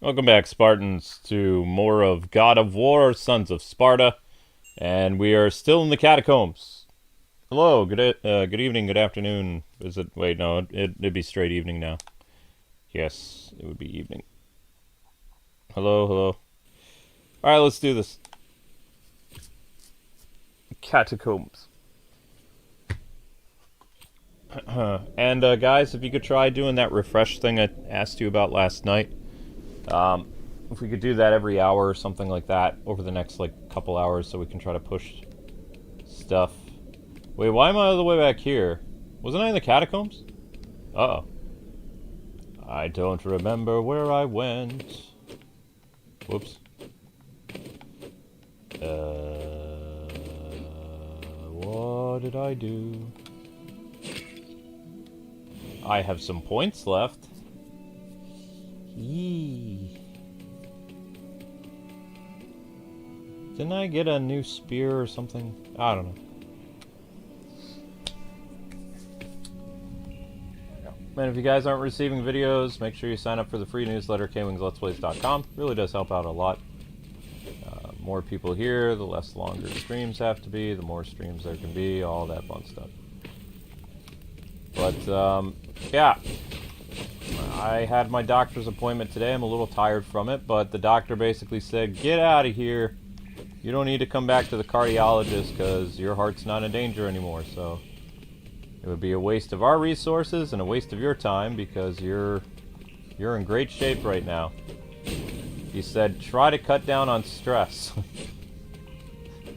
Welcome back, Spartans, to more of God of War, Sons of Sparta, and we are still in the catacombs. Hello, good evening, good afternoon. Is it? Wait, no, it'd be straight evening now. Yes, it would be evening. Hello, hello. All right, let's do this. Catacombs. And guys, if you could try doing that refresh thing I asked you about last night. If we could do that every hour or something like that over the next couple hours, so we can try to push stuff. Wait, why am I all the way back here? Wasn't I in the catacombs? Uh-oh. I don't remember where I went. Whoops. What did I do? I have some points left. Yee. Didn't I get a new spear or something? I don't know. And if you guys aren't receiving videos, make sure you sign up for the free newsletter, KwingsLetsPlays.com. Really does help out a lot. More people here, the less longer streams have to be, the more streams there can be, all that fun stuff. But, yeah. I had my doctor's appointment today. I'm a little tired from it, but the doctor basically said, get out of here. You don't need to come back to the cardiologist because your heart's not in danger anymore, so it would be a waste of our resources and a waste of your time because you're in great shape right now. He said, try to cut down on stress.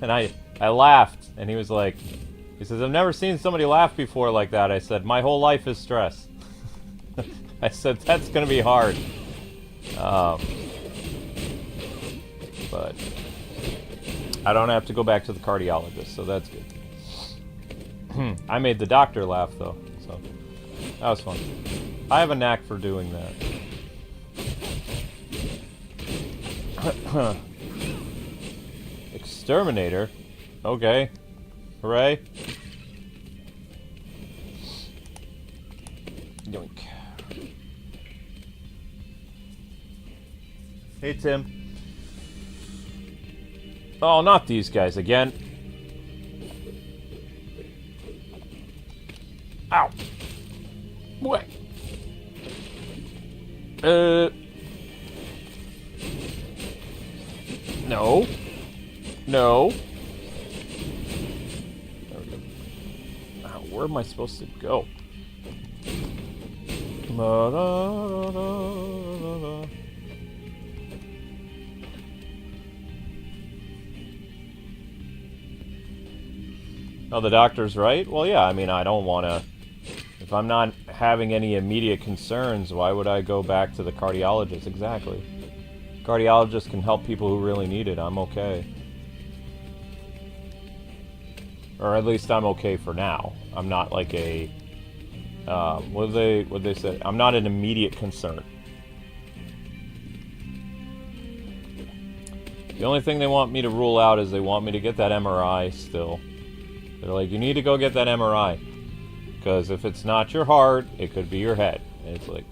And I laughed, and he was like, he says, I've never seen somebody laugh before like that. I said, my whole life is stress. I said, that's going to be hard. But I don't have to go back to the cardiologist, so that's good. I made the doctor laugh, though, so that was fun. I have a knack for doing that. Exterminator? Okay. Hooray. Yoink. Hey, Tim. Oh, not these guys again. Ow. What? No. No. There we go. Ow, where am I supposed to go? Oh, the doctor's right? Well, yeah, I mean, I don't want to... If I'm not having any immediate concerns, why would I go back to the cardiologist? Exactly. Cardiologist can help people who really need it. I'm okay. Or at least I'm okay for now. I'm not like a... what they say? I'm not an immediate concern. The only thing they want me to rule out is they want me to get that MRI still. They're like, you need to go get that MRI. Because if it's not your heart, it could be your head. And it's like,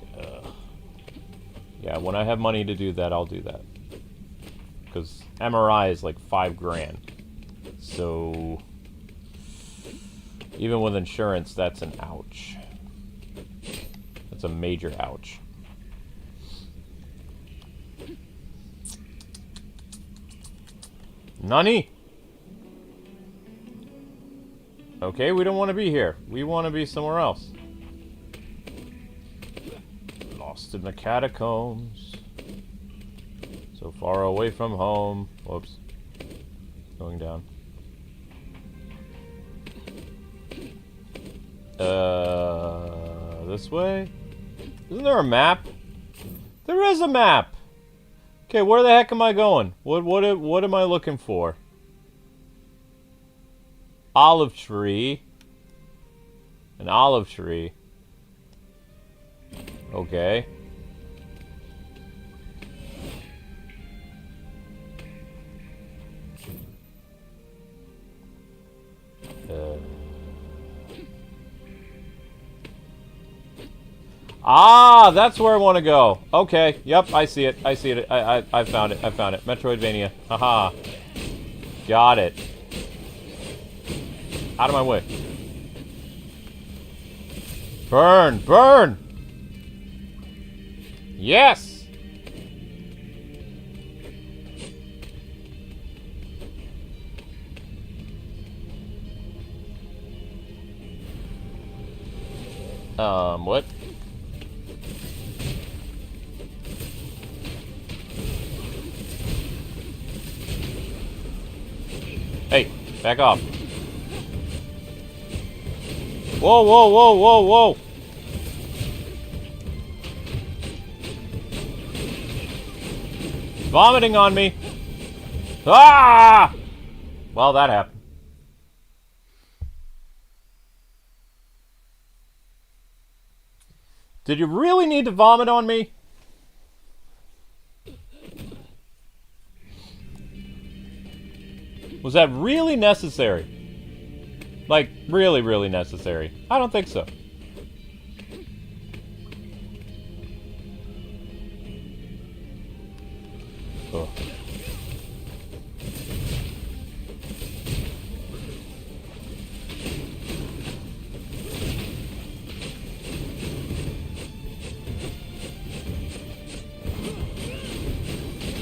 yeah, when I have money to do that, I'll do that. Because MRI is like $5,000. So, even with insurance, that's an ouch. That's a major ouch. Nani? Okay, we don't want to be here. We want to be somewhere else. Lost in the catacombs. So far away from home. Whoops. Going down. This way? Isn't there a map? There is a map! Okay, where the heck am I going? What am I looking for? Olive tree. An olive tree. Okay. Ah, that's where I want to go. Okay, yep, I see it. I see it. I found it. I found it. Metroidvania. Haha. Got it. Out of my way. Burn! Burn! Yes! What? Hey, back off. Whoa, whoa, whoa, whoa, whoa! Vomiting on me! Ah! Well, that happened. Did you really need to vomit on me? Was that really necessary? Like, really, really necessary? I don't think so. Ugh.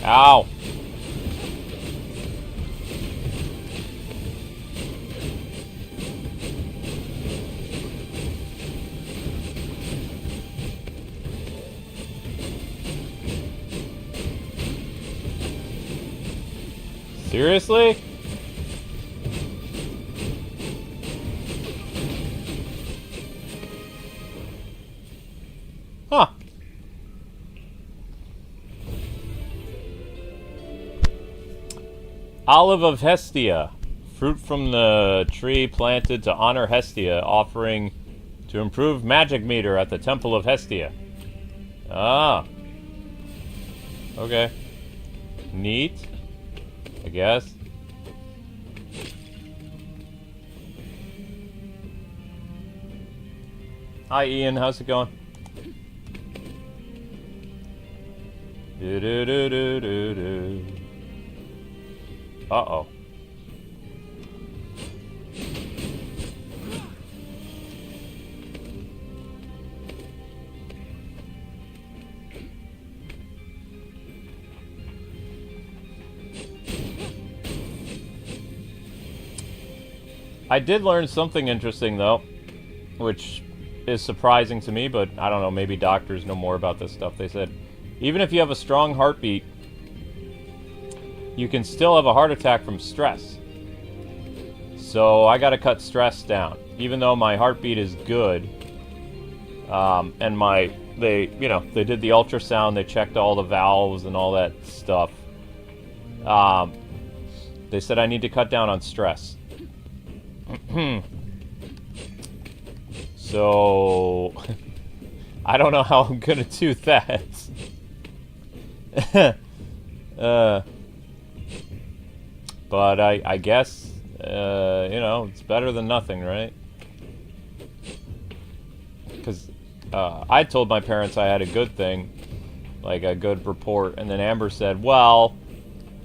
Ow. Seriously? Huh. Olive of Hestia. Fruit from the tree planted to honor Hestia, offering to improve magic meter at the Temple of Hestia. Ah. Okay. Neat. I guess. Hi, Ian. How's it going? Do do do do do do. Uh-oh. I did learn something interesting, though, which is surprising to me, but I don't know, maybe doctors know more about this stuff. They said, even if you have a strong heartbeat, you can still have a heart attack from stress. So I gotta cut stress down. Even though my heartbeat is good, and they did the ultrasound, they checked all the valves and all that stuff. They said I need to cut down on stress. So I don't know how I'm gonna do that. But I guess it's better than nothing, right? Because I told my parents I had a good thing, like a good report, and then Amber said, well,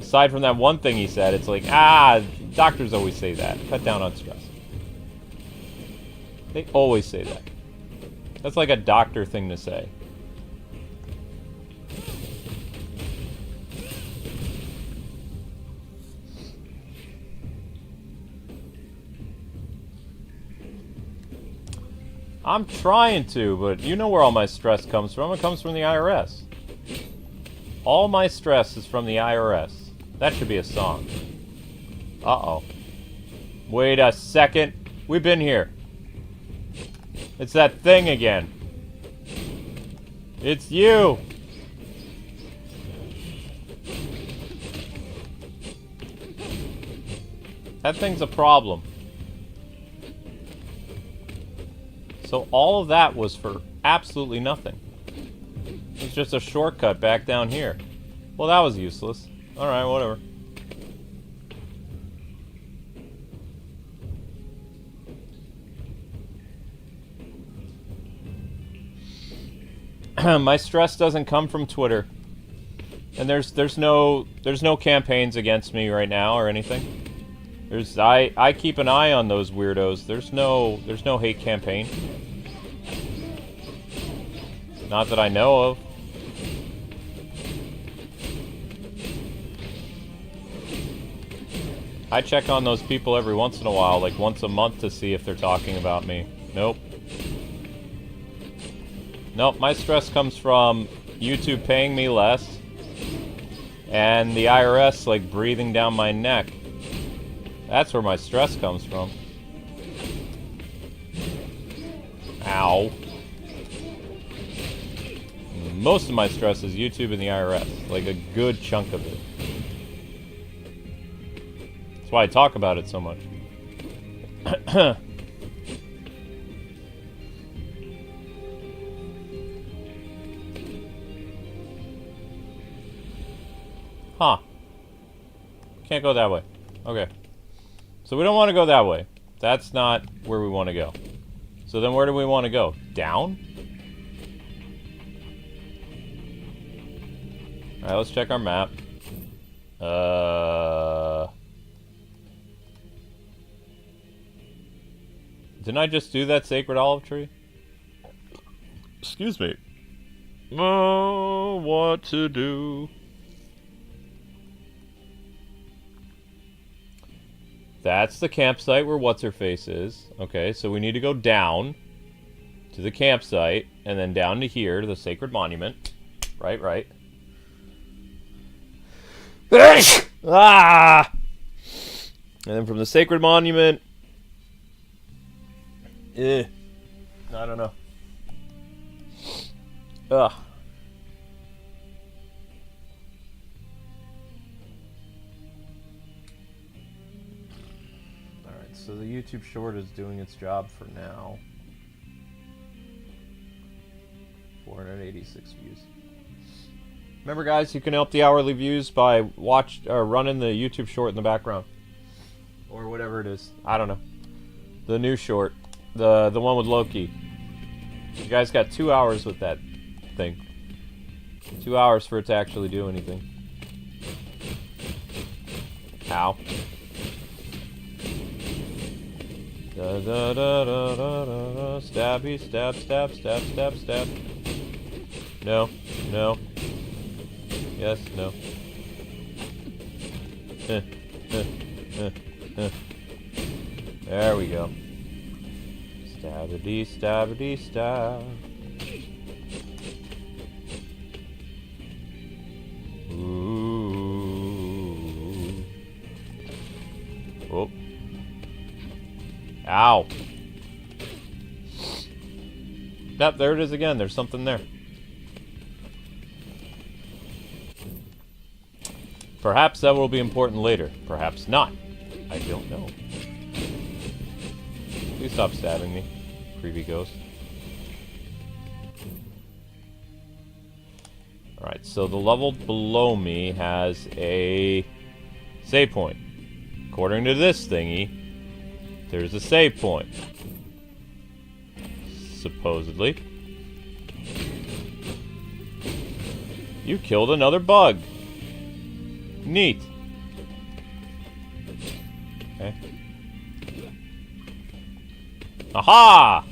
aside from that one thing he said, it's like, doctors always say that. Cut down on stress. They always say that. That's like a doctor thing to say. I'm trying to, but you know where all my stress comes from. It comes from the IRS. All my stress is from the IRS. That should be a song. Uh-oh. Wait a second. We've been here. It's that thing again. It's you. That thing's a problem. So all of that was for absolutely nothing. It's just a shortcut back down here. Well, that was useless. Alright, whatever. My stress doesn't come from Twitter. And there's no campaigns against me right now or anything. I keep an eye on those weirdos. There's no hate campaign. Not that I know of. I check on those people every once in a while, like once a month, to see if they're talking about me. Nope. Nope, my stress comes from YouTube paying me less and the IRS, like, breathing down my neck. That's where my stress comes from. Ow. Most of my stress is YouTube and the IRS, like a good chunk of it. That's why I talk about it so much. Huh. Can't go that way. Okay. So we don't want to go that way. That's not where we want to go. So then where do we want to go? Down? Alright, let's check our map. Didn't I just do that sacred olive tree? Excuse me. Oh, what to do? That's the campsite where What's-Her-Face is. Okay, so we need to go down to the campsite, and then down to here, to the sacred monument. Right. Ah! And then from the sacred monument... I don't know. Ugh. So the YouTube short is doing its job for now. 486 views. Remember, guys, you can help the hourly views by running the YouTube short in the background, or whatever it is. I don't know. The new short, the one with Loki. You guys got 2 hours with that thing. 2 hours for it to actually do anything. Ow. Da da da da da da. Stabby, stab, stab, stab, stab, stab. No, no. Yes, no. There we go. Stabbity, stabbity, stab. Ooh. Oh. Ow. Yep, there it is again. There's something there. Perhaps that will be important later. Perhaps not. I don't know. Please stop stabbing me, creepy ghost. Alright, so the level below me has a save point. According to this thingy, there's a save point. Supposedly. You killed another bug. Neat. Okay. Aha!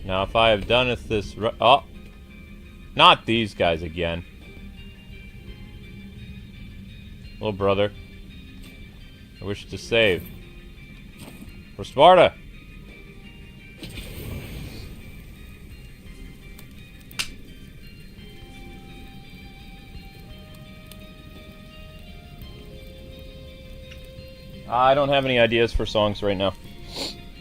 Now if I have done it this... Oh! Not these guys again. Little brother. I wish to save. For Sparta! I don't have any ideas for songs right now.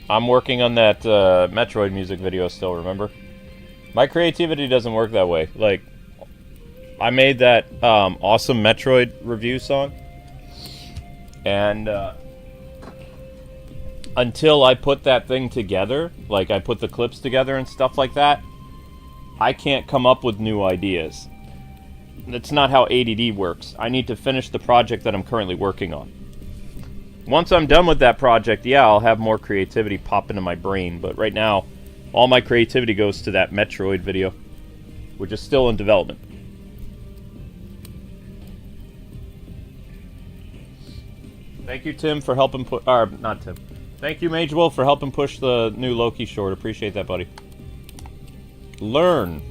I'm working on that Metroid music video still, remember? My creativity doesn't work that way. Like, I made that awesome Metroid review song. And until I put that thing together, like I put the clips together and stuff like that, I can't come up with new ideas. That's not how ADD works. I need to finish the project that I'm currently working on. Once I'm done with that project, yeah, I'll have more creativity pop into my brain, but right now, All my creativity goes to that Metroid video, which is still in development. Thank you, Tim, for helping put... Or, not Tim. Thank you, Mage Wolf, for helping push the new Loki short. Appreciate that, buddy. Learn.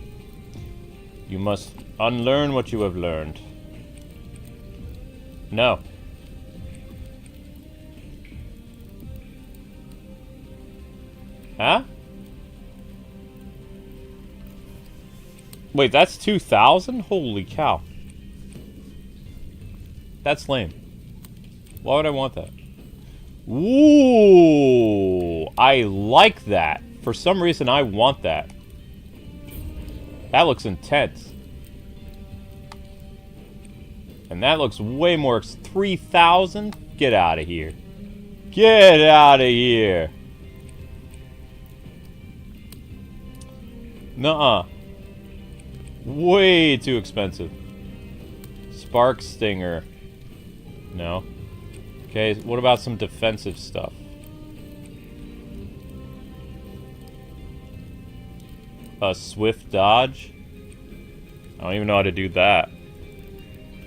You must unlearn what you have learned. No. Huh? Wait, that's 2,000? Holy cow. That's lame. Why would I want that? Ooh, I like that. For some reason, I want that. That looks intense. And that looks way more... 3,000? Get out of here. Get out of here. Nuh-uh. Way too expensive. Spark Stinger. No. Okay, what about some defensive stuff? A swift dodge? I don't even know how to do that.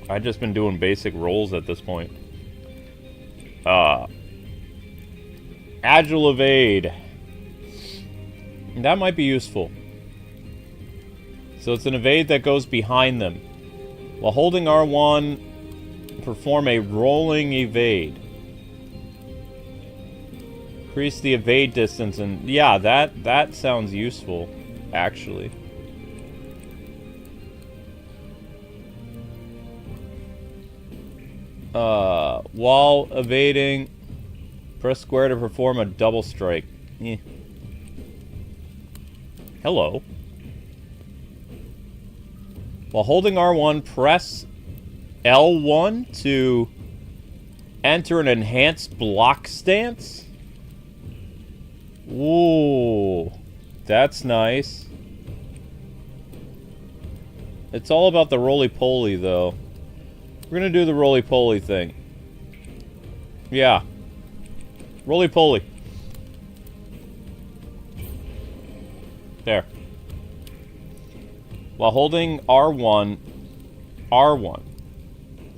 I've just been doing basic rolls at this point. Agile evade. That might be useful. So it's an evade that goes behind them. While holding R1, perform a rolling evade. Increase the evade distance, and yeah, that sounds useful, actually. While evading, press square to perform a double strike. Eh. Hello. While holding R1, press L1 to enter an enhanced block stance? Ooh, that's nice. It's all about the roly-poly, though. We're gonna do the roly-poly thing. Yeah. Roly-poly. There. While holding R1,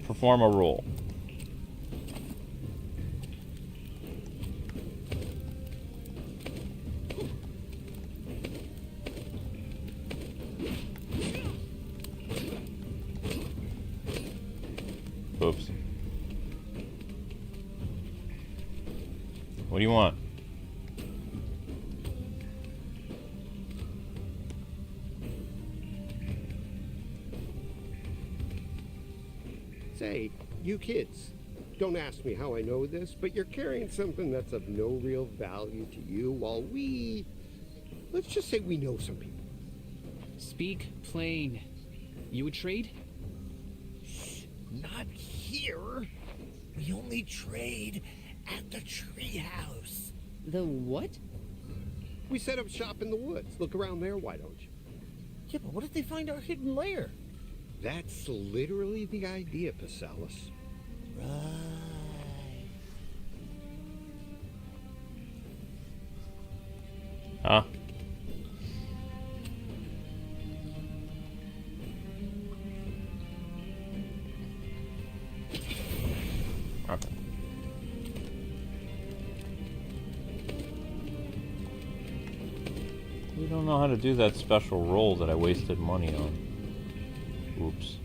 perform a roll. Oops. What do you want? Say, you kids, don't ask me how I know this, but you're carrying something that's of no real value to you while we... Let's just say we know some people. Speak plain. You would trade? Not here. We only trade at the treehouse. The what? We set up shop in the woods. Look around there, why don't you? Yeah, but what if they find our hidden lair? That's literally the idea, Pasalis. Right. Huh? Okay. We don't know how to do that special roll that I wasted money on. Oops.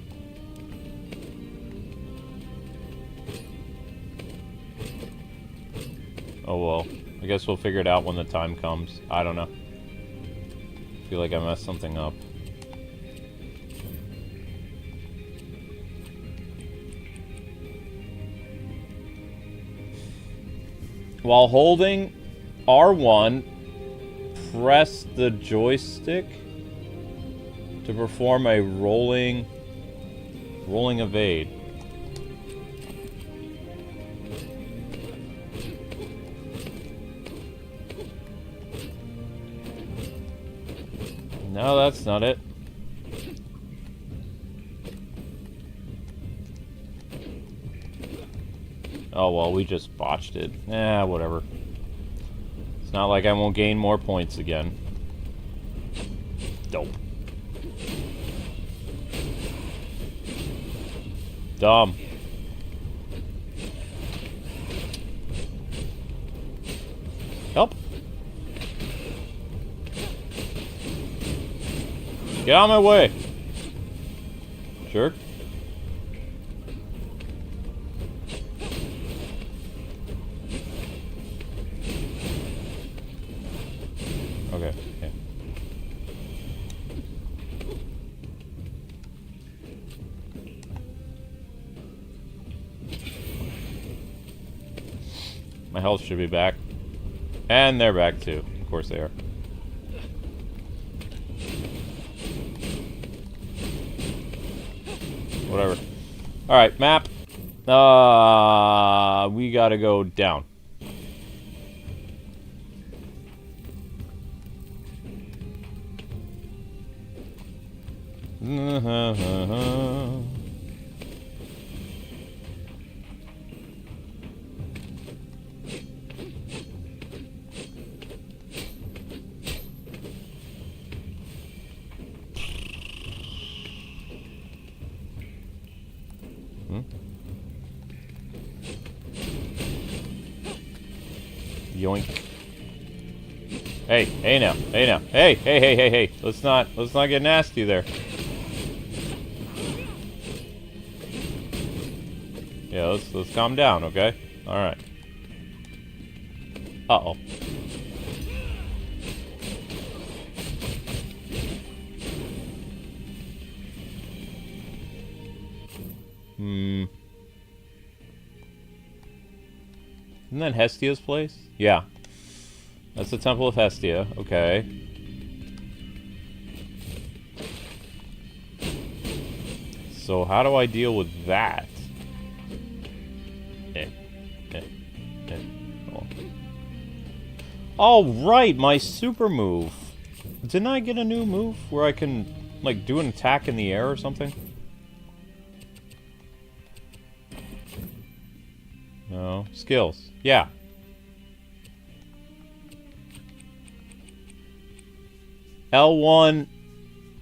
Oh well. I guess we'll figure it out when the time comes. I don't know. I feel like I messed something up. While holding R1, press the joystick to perform a rolling evade. No, that's not it. Oh well, we just botched it. Whatever. It's not like I won't gain more points again. Dope. Dumb. Help. Get out of my way. Jerk. Okay. Yeah. My health should be back. And they're back too. Of course they are. Whatever. Alright, map. We gotta go down. Yoink. Hey, hey now, hey now. Hey, hey, hey, hey, hey. Let's not get nasty there. Yeah, let's calm down, okay? Alright. Uh-oh. Isn't that Hestia's place? Yeah. That's the Temple of Hestia. Okay. So how do I deal with that? Oh, right! My super move! Didn't I get a new move where I can, like, do an attack in the air or something? No. Skills. Yeah. L1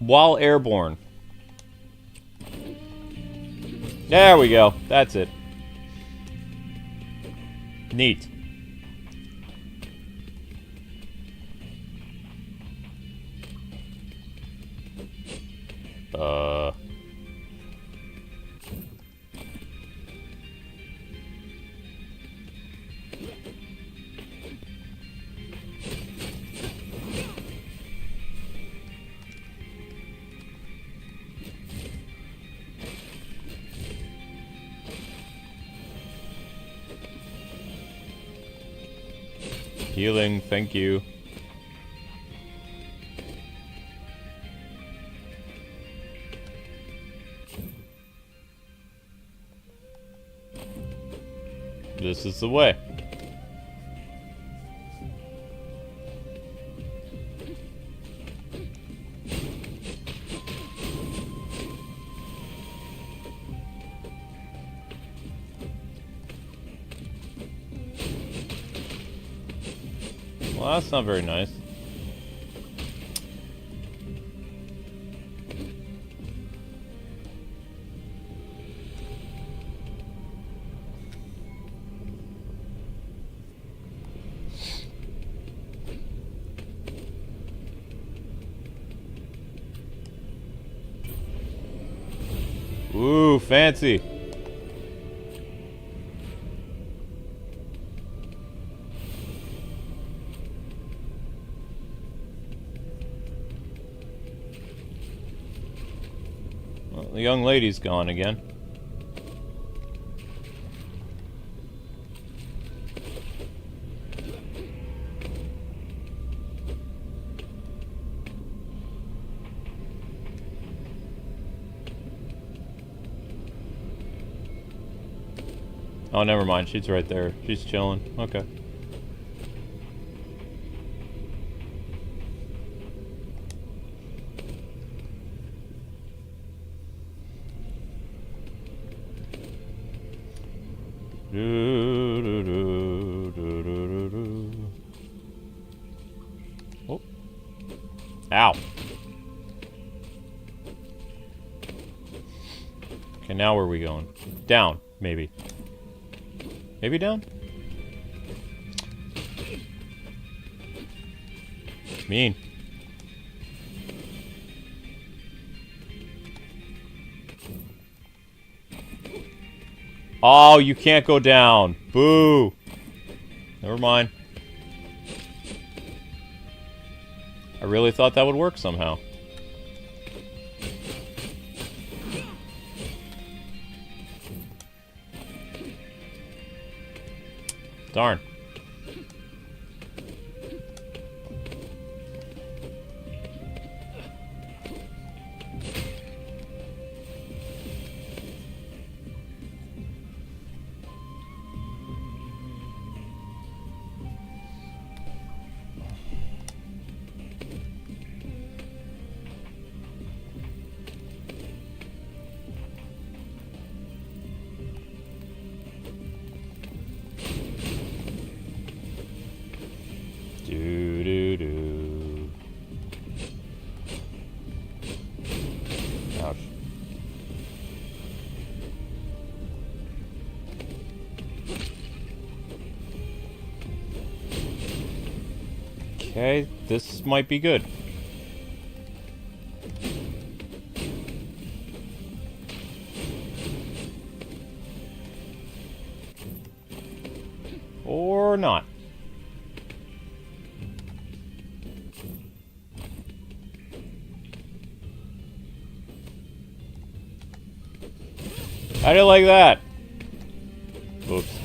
while airborne. There we go. That's it. Neat. Healing, thank you. This is the way. Well, that's not very nice. Ooh, fancy. Well, the young lady's gone again. Oh, never mind. She's right there. She's chilling. Okay. Oh. Ow. Okay, now where are we going? Down, maybe. Maybe down? Mean. Oh, you can't go down. Boo. Never mind. I really thought that would work somehow. Darn. Do-do-do. Ouch. Okay, this might be good. Or not. I didn't like that. Oops.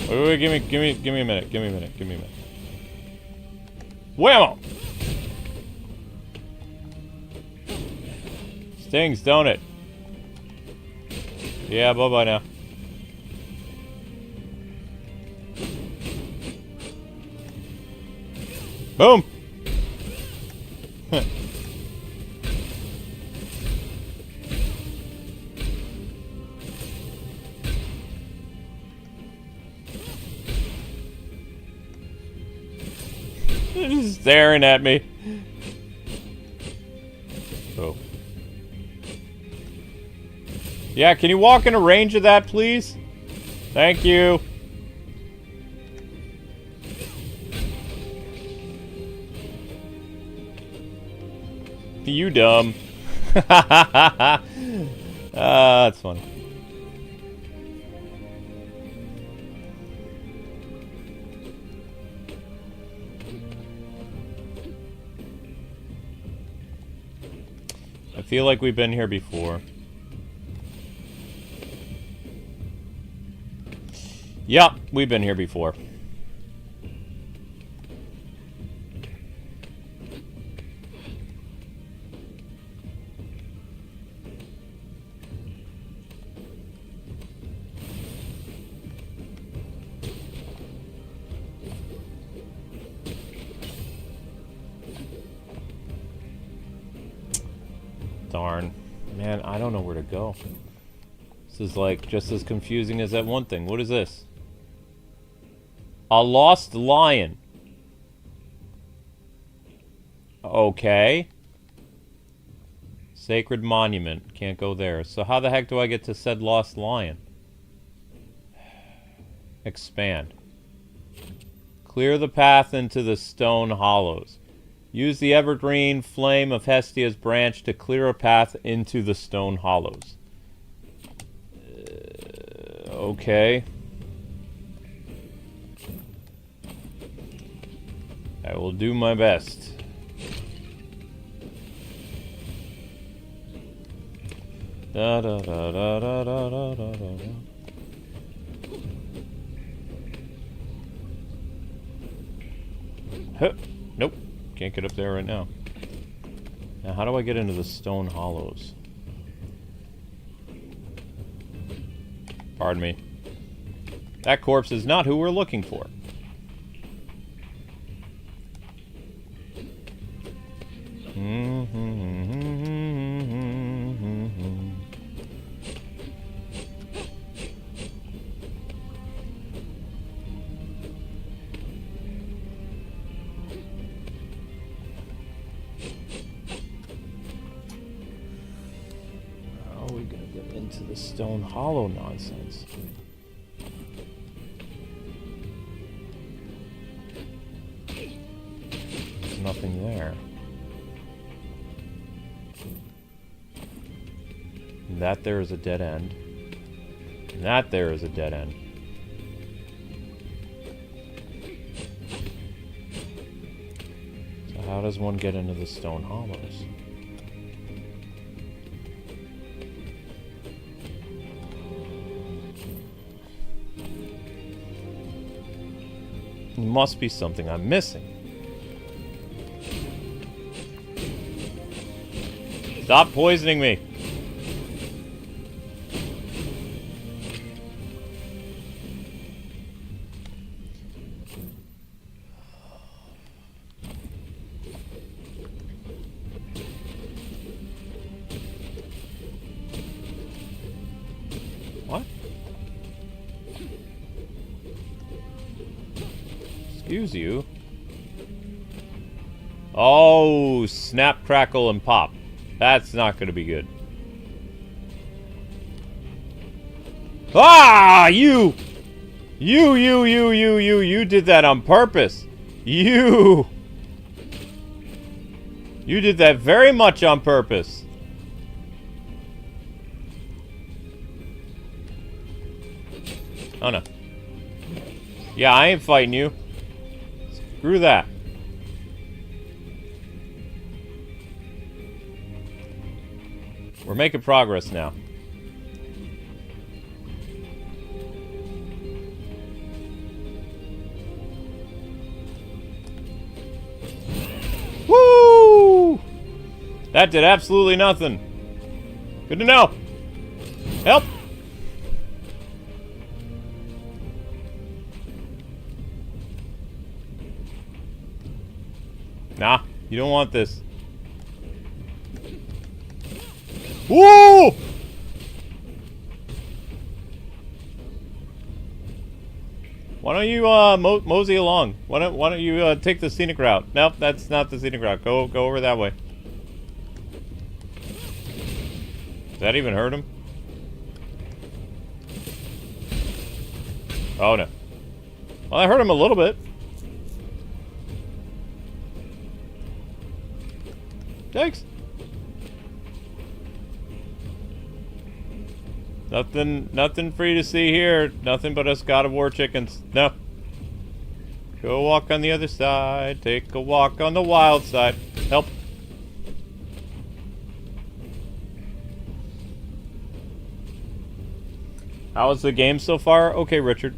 Wait, give me a minute. Give me a minute. Whammo! Stings, don't it? Yeah, bye-bye now. Boom! Just staring at me. Oh. Yeah, can you walk in a range of that, please? Thank you. You dumb. That's funny. I feel like we've been here before. Yup, we've been here before. Darn. Man, I don't know where to go. This is like just as confusing as that one thing. What is this? A lost lion. Okay. Sacred monument. Can't go there. So how the heck do I get to said lost lion? Expand. Clear the path into the stone hollows. Use the evergreen flame of Hestia's branch to clear a path into the stone hollows. Okay. I will do my best. Da da da da da da da da da. Huh. Nope. Can't get up there right now. Now, how do I get into the stone hollows? Pardon me. That corpse is not who we're looking for. gonna get into the stone hollow nonsense. There's nothing there. And that there is a dead end. And that there is a dead end. So how does one get into the stone hollows? There must be something I'm missing. Stop poisoning me! What? Excuse you. Oh, snap, crackle, and pop. That's not gonna be good. Ah, you did that on purpose. You did that very much on purpose. Oh no. Yeah, I ain't fighting you. Screw that. We're making progress now. Woo! That did absolutely nothing. Good to know. Help! Nah, you don't want this. Woo! Why don't you mosey along? Why don't you take the scenic route? Nope, that's not the scenic route. Go over that way. Does that even hurt him? Oh no. Well, I hurt him a little bit. Thanks. Nothing for you to see here. Nothing but us God of War chickens. No. Go walk on the other side. Take a walk on the wild side. Help. How was the game so far? Okay, Richard.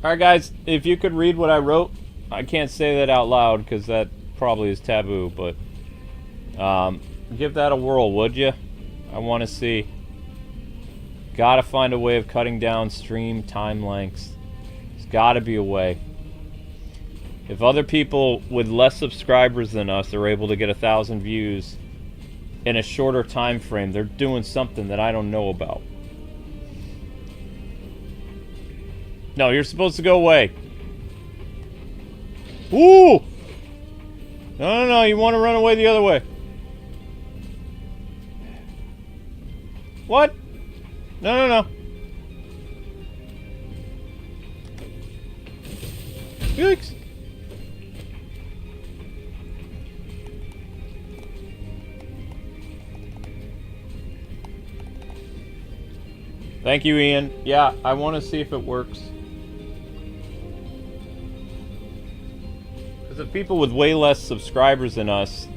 Alright guys, if you could read what I wrote, I can't say that out loud because that probably is taboo, but give that a whirl, would you? I want to see. Gotta find a way of cutting down stream time lengths. There's gotta be a way. If other people with less subscribers than us are able to get 1,000 views in a shorter time frame, they're doing something that I don't know about. No, you're supposed to go away. Ooh! No, you want to run away the other way. What? No. Yikes. Thank you, Ian. Yeah, I want to see if it works. Because if people with way less subscribers than us,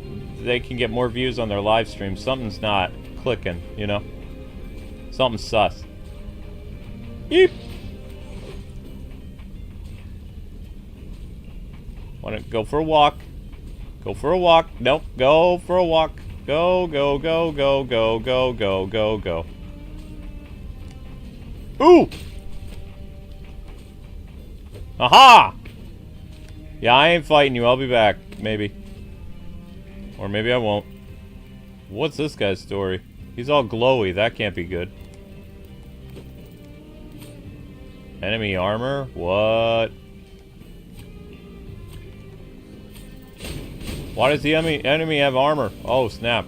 they can get more views on their live stream, something's not clicking, you know? Something's sus. Yeep! Wanna go for a walk? Go for a walk. Nope. Go for a walk. Go, go, go, go, go, go, go, go, go. Ooh! Aha! Yeah, I ain't fighting you. I'll be back. Maybe. Or maybe I won't. What's this guy's story? He's all glowy. That can't be good. Enemy armor? What? Why does the enemy have armor? Oh, snap.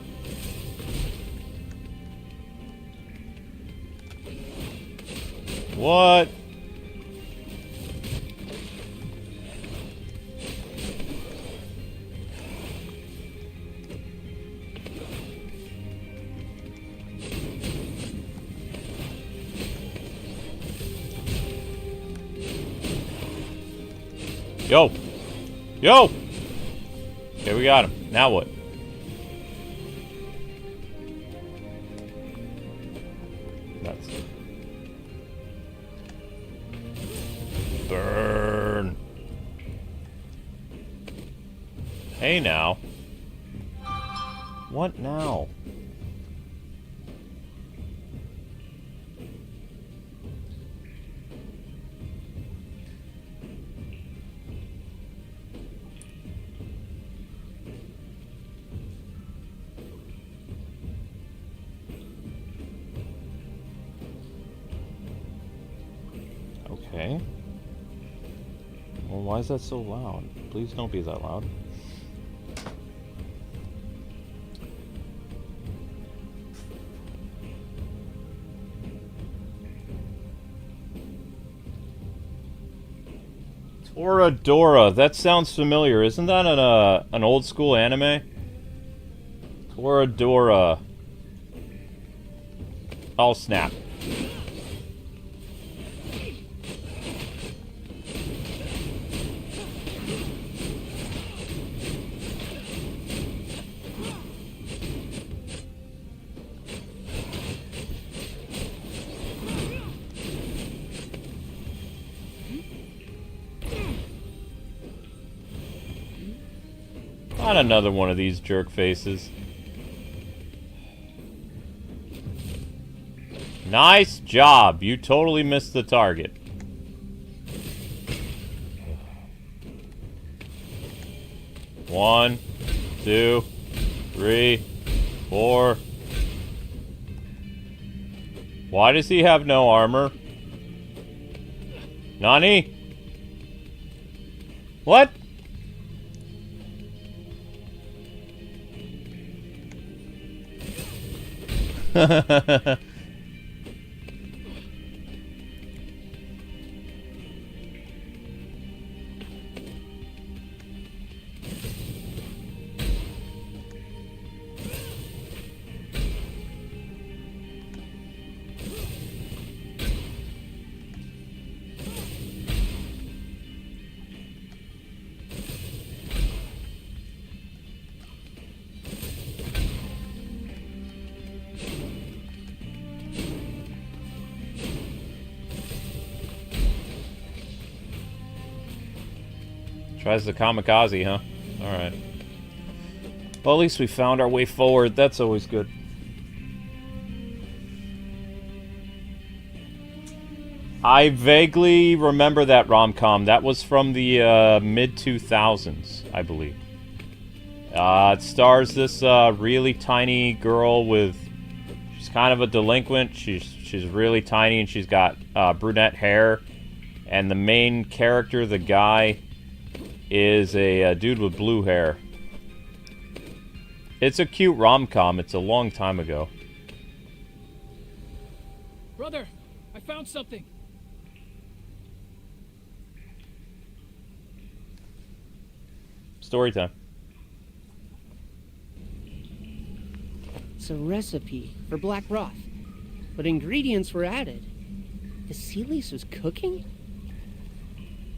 What? Yo! Yo! Okay, we got him. Now what? Nuts. Burn. Hey now. What now? Okay. Well, why is that so loud? Please don't be that loud. Toradora. That sounds familiar. Isn't that an old school anime? Toradora. Oh, snap. Not another one of these jerk faces. Nice job. You totally missed the target. One, 2, 3, 4. Why does he have no armor? Nani? What? Tries the kamikaze, huh? Alright. Well, at least we found our way forward. That's always good. I vaguely remember that rom-com. That was from the mid-2000s, I believe. It stars this really tiny girl with... She's kind of a delinquent. She's really tiny and she's got brunette hair. And the main character, the guy, is a dude with blue hair. It's a cute rom-com. It's a long time ago. Brother, I found something. Story time. It's a recipe for black broth, but ingredients were added. The Sealies was cooking?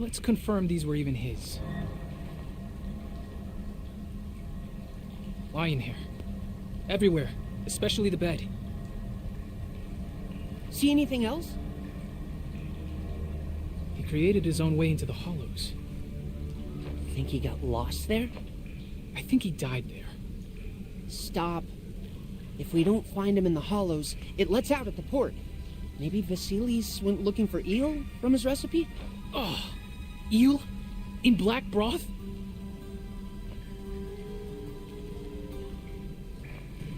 Let's confirm these were even his. Lying here. Everywhere, especially the bed. See anything else? He created his own way into the hollows. think he got lost there? I think he died there. Stop. If we don't find him in the hollows, it lets out at the port. Maybe Vasilis went looking for eel from his recipe? Oh, eel? In black broth?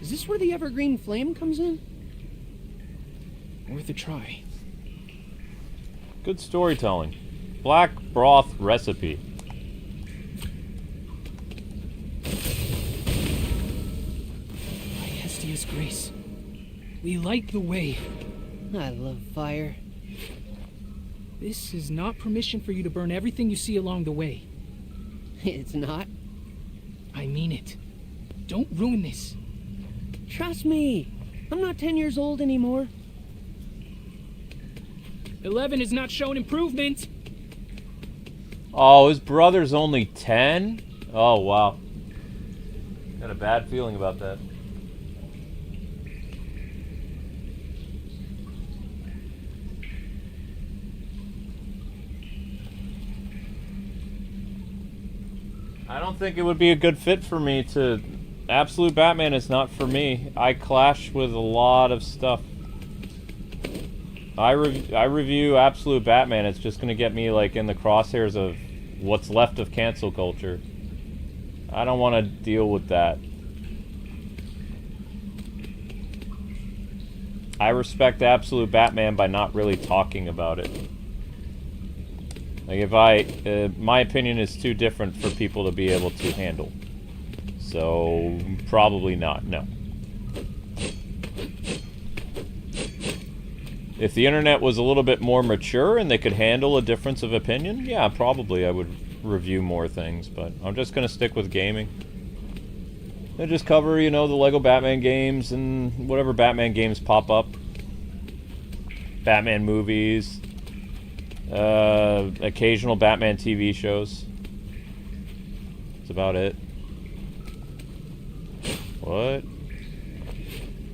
Is this where the evergreen flame comes in? Worth a try. Good storytelling. Black broth recipe. By Hestia's grace. We light the way. I love fire. This is not permission for you to burn everything you see along the way. It's not. I mean it. Don't ruin this. Trust me. I'm not 10 years old anymore. 11 has not shown improvement. Oh, his brother's only 10? Oh, wow. Got a bad feeling about that. I don't think it would be a good fit for me to... Absolute Batman is not for me. I clash with a lot of stuff. I review Absolute Batman, it's just gonna get me, like, in the crosshairs of what's left of cancel culture. I don't want to deal with that. I respect Absolute Batman by not really talking about it. Like, if my opinion is too different for people to be able to handle. So, probably not, no. If the internet was a little bit more mature and they could handle a difference of opinion, yeah, probably I would review more things, but I'm just gonna stick with gaming. And just cover, you know, the Lego Batman games and whatever Batman games pop up. Batman movies. Occasional Batman TV shows. That's about it. What?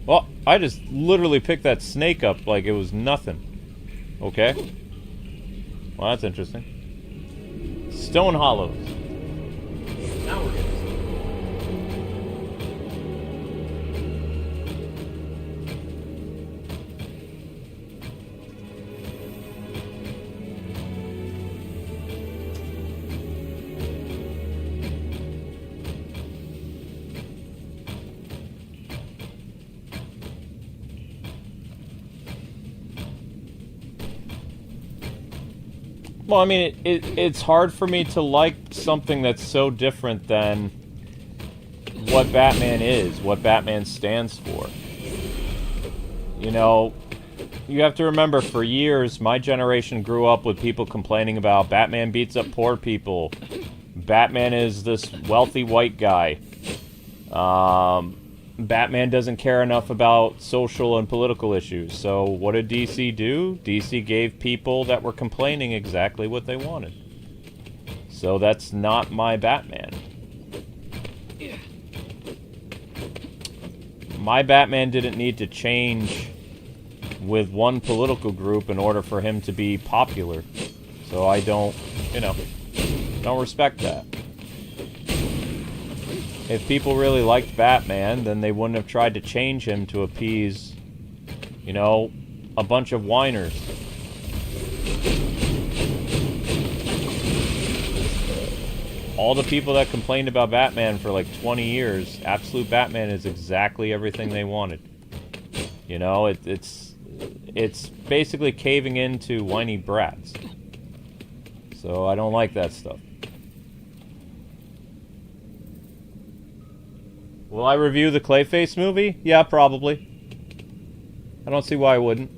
Well, I just literally picked that snake up like it was nothing. Okay. Well, that's interesting. Stone Hollows. Now we're getting Well, I mean, it's hard for me to like something that's so different than what Batman is, what Batman stands for. You know, you have to remember, for years, my generation grew up with people complaining about Batman beats up poor people. Batman is this wealthy white guy. Batman doesn't care enough about social and political issues. So what did DC do? DC gave people that were complaining exactly what they wanted. So that's not my Batman. My Batman didn't need to change with one political group in order for him to be popular. So I don't, you know, don't respect that. If people really liked Batman, then they wouldn't have tried to change him to appease, you know, a bunch of whiners. All the people that complained about Batman for like 20 years, Absolute Batman is exactly everything they wanted. You know, it's basically caving into whiny brats. So I don't like that stuff. Will I review the Clayface movie? Yeah, probably. I don't see why I wouldn't.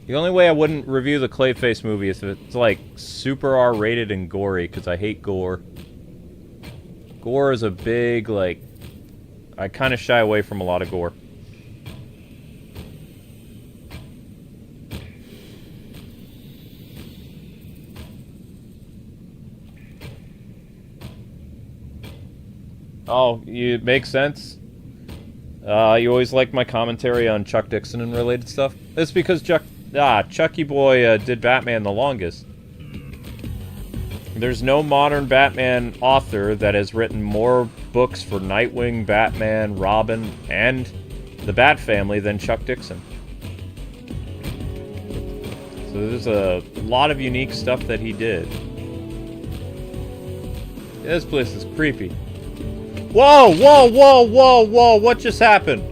The only way I wouldn't review the Clayface movie is if it's, like, super R-rated and gory, because I hate gore. Gore is a big, like... I kind of shy away from a lot of gore. Oh, it makes sense. You always like my commentary on Chuck Dixon and related stuff. It's because Chuck Chucky Boy did Batman the longest. There's no modern Batman author that has written more books for Nightwing, Batman, Robin, and the Bat Family than Chuck Dixon. So there's a lot of unique stuff that he did. This place is creepy. Whoa, whoa, whoa, whoa, whoa, what just happened?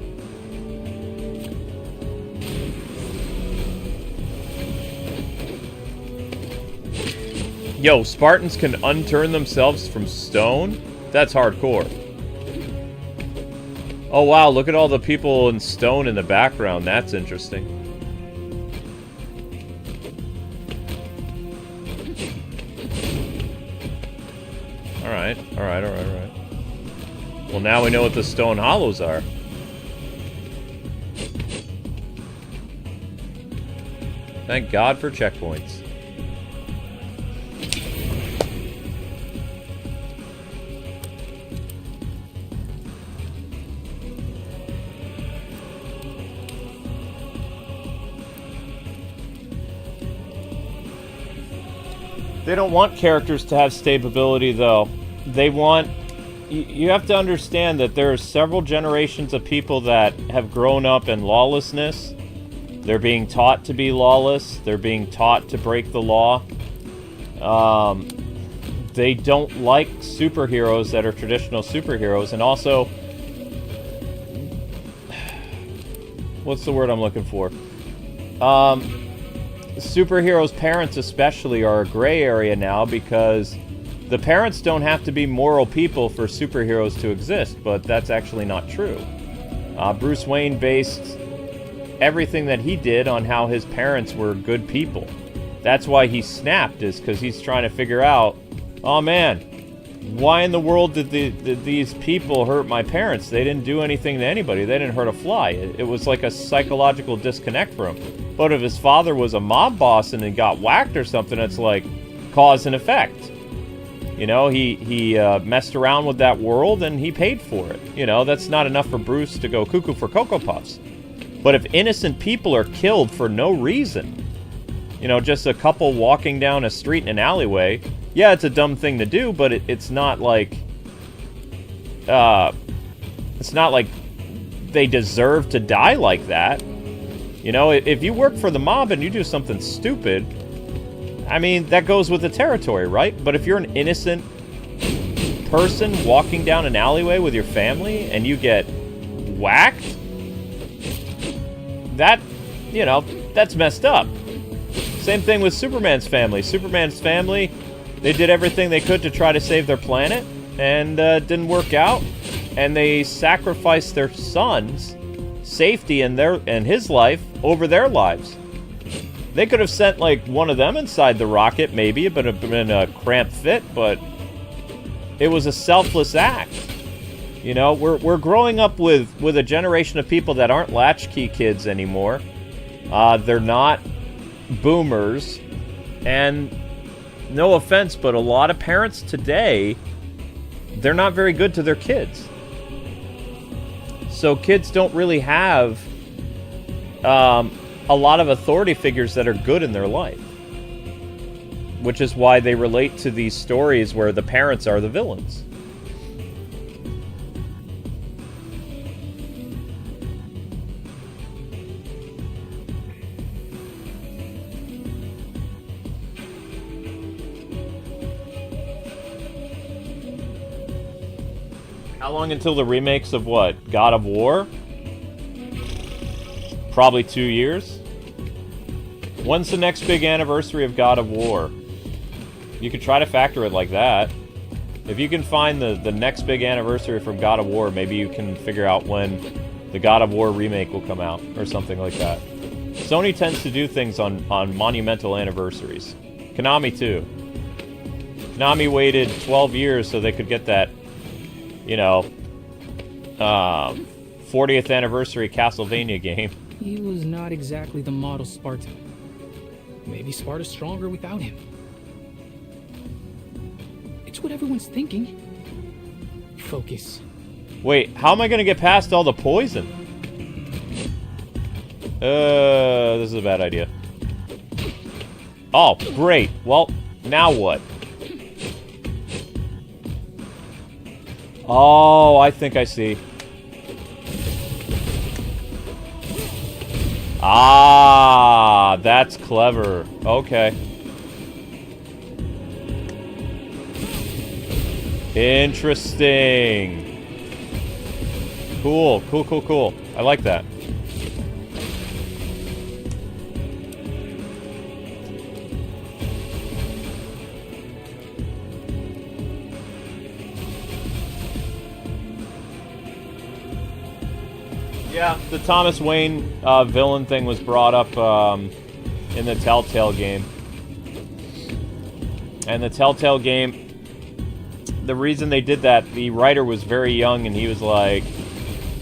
Yo, Spartans can unturn themselves from stone? That's hardcore. Oh wow, look at all the people in stone in the background. That's interesting. Alright, alright, alright, alright. Well, now we know what the stone hollows are. Thank God for checkpoints. They don't want characters to have stability, though. They want... You have to understand that there are several generations of people that have grown up in lawlessness. They're being taught to be lawless. They're being taught to break the law. They don't like superheroes that are traditional superheroes. And also... What's the word I'm looking for? Superheroes' parents especially are a gray area now because the parents don't have to be moral people for superheroes to exist, but that's actually not true. Bruce Wayne based everything that he did on how his parents were good people. That's why he snapped, is because he's trying to figure out, oh man, why in the world did these people hurt my parents? They didn't do anything to anybody. They didn't hurt a fly. It was like a psychological disconnect for him. But if his father was a mob boss and he got whacked or something, it's like cause and effect. You know, he messed around with that world and he paid for it. You know, that's not enough for Bruce to go cuckoo for Cocoa Puffs. But if innocent people are killed for no reason, you know, just a couple walking down a street in an alleyway, yeah, it's a dumb thing to do, but it's not like... it's not like they deserve to die like that. You know, if you work for the mob and you do something stupid, I mean, that goes with the territory, right? But if you're an innocent person walking down an alleyway with your family and you get whacked, that, you know, that's messed up. Same thing with Superman's family. Superman's family, they did everything they could to try to save their planet, and didn't work out, and they sacrificed their son's safety and his life over their lives. They could have sent like one of them inside the rocket, maybe, it would have been a cramped fit, but it was a selfless act. You know, we're growing up with a generation of people that aren't latchkey kids anymore. They're not boomers, and no offense, but a lot of parents today, they're not very good to their kids. So kids don't really have a lot of authority figures that are good in their life. Which is why they relate to these stories where the parents are the villains. How long until the remakes of what? God of War? Probably 2 years. When's the next big anniversary of God of War? You could try to factor it like that. If you can find the next big anniversary from God of War, maybe you can figure out when the God of War remake will come out, or something like that. Sony tends to do things on monumental anniversaries. Konami, too. Konami waited 12 years so they could get that, you know, 40th anniversary Castlevania game. He was not exactly the model Spartan. Maybe Sparta's stronger without him. It's what everyone's thinking. Focus. Wait, how am I gonna get past all the poison? This is a bad idea. Oh, great. Well, now what? Oh, I think I see. Ah, that's clever. Okay. Interesting. Cool, cool, cool, cool. I like that. Yeah, the Thomas Wayne villain thing was brought up in the Telltale game. And the Telltale game, the reason they did that, the writer was very young and he was like,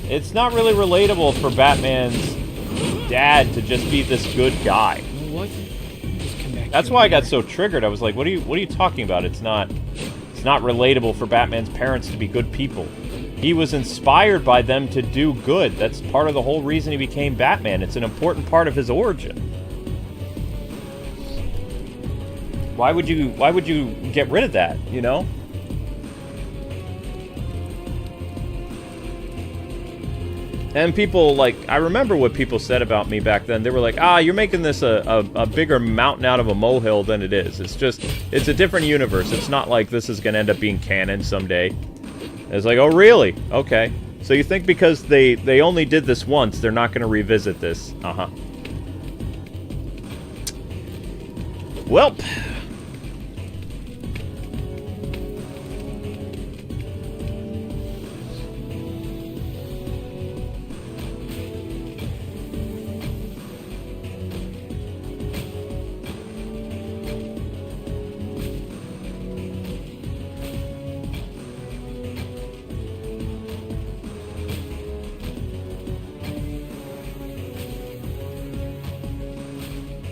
it's not really relatable for Batman's dad to just be this good guy. You know what? Just come back. That's here why I later. got so triggered. I was like, what are you talking about? It's not relatable for Batman's parents to be good people. He was inspired by them to do good. That's part of the whole reason he became Batman. It's an important part of his origin. Why would you get rid of that, you know? And people, like, I remember what people said about me back then. They were like, you're making this a bigger mountain out of a molehill than it is. It's a different universe. It's not like this is going to end up being canon someday. It's like, oh, really? Okay. So you think because they only did this once, they're not going to revisit this? Uh-huh. Welp.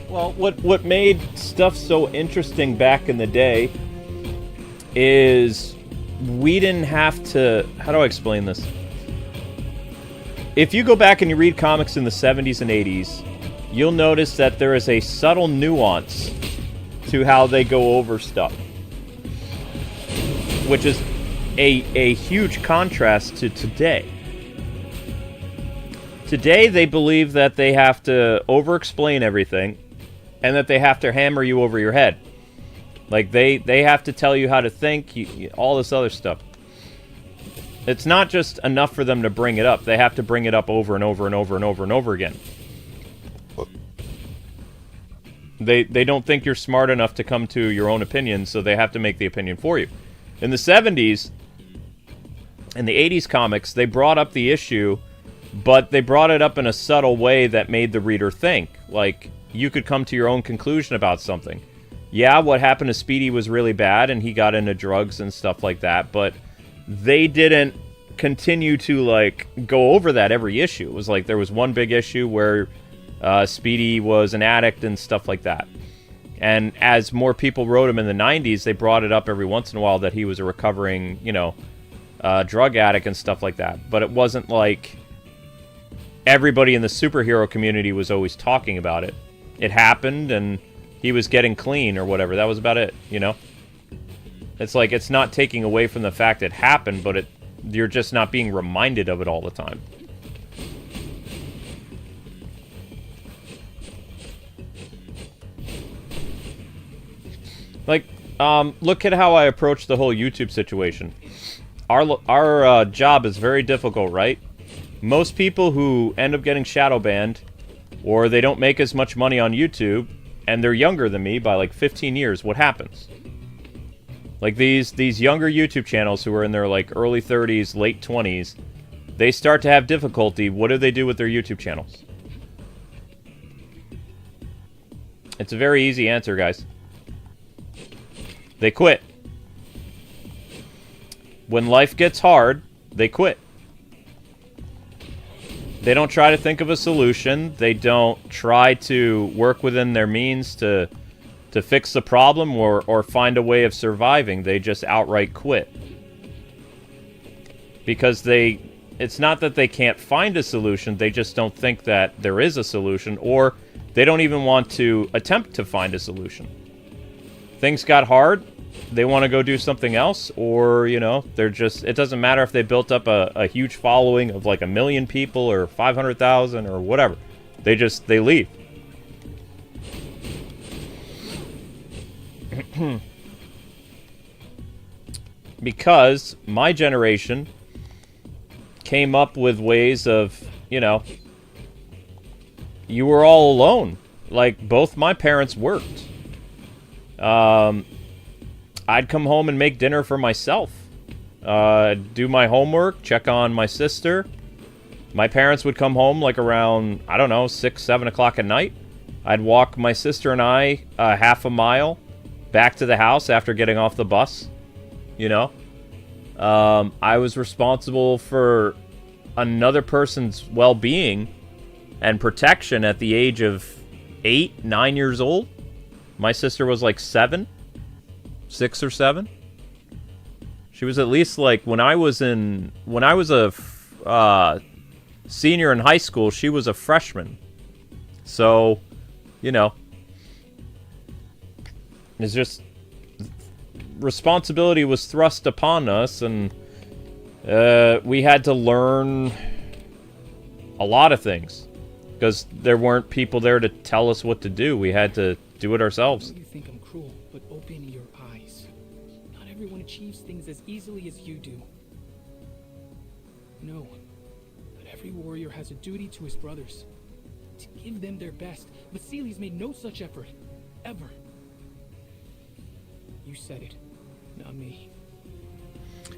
Well, what made stuff so interesting back in the day is we didn't have to... How do I explain this? If you go back and you read comics in the 70s and 80s, you'll notice that there is a subtle nuance to how they go over stuff. Which is a huge contrast to today. Today, they believe that they have to over-explain everything, and that they have to hammer you over your head. Like, they have to tell you how to think, all this other stuff. It's not just enough for them to bring it up. They have to bring it up over and over and over and over and over again. They don't think you're smart enough to come to your own opinion, so they have to make the opinion for you. In the 70s, in the 80s comics, they brought up the issue, but they brought it up in a subtle way that made the reader think. Like, you could come to your own conclusion about something. Yeah, what happened to Speedy was really bad, and he got into drugs and stuff like that, but they didn't continue to, like, go over that every issue. It was like there was one big issue where Speedy was an addict and stuff like that. And as more people wrote him in the 90s, they brought it up every once in a while that he was a recovering, drug addict and stuff like that. But it wasn't like everybody in the superhero community was always talking about it. It happened, and he was getting clean or whatever. That was about it, you know? It's like, it's not taking away from the fact it happened, but you're just not being reminded of it all the time. Like, look at how I approach the whole YouTube situation. Our job is very difficult, right? Most people who end up getting shadow banned, or they don't make as much money on YouTube, and they're younger than me by like 15 years, what happens? Like these younger YouTube channels who are in their like early 30s, late 20s, they start to have difficulty. What do they do with their YouTube channels? It's a very easy answer, guys. They quit. When life gets hard, they quit. They don't try to think of a solution. They don't try to work within their means to fix the problem or find a way of surviving. They just outright quit. Because it's not that they can't find a solution, they just don't think that there is a solution, or they don't even want to attempt to find a solution. Things got hard, they want to go do something else, or, you know, they're just, it doesn't matter if they built up a huge following of like 1 million people or 500,000 or whatever. They leave. Because my generation came up with ways of, you know, you were all alone. Like, both my parents worked. I'd come home and make dinner for myself. Do my homework, check on my sister. My parents would come home like around, I don't know, 6, 7 o'clock at night. I'd walk my sister and I half a mile back to the house after getting off the bus. You know? I was responsible for another person's well-being and protection at the age of 8, 9 years old. My sister was like 7, 6 or 7. She was at least like, when I was a senior in high school, she was a freshman. So, you know, it's just, responsibility was thrust upon us, and we had to learn a lot of things because there weren't people there to tell us what to do. We had to do it ourselves. You think I'm cruel, but open your eyes. Not everyone achieves things as easily as you do. No, but every warrior has a duty to his brothers, to give them their best. Vasilis made no such effort, ever. You said it, not me.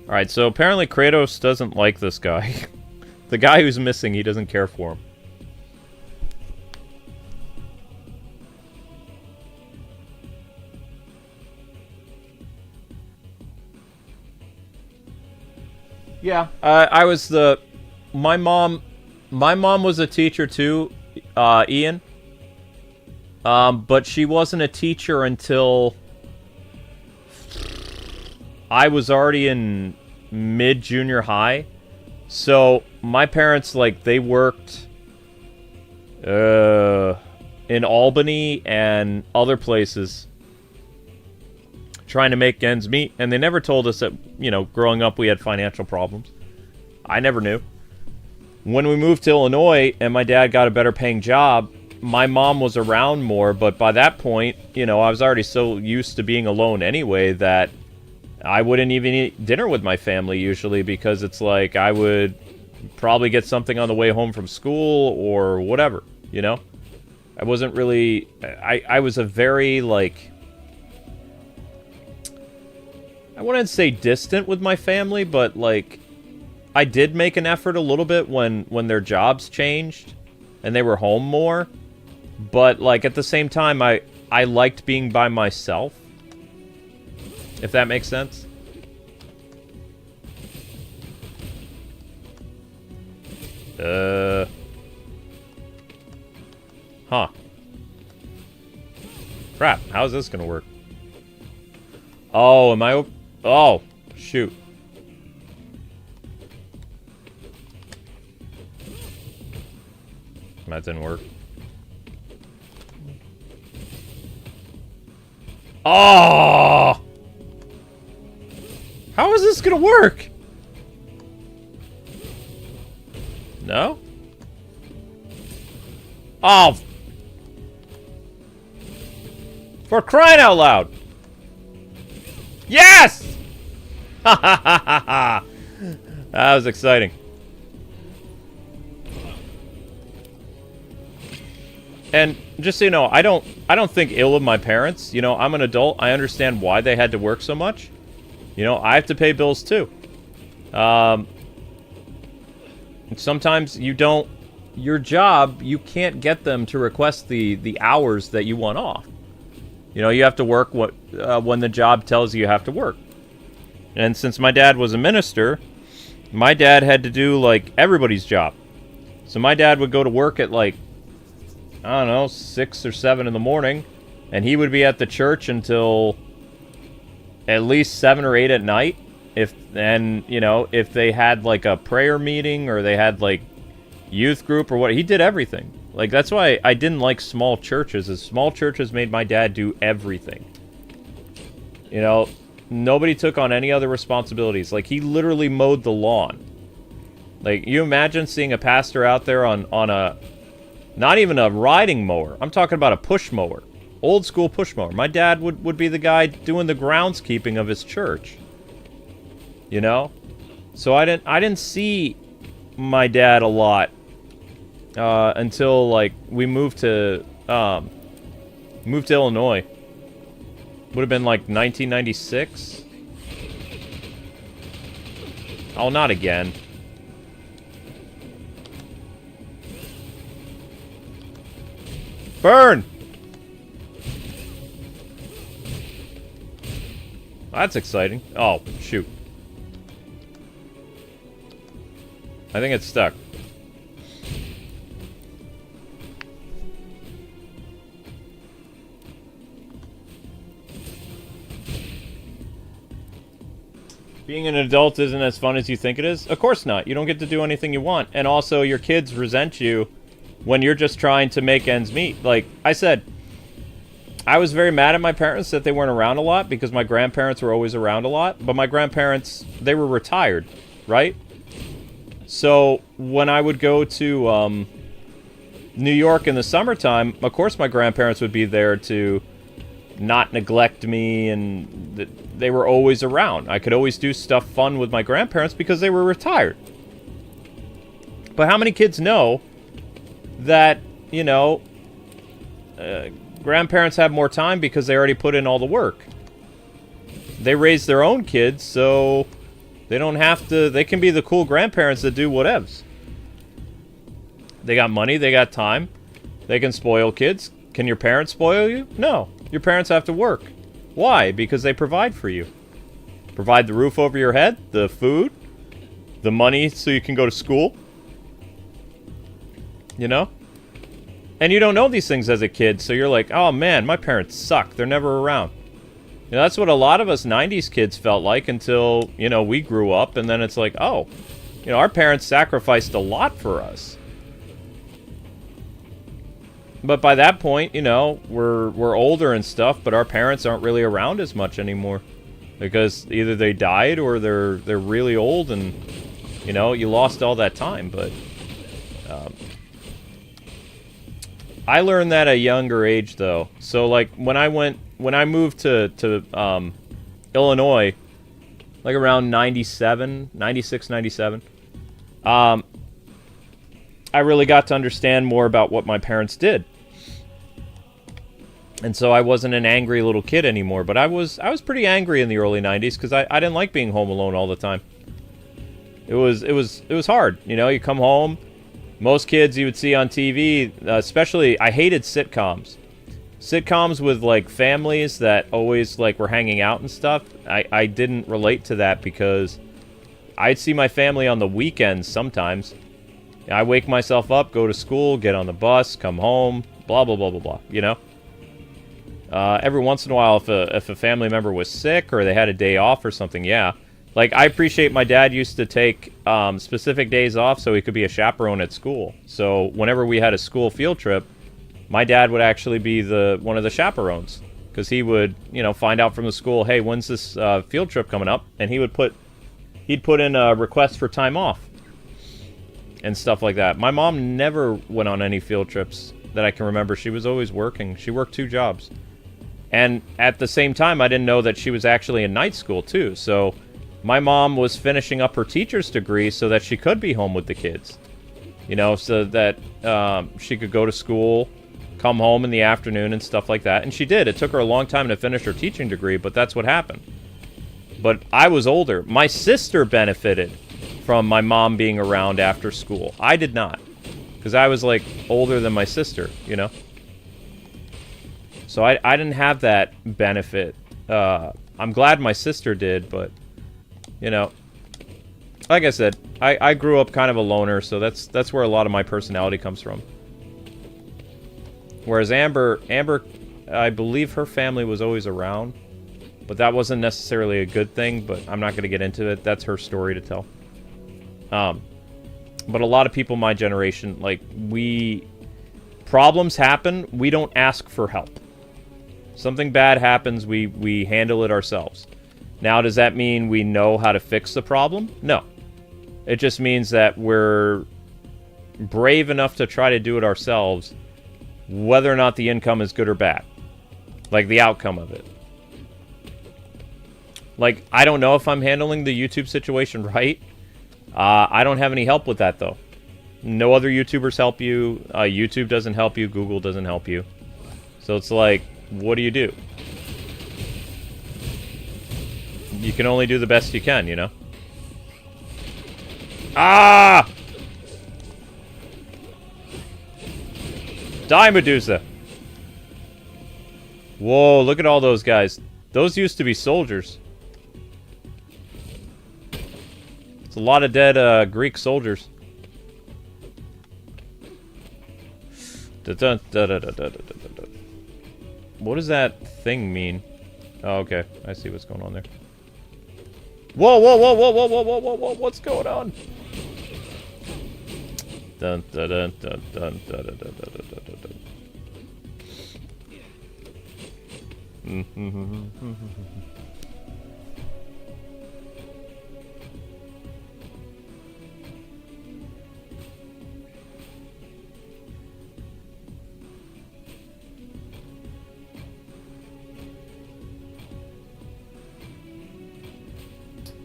Alright, so apparently Kratos doesn't like this guy. The guy who's missing, he doesn't care for him. Yeah, my mom was a teacher too, Ian. But she wasn't a teacher until I was already in mid-junior high. So my parents, like, they worked in Albany and other places trying to make ends meet, and they never told us that, you know, growing up we had financial problems. I never knew. When we moved to Illinois and my dad got a better paying job, my mom was around more, but by that point, you know, I was already so used to being alone anyway that I wouldn't even eat dinner with my family usually, because it's like I would probably get something on the way home from school or whatever, you know? I wasn't really... I was a very, like... I wouldn't say distant with my family, but, like, I did make an effort a little bit when their jobs changed and they were home more. But, like, at the same time, I liked being by myself. If that makes sense. Huh. Crap, how's this gonna work? Oh, am I... Oh, shoot. That didn't work. Oh! How is this gonna work? No? Oh! For crying out loud! Yes! Ha ha ha ha ha! That was exciting. And just so you know, I don't think ill of my parents. You know, I'm an adult. I understand why they had to work so much. You know, I have to pay bills too. Sometimes you don't... Your job, you can't get them to request the hours that you want off. You know, you have to work when the job tells you have to work. And since my dad was a minister, my dad had to do, like, everybody's job. So my dad would go to work at, like, I don't know, 6 or 7 in the morning, and he would be at the church until at least 7 or 8 at night. You know, if they had, like, a prayer meeting or they had, like, youth group or what, he did everything. Like, that's why I didn't like small churches, is small churches made my dad do everything. You know, nobody took on any other responsibilities. Like, he literally mowed the lawn. Like, you imagine seeing a pastor out there on a... Not even a riding mower. I'm talking about a push mower. Old school push mower. My dad would be the guy doing the groundskeeping of his church. You know? So I didn't see my dad a lot until, like, we moved to Illinois. Would have been like 1996. Oh, not again. Burn! That's exciting. Oh, shoot. I think it's stuck. Being an adult isn't as fun as you think it is? Of course not. You don't get to do anything you want. And also, your kids resent you when you're just trying to make ends meet. Like I said, I was very mad at my parents that they weren't around a lot because my grandparents were always around a lot. But my grandparents, they were retired, right? So when I would go to New York in the summertime, of course my grandparents would be there to not neglect me, and they were always around. I could always do stuff fun with my grandparents because they were retired. But how many kids know that, you know, grandparents have more time because they already put in all the work? They raise their own kids, so they don't have to... They can be the cool grandparents that do whatevs. They got money, they got time, they can spoil kids. Can your parents spoil you? No. Your parents have to work. Why? Because they provide for you. Provide the roof over your head, the food, the money so you can go to school. You know? And you don't know these things as a kid, so you're like, oh man, my parents suck. They're never around. You know, that's what a lot of us 90s kids felt like until, you know, we grew up, and then it's like, oh, you know, our parents sacrificed a lot for us. But by that point, you know, we're older and stuff, but our parents aren't really around as much anymore. Because either they died or they're really old and, you know, you lost all that time. But I learned that at a younger age, though. So, like, when I moved to Illinois, like around 96, 97, I really got to understand more about what my parents did. And so I wasn't an angry little kid anymore, but I was pretty angry in the early 90s because I didn't like being home alone all the time. It was hard, you know. You come home, most kids you would see on TV, especially I hated sitcoms. Sitcoms with like families that always like were hanging out and stuff. I didn't relate to that because I'd see my family on the weekends sometimes. I wake myself up, go to school, get on the bus, come home, blah blah blah blah blah, you know. Every once in a while, if a family member was sick or they had a day off or something, yeah. Like, I appreciate my dad used to take specific days off so he could be a chaperone at school. So whenever we had a school field trip, my dad would actually be one of the chaperones. Because he would, you know, find out from the school, hey, when's this field trip coming up? And he'd put in a request for time off. And stuff like that. My mom never went on any field trips that I can remember. She was always working. She worked 2 jobs. And at the same time, I didn't know that she was actually in night school, too. So my mom was finishing up her teacher's degree so that she could be home with the kids. You know, so that she could go to school, come home in the afternoon and stuff like that. And she did. It took her a long time to finish her teaching degree, but that's what happened. But I was older. My sister benefited from my mom being around after school. I did not. Because I was, like, older than my sister, you know? So I didn't have that benefit. I'm glad my sister did, but, you know, like I said, I grew up kind of a loner, so that's where a lot of my personality comes from. Whereas Amber, I believe her family was always around, but that wasn't necessarily a good thing, but I'm not going to get into it. That's her story to tell. But a lot of people my generation, like, we problems happen, we don't ask for help. Something bad happens, we handle it ourselves. Now, does that mean we know how to fix the problem? No. It just means that we're brave enough to try to do it ourselves, whether or not the income is good or bad. Like, the outcome of it. Like, I don't know if I'm handling the YouTube situation right. I don't have any help with that, though. No other YouTubers help you. YouTube doesn't help you. Google doesn't help you. So it's like, what do? You can only do the best you can, you know? Ah! Die, Medusa! Whoa, look at all those guys. Those used to be soldiers. It's a lot of dead Greek soldiers. What does that thing mean? Oh, okay. I see what's going on there. Whoa, whoa, whoa, whoa, whoa, whoa, whoa, whoa, whoa, what's going on? Dun, dun, dun, dun, dun, dun, dun, dun, dun, dun, dun.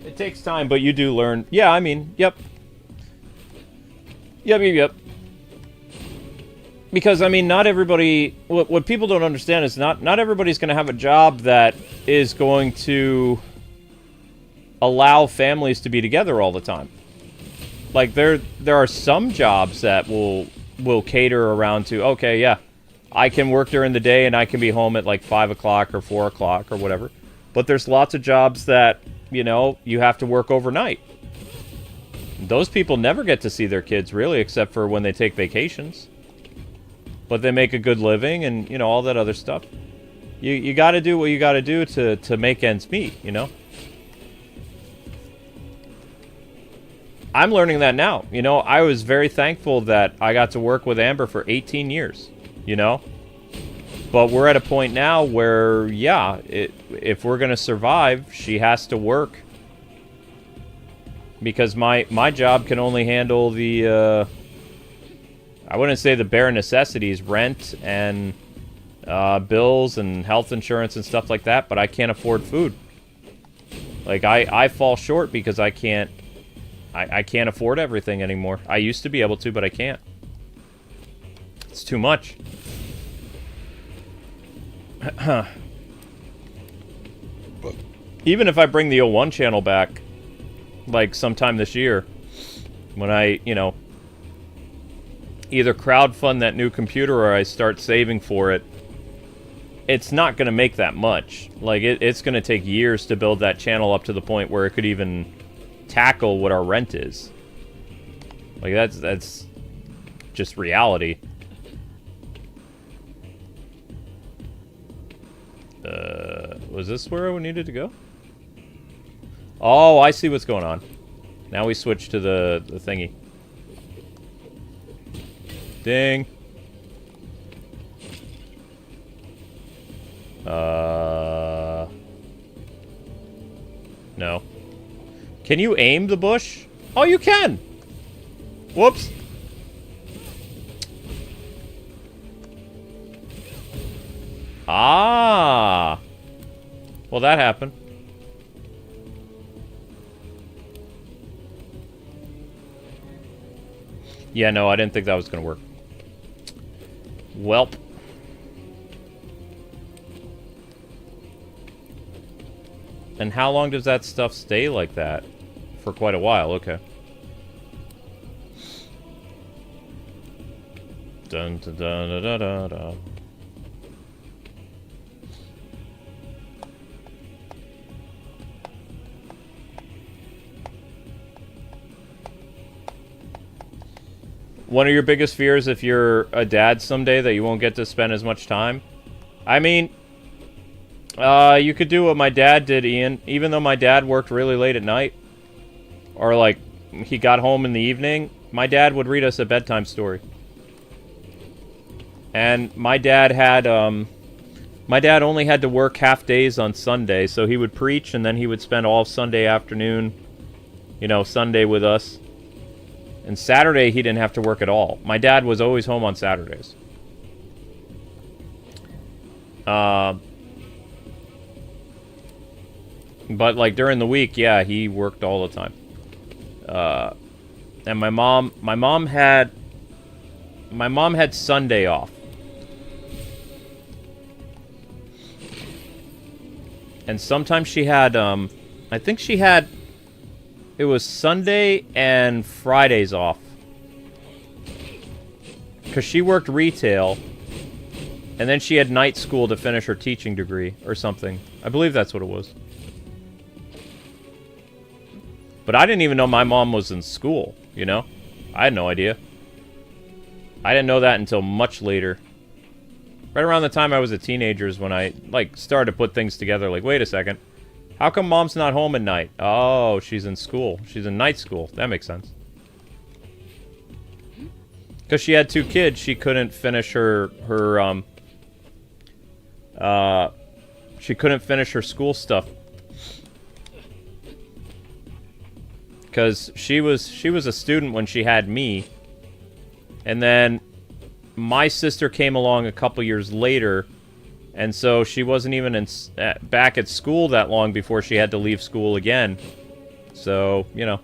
It takes time, but you do learn. Yeah, I mean, yep. Yep. Because, I mean, not everybody... What people don't understand is not everybody's going to have a job that is going to allow families to be together all the time. Like, there are some jobs that will cater around to, okay, yeah, I can work during the day and I can be home at, like, 5 o'clock or 4 o'clock or whatever. But there's lots of jobs that, you know, you have to work overnight. Those people never get to see their kids, really, except for when they take vacations. But they make a good living and, you know, all that other stuff. You gotta do what you gotta do to make ends meet, you know? I'm learning that now. You know, I was very thankful that I got to work with Amber for 18 years, you know? But we're at a point now where, yeah, if we're gonna survive, she has to work. Because my job can only handle the, I wouldn't say the bare necessities, rent and bills and health insurance and stuff like that, but I can't afford food. Like, I fall short because I can't afford everything anymore. I used to be able to, but I can't. It's too much. Even if I bring the 01 channel back, like, sometime this year, when I, you know, either crowdfund that new computer or I start saving for it, it's not going to make that much. Like, it's going to take years to build that channel up to the point where it could even tackle what our rent is. Like, that's just reality. Was this where I needed to go? Oh, I see what's going on. Now we switch to the thingy. Ding. No. Can you aim the bush? Oh, you can! Whoops. Ah! Well, that happened. Yeah, no, I didn't think that was gonna work. Welp. And how long does that stuff stay like that? For quite a while, okay. Dun dun dun dun dun dun dun. One of your biggest fears if you're a dad someday that you won't get to spend as much time? I mean, you could do what my dad did, Ian. Even though my dad worked really late at night, or like he got home in the evening, my dad would read us a bedtime story. And my dad had, my dad only had to work half days on Sunday, so he would preach, and then he would spend all Sunday afternoon, you know, Sunday with us. And Saturday, he didn't have to work at all. My dad was always home on Saturdays. But, like, during the week, yeah, he worked all the time. And my mom had Sunday off. And sometimes she had, I think she had, it was Sunday and Fridays off. Because she worked retail, and then she had night school to finish her teaching degree, or something. I believe that's what it was. But I didn't even know my mom was in school, you know? I had no idea. I didn't know that until much later. Right around the time I was a teenager is when I, like, started to put things together. Like, wait a second. How come mom's not home at night? Oh, she's in school. She's in night school. That makes sense. Because she had 2 kids, she couldn't finish she couldn't finish her school stuff. Because she was a student when she had me. And then my sister came along a couple years later, and so she wasn't even back at school that long before she had to leave school again. So, you know.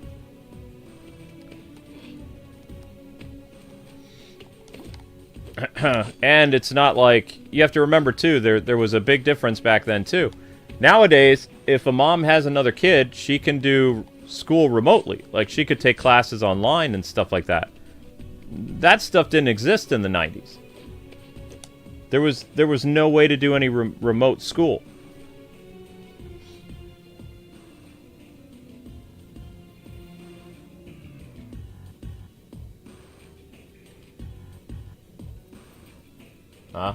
And it's not like, you have to remember too, there was a big difference back then too. Nowadays, if a mom has another kid, she can do school remotely. Like, she could take classes online and stuff like that. That stuff didn't exist in the 90s. There was no way to do any remote school. Huh?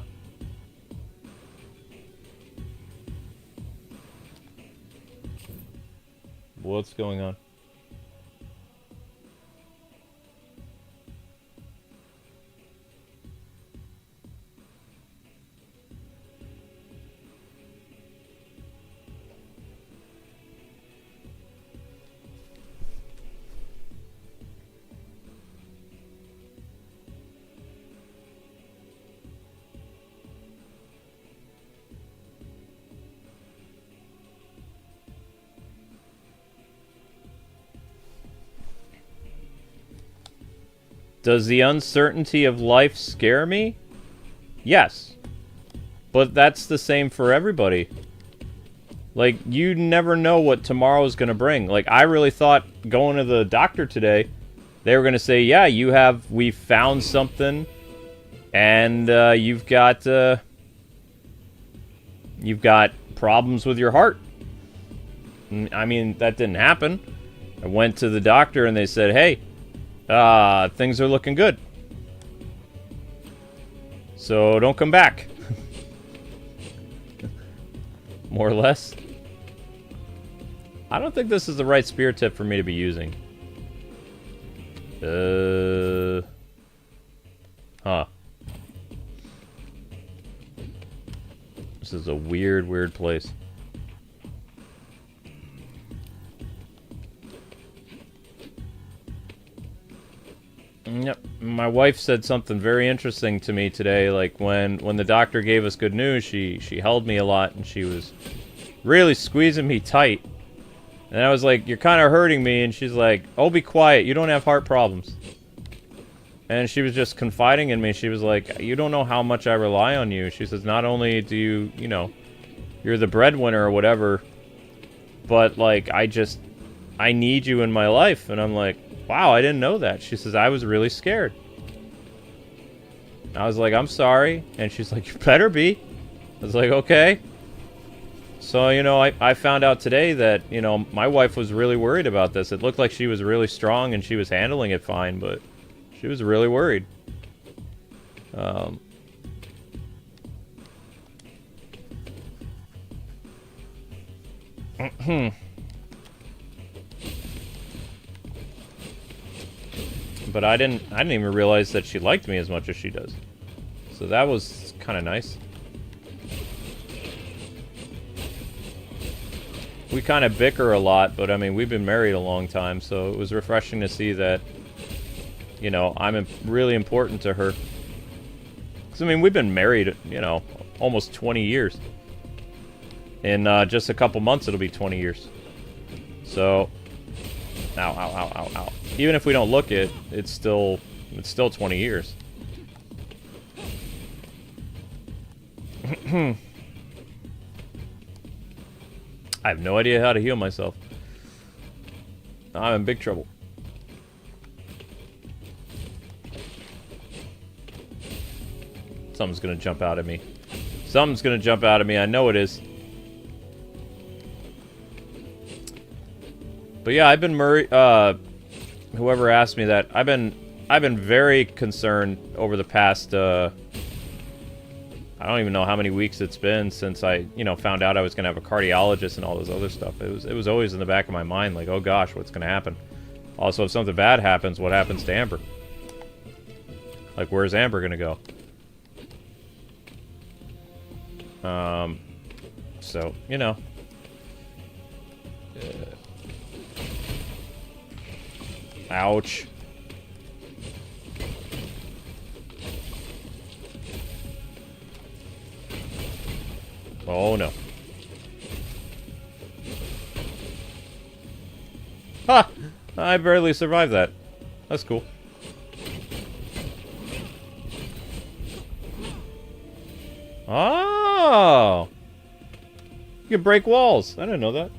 What's going on? Does the uncertainty of life scare me? Yes. But that's the same for everybody. Like, you never know what tomorrow's gonna bring. Like, I really thought going to the doctor today, they were gonna say, yeah, we found something, and you've got problems with your heart. I mean, that didn't happen. I went to the doctor and they said, hey, things are looking good. So don't come back. More or less. I don't think this is the right spear tip for me to be using. Huh. This is a weird place. Yep. My wife said something very interesting to me today. Like, when the doctor gave us good news, she held me a lot, and she was really squeezing me tight. And I was like, you're kind of hurting me. And she's like, oh, be quiet. You don't have heart problems. And she was just confiding in me. She was like, you don't know how much I rely on you. She says, not only do you, you know, you're the breadwinner or whatever, but, like, I need you in my life. And I'm like, wow, I didn't know that. She says, I was really scared. I was like, I'm sorry. And she's like, you better be. I was like, okay. So, you know, I found out today that, you know, my wife was really worried about this. It looked like she was really strong and she was handling it fine, but she was really worried. But I didn't even realize that she liked me as much as she does. So that was kind of nice. We kind of bicker a lot, but I mean, we've been married a long time, so it was refreshing to see that, you know, I'm really important to her. Because, I mean, we've been married, you know, almost 20 years. In just a couple months, it'll be 20 years. So, ow, ow, ow, ow, ow. Even if we don't look it, it's still 20 years. I have no idea how to heal myself. I'm in big trouble. Something's gonna jump out at me. Something's gonna jump out at me. I know it is. But yeah, I've been whoever asked me that, I've been very concerned over the past I don't even know how many weeks it's been since I, you know, found out I was going to have a cardiologist and all this other stuff. It was always in the back of my mind, like, oh gosh, what's going to happen? Also, if something bad happens, what happens to Amber? Like, where's Amber going to go? So, you know. Ouch. Oh no. Ha! I barely survived that. That's cool. Oh! You can break walls. I didn't know that.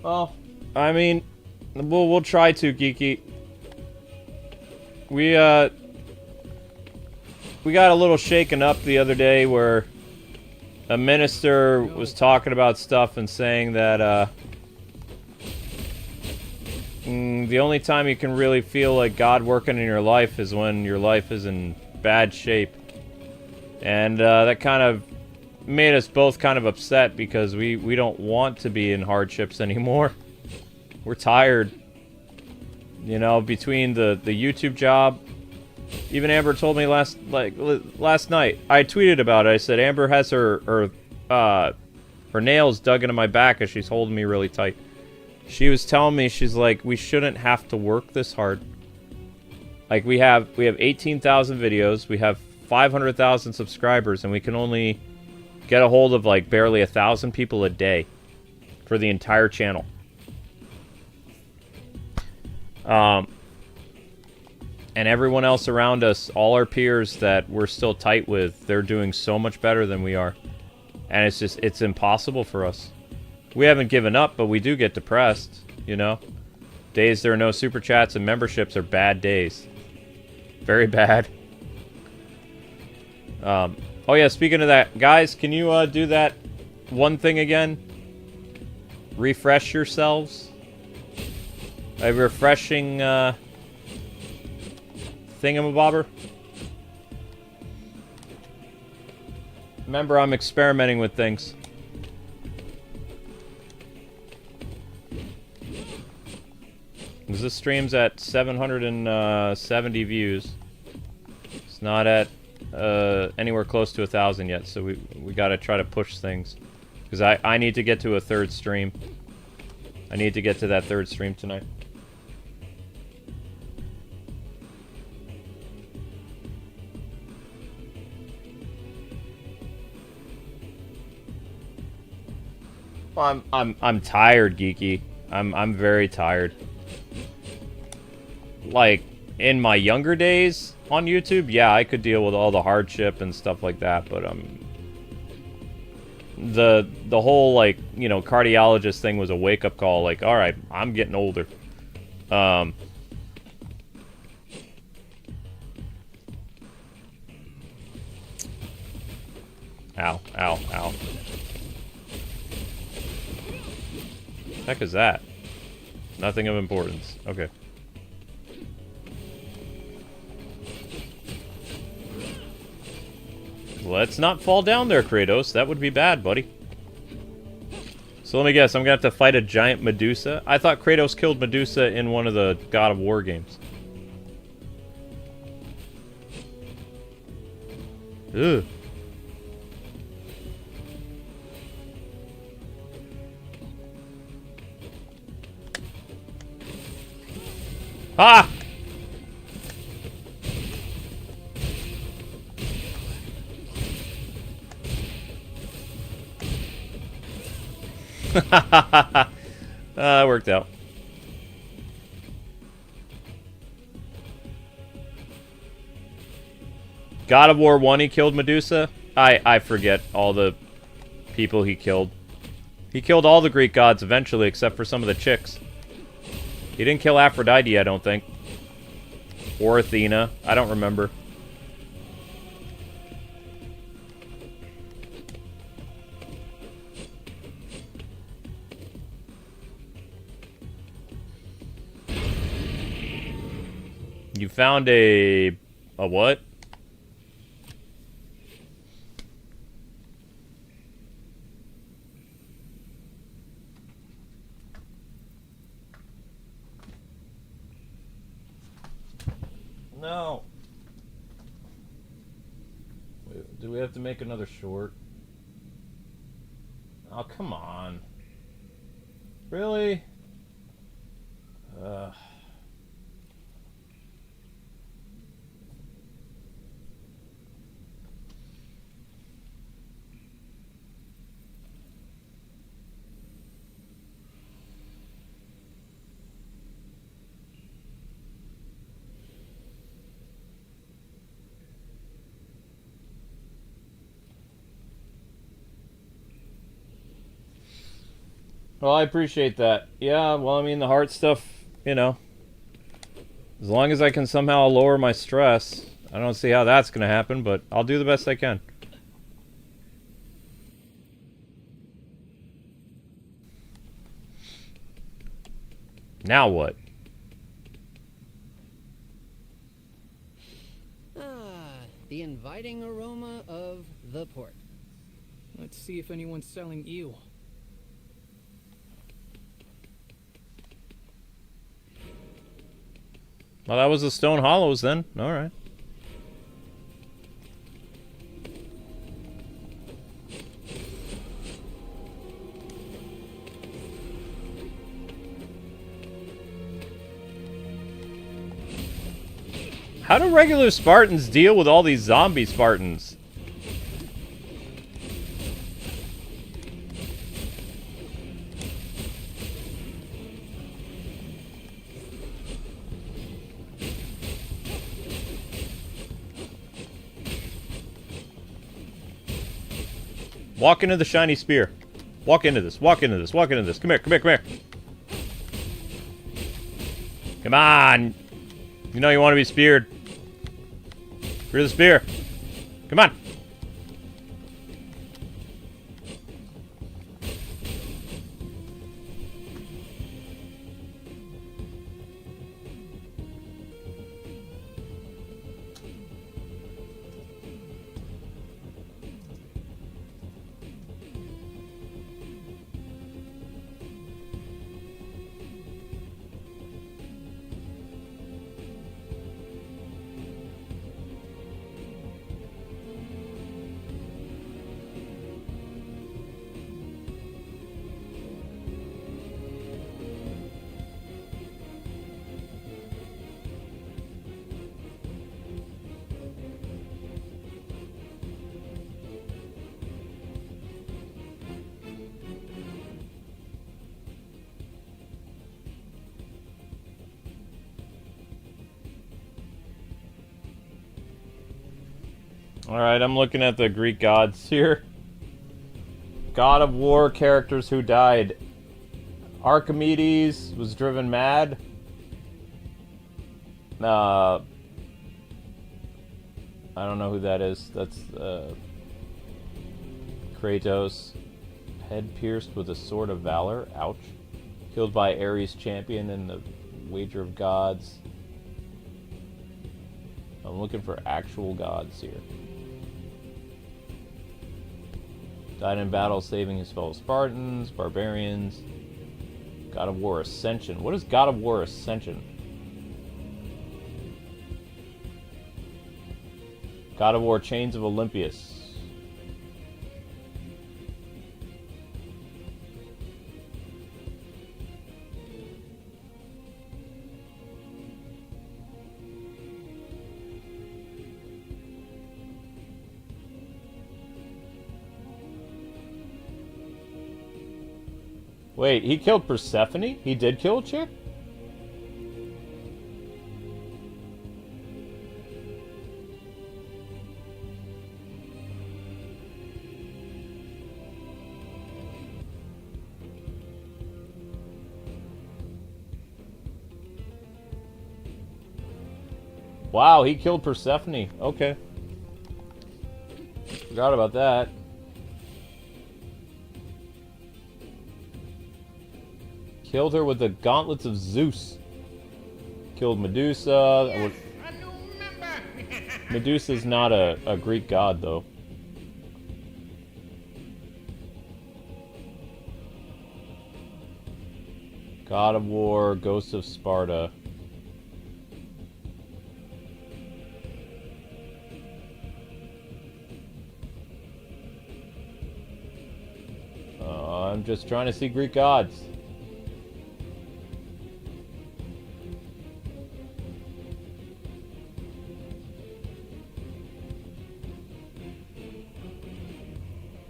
Well, I mean, we'll try to, Geeky. We got a little shaken up the other day where a minister was talking about stuff and saying that the only time you can really feel like God working in your life is when your life is in bad shape. And that kind of made us both kind of upset because we don't want to be in hardships anymore. We're tired. You know, between the YouTube job. Even Amber told me last night. I tweeted about it. I said Amber has her nails dug into my back as she's holding me really tight. She was telling me, she's like, we shouldn't have to work this hard. Like, we have 18,000 videos, we have 500,000 subscribers, and we can only get a hold of like barely 1,000 people a day for the entire channel. And everyone else around us, all our peers that we're still tight with, they're doing so much better than we are. And it's impossible for us. We haven't given up, but we do get depressed, you know? Days there are no super chats and memberships are bad days. Very bad. Oh yeah, speaking of that, guys, can you do that one thing again? Refresh yourselves. A refreshing thingamabobber. Remember, I'm experimenting with things. Because this stream's at 770 views. It's not at anywhere close to 1,000 yet, so we gotta try to push things. Because I need to get to a third stream. I need to get to that third stream tonight. Well, I'm tired, Geeky. I'm very tired. Like, in my younger days on YouTube, yeah, I could deal with all the hardship and stuff like that, but the whole, like, you know, cardiologist thing was a wake-up call, like, alright, I'm getting older. Ow, ow, ow. Heck is that? Nothing of importance. Okay. Let's not fall down there, Kratos. That would be bad, buddy. So let me guess, I'm gonna have to fight a giant Medusa? I thought Kratos killed Medusa in one of the God of War games. Ugh. Ah! That worked out. God of War 1, he killed Medusa? I forget all the people he killed. He killed all the Greek gods eventually, except for some of the chicks. He didn't kill Aphrodite, I don't think. Or Athena. I don't remember. You found a what? No. Wait, do we have to make another short? Oh, come on. Really? Well, I appreciate that. Yeah, well, I mean, the heart stuff, you know. As long as I can somehow lower my stress. I don't see how that's going to happen, but I'll do the best I can. Now what? The inviting aroma of the port. Let's see if anyone's selling eel. Well, that was the Stone Hollows then. Alright. How do regular Spartans deal with all these zombie Spartans? Walk into the shiny spear. Walk into this, walk into this, walk into this. Come here, come here, come here. Come on. You know you want to be speared. Spear the spear. Come on. Alright, I'm looking at the Greek gods here. God of War characters who died. Archimedes was driven mad. I don't know who that is. That's Kratos. Head pierced with a sword of valor. Ouch. Killed by Ares champion in the Wager of Gods. I'm looking for actual gods here. Died in battle saving his fellow Spartans, barbarians. God of War Ascension. What is God of War Ascension? God of War Chains of Olympius. Wait, he killed Persephone? He did kill a chick? Wow, he killed Persephone. Okay. Forgot about that. Killed her with the gauntlets of Zeus. Killed Medusa. Yes, a new member. Medusa's not a Greek god, though. God of War, Ghost of Sparta. I'm just trying to see Greek gods.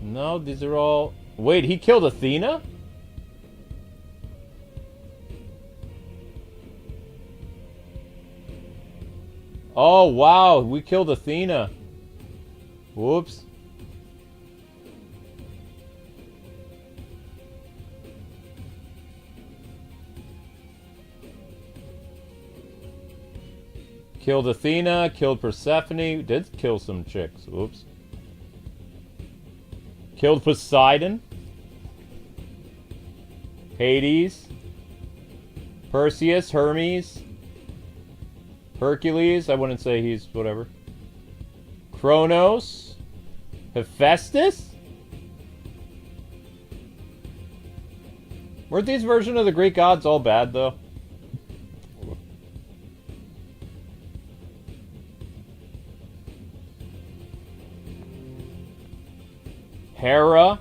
No, these are all... Wait, he killed Athena? Oh, wow, we killed Athena. Whoops. Killed Athena, killed Persephone, did kill some chicks. Whoops. Killed Poseidon. Hades. Perseus, Hermes. Hercules, I wouldn't say he's whatever. Kronos. Hephaestus? Weren't these versions of the Greek gods all bad, though? Hera.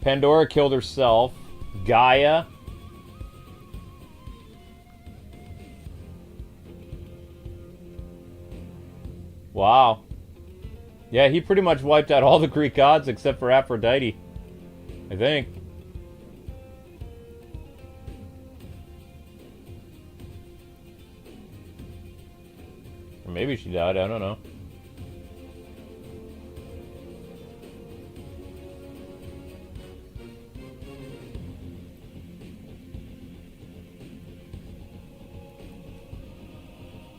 Pandora killed herself. Gaia. Wow. Yeah, he pretty much wiped out all the Greek gods except for Aphrodite. I think. Or maybe she died, I don't know.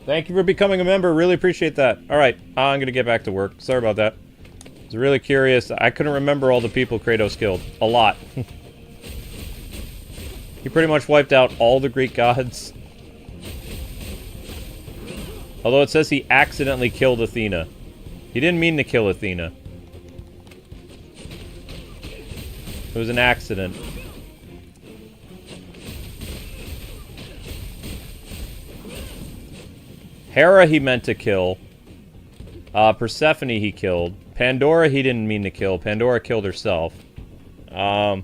Thank you for becoming a member. Really appreciate that. Alright, I'm going to get back to work. Sorry about that. I was really curious. I couldn't remember all the people Kratos killed. A lot. He pretty much wiped out all the Greek gods. Although it says he accidentally killed Athena. He didn't mean to kill Athena. It was an accident. Hera he meant to kill. Persephone he killed. Pandora he didn't mean to kill. Pandora killed herself. Yeah.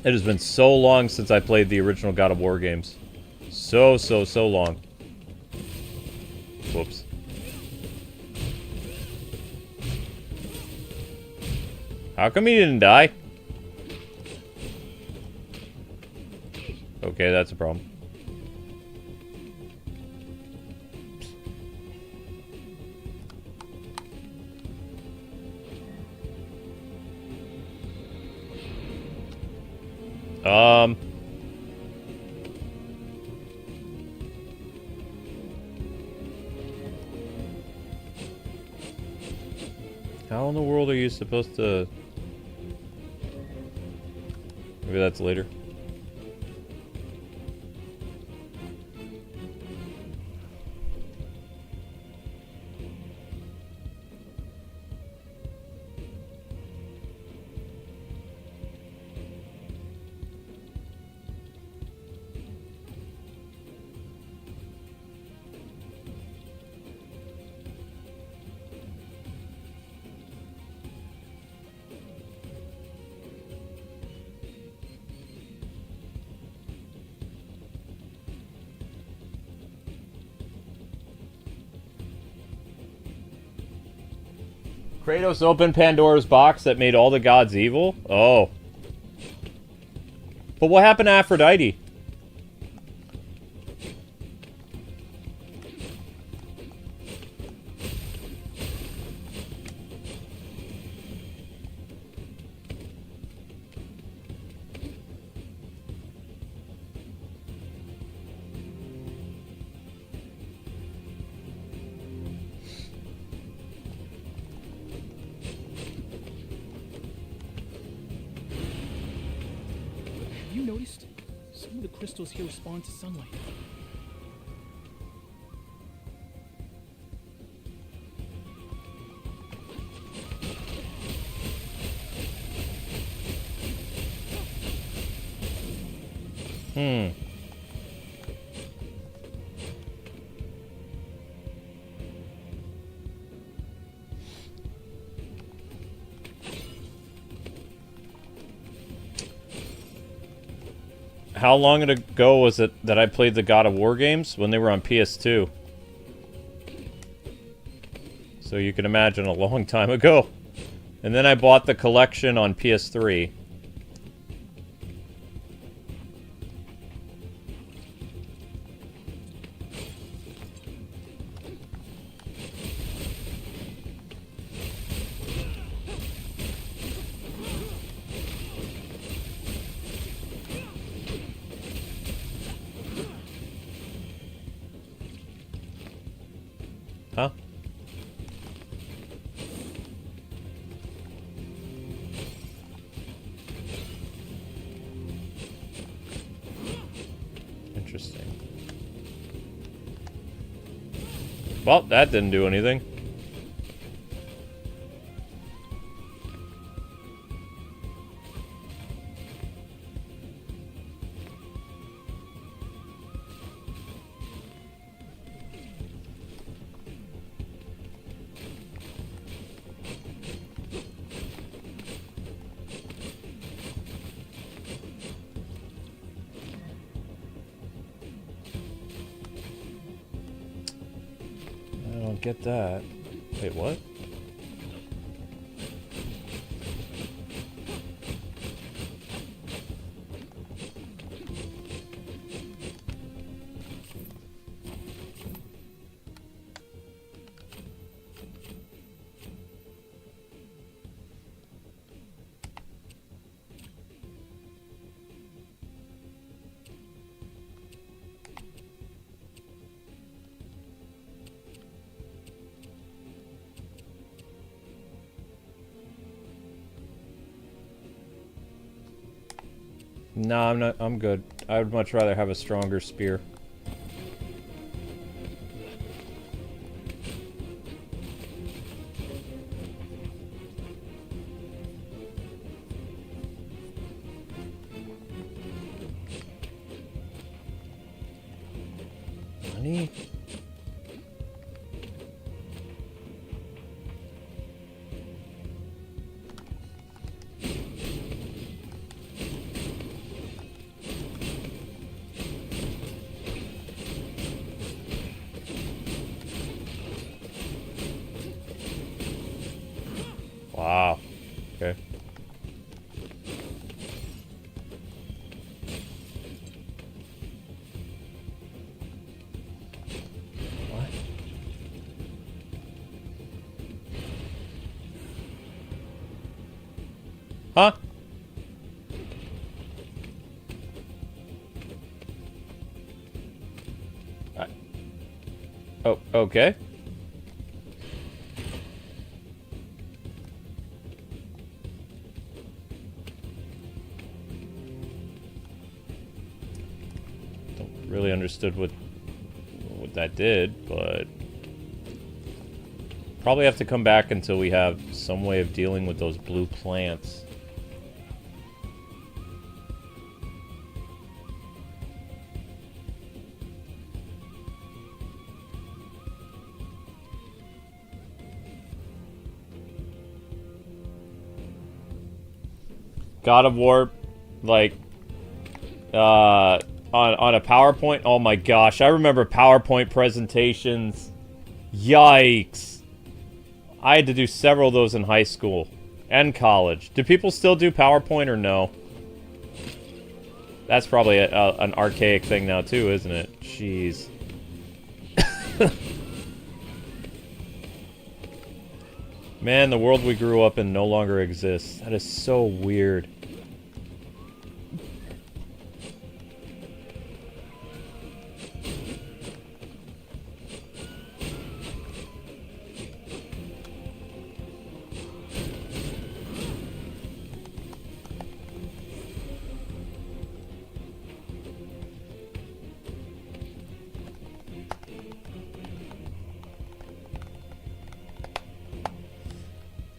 It has been so long since I played the original God of War games. So long. Whoops. How come he didn't die? Okay, that's a problem. How in the world are you supposed to... Maybe that's later. Kratos opened Pandora's box that made all the gods evil? Oh. But what happened to Aphrodite? Have you noticed? Some of the crystals here respond to sunlight. How long ago was it that I played the God of War games? When they were on PS2. So you can imagine a long time ago. And then I bought the collection on PS3. Huh? Interesting. Well, that didn't do anything. Get that. Wait, what? No, I'm not. I'm good. I would much rather have a stronger spear. Honey? Wow. Okay. What? Huh? Oh, okay. really understood what that did, but probably have to come back until we have some way of dealing with those blue plants. God of War, like, on a PowerPoint. Oh my gosh, I remember PowerPoint presentations. Yikes. I had to do several of those in high school and college. Do people still do PowerPoint or no? That's probably an archaic thing now too, isn't it? Jeez. Man, the world we grew up in no longer exists. That is so weird.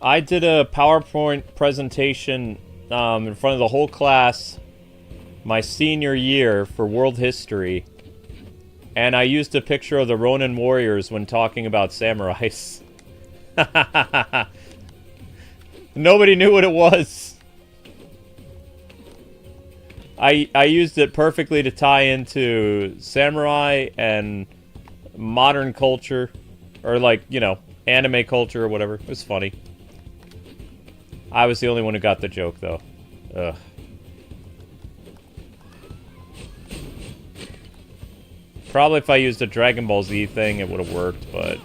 I did a PowerPoint presentation in front of the whole class my senior year for world history, and I used a picture of the Ronin warriors when talking about samurais. Nobody knew what it was. I used it perfectly to tie into samurai and modern culture, or like, you know, anime culture or whatever. It was funny. I was the only one who got the joke, though. Ugh. Probably if I used a Dragon Ball Z thing, it would have worked, but...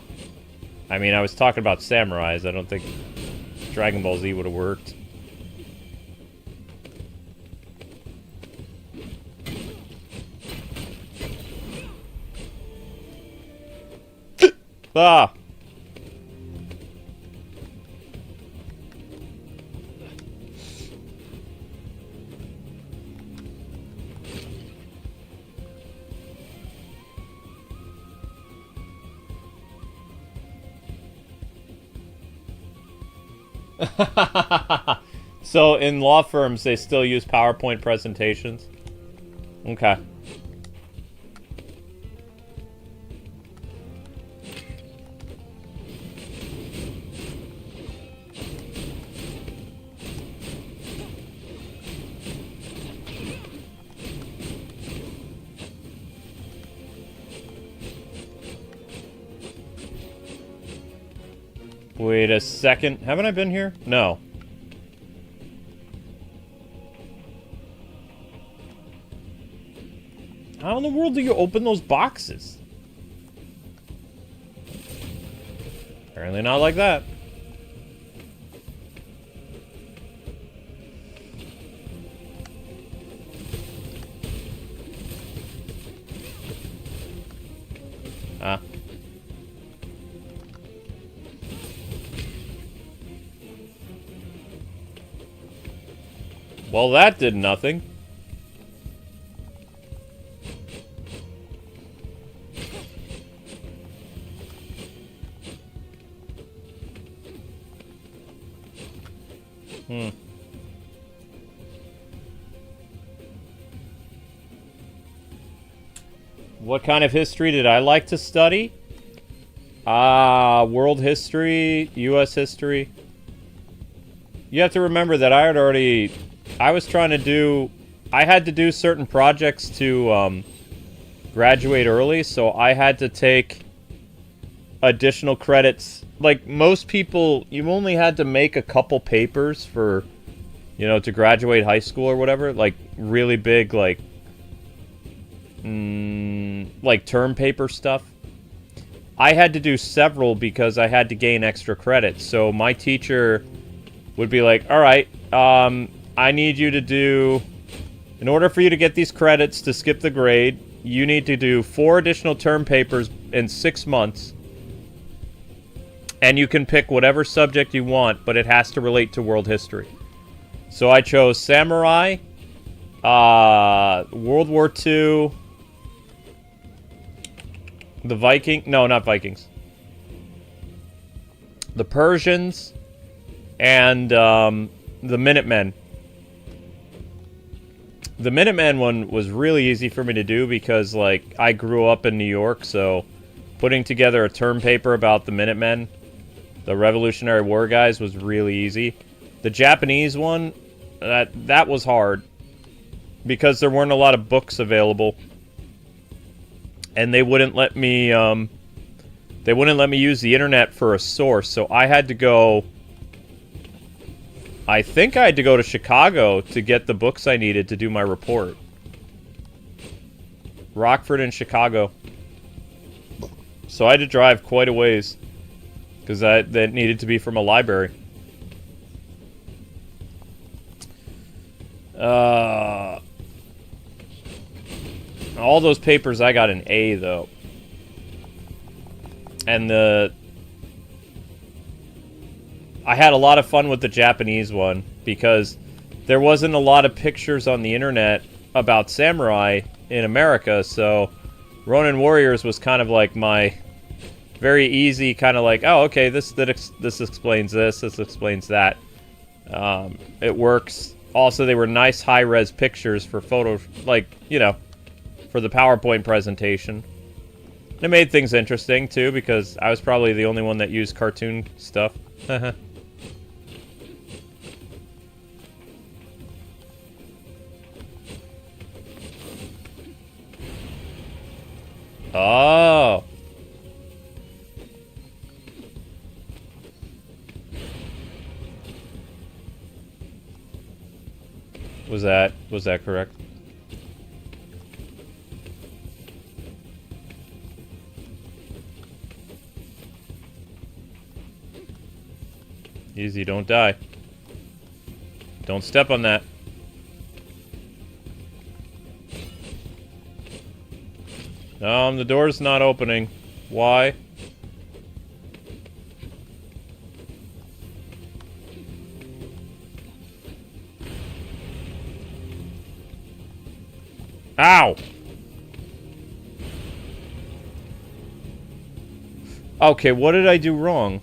I mean, I was talking about samurais. I don't think Dragon Ball Z would have worked. Ah! So in law firms, they still use PowerPoint presentations? Okay. Wait a second. Haven't I been here? No. How in the world do you open those boxes? Apparently not like that. Ah. Well, that did nothing. What kind of history did I like to study? World history, U.S. history. You have to remember that I had to do certain projects to graduate early, so I had to take additional credits. Like most people, you only had to make a couple papers for, you know, to graduate high school or whatever. Like really big, like term paper stuff. I had to do several because I had to gain extra credits. So my teacher would be like, all right, I need you to do, in order for you to get these credits to skip the grade, you need to do 4 additional term papers in 6 months. And you can pick whatever subject you want, but it has to relate to world history. So I chose samurai, World War II, The Viking... No, not Vikings. The Persians and the Minutemen. The Minutemen one was really easy for me to do because, like, I grew up in New York, so putting together a term paper about the Minutemen, the Revolutionary War guys, was really easy. The Japanese one, that was hard because there weren't a lot of books available, and they wouldn't let me use the internet for a source, so I had to go... I think I had to go to Chicago to get the books I needed to do my report. Rockford and Chicago. So I had to drive quite a ways, because that needed to be from a library. All those papers I got an A, though. And I had a lot of fun with the Japanese one, because there wasn't a lot of pictures on the internet about samurai in America, so Ronin Warriors was kind of like my very easy kind of like, oh, okay, this explains this explains that. It works. Also, they were nice high-res pictures for photos, like, you know, for the PowerPoint presentation. It made things interesting, too, because I was probably the only one that used cartoon stuff. Oh. Was that correct? Easy, don't die. Don't step on that. The door's not opening. Why? Ow! Okay, what did I do wrong?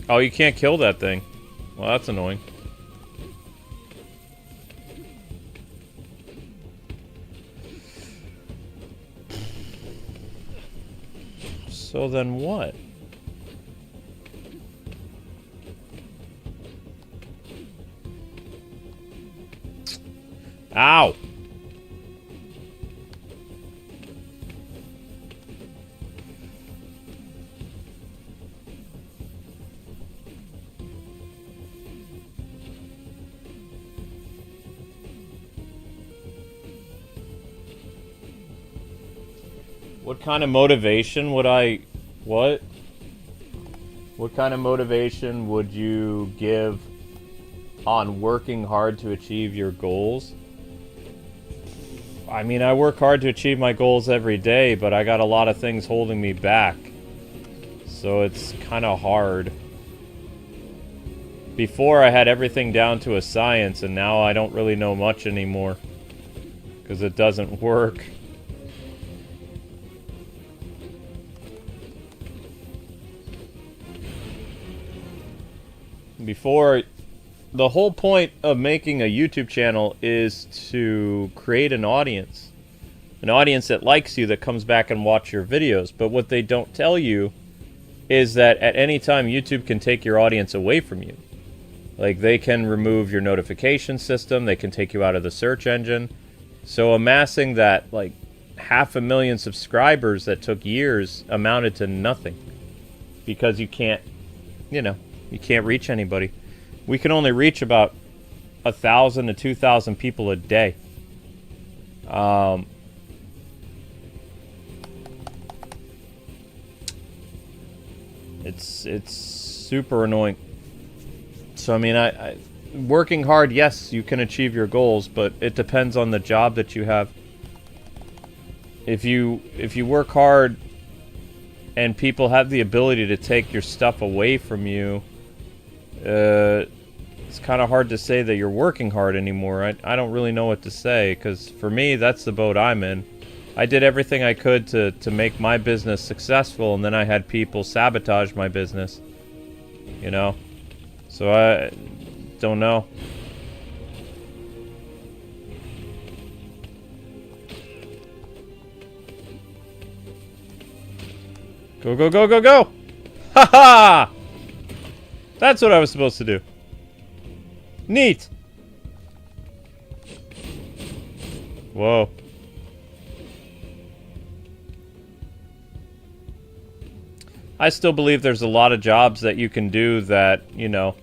Oh, you can't kill that thing. Well, that's annoying. So then what? Ow! What kind of motivation would I... What? What kind of motivation would you give on working hard to achieve your goals? I mean, I work hard to achieve my goals every day, but I got a lot of things holding me back. So it's kind of hard. Before, I had everything down to a science, and now I don't really know much anymore. Because it doesn't work. Before, the whole point of making a YouTube channel is to create an audience. An audience that likes you, that comes back and watch your videos. But what they don't tell you is that at any time YouTube can take your audience away from you. Like, they can remove your notification system, they can take you out of the search engine. So amassing that, like, 500,000 subscribers that took years amounted to nothing. Because you can't, you know, you can't reach anybody. We can only reach about 1,000 to 2,000 people a day. It's super annoying. So I mean, working hard, yes, you can achieve your goals, but it depends on the job that you have. If you work hard and people have the ability to take your stuff away from you, it's kind of hard to say that you're working hard anymore. I don't really know what to say, because for me, that's the boat I'm in. I did everything I could to make my business successful, and then I had people sabotage my business. You know? So I don't know. Go, go, go, go, go! Ha ha! That's what I was supposed to do. Neat! Whoa. I still believe there's a lot of jobs that you can do that, you know,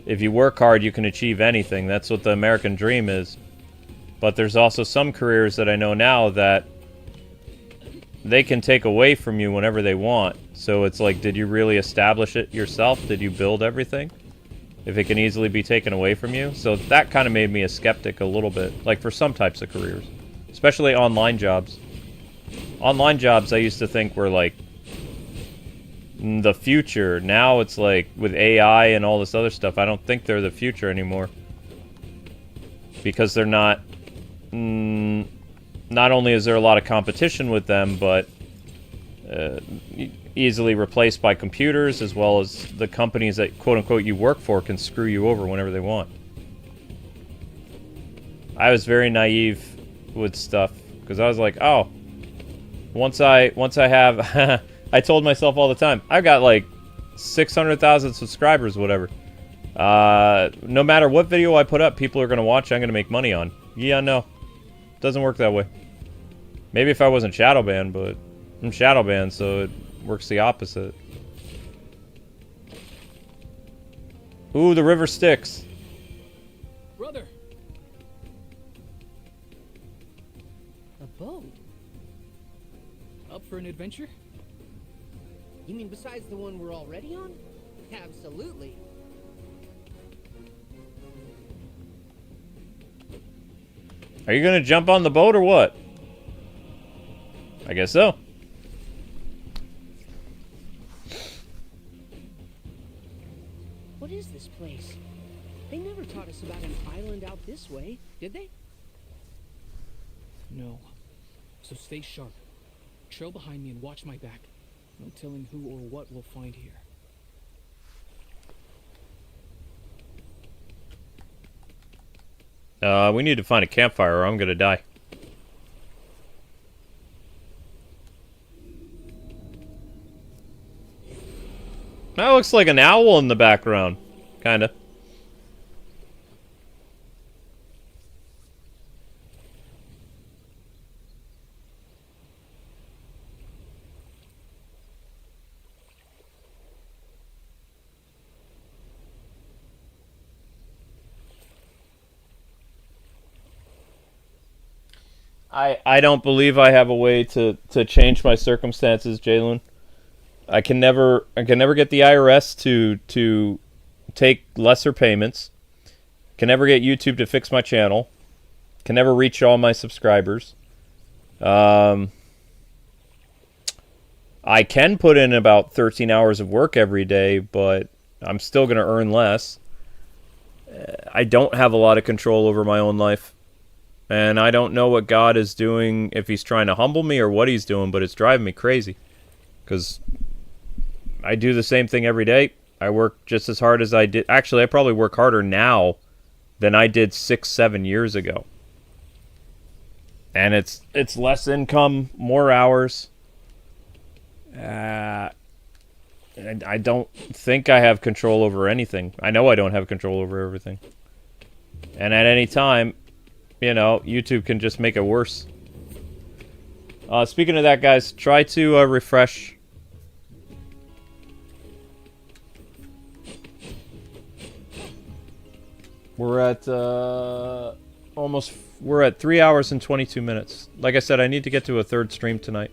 if you work hard, you can achieve anything. That's what the American dream is. But there's also some careers that I know now that they can take away from you whenever they want. So it's like, did you really establish it yourself? Did you build everything? If it can easily be taken away from you? So that kind of made me a skeptic a little bit. Like for some types of careers. Especially online jobs. Online jobs I used to think were like the future. Now it's like with AI and all this other stuff, I don't think they're the future anymore. Because they're not... not only is there a lot of competition with them, but easily replaced by computers, as well as the companies that quote-unquote you work for can screw you over whenever they want. I was very naive with stuff, because I was like, oh, once I have... I told myself all the time, I've got like 600,000 subscribers, whatever. No matter what video I put up, people are going to watch, I'm going to make money on. Yeah, no. Doesn't work that way. Maybe if I wasn't shadow banned, but I'm shadow banned, so it works the opposite. Ooh, the river Styx. Brother! A boat? Up for an adventure? You mean besides the one we're already on? Absolutely. Are you gonna jump on the boat or what? I guess so. What is this place? They never taught us about an island out this way, did they? No. So stay sharp. Trail behind me and watch my back. No telling who or what we'll find here. We need to find a campfire or I'm gonna die. That looks like an owl in the background. Kinda. I don't believe I have a way to change my circumstances, Jalen. I can never get the IRS to take lesser payments. Can never get YouTube to fix my channel. Can never reach all my subscribers. I can put in about 13 hours of work every day, but I'm still going to earn less. I don't have a lot of control over my own life. And I don't know what God is doing, if he's trying to humble me or what he's doing, but it's driving me crazy. Because I do the same thing every day. I work just as hard as I did. Actually, I probably work harder now than I did 6-7 years ago. And it's less income, more hours. And I don't think I have control over anything. I know I don't have control over everything. And at any time, you know, YouTube can just make it worse. Speaking of that, guys, try to refresh. We're at we're at 3 hours and 22 minutes. Like I said, I need to get to a third stream tonight.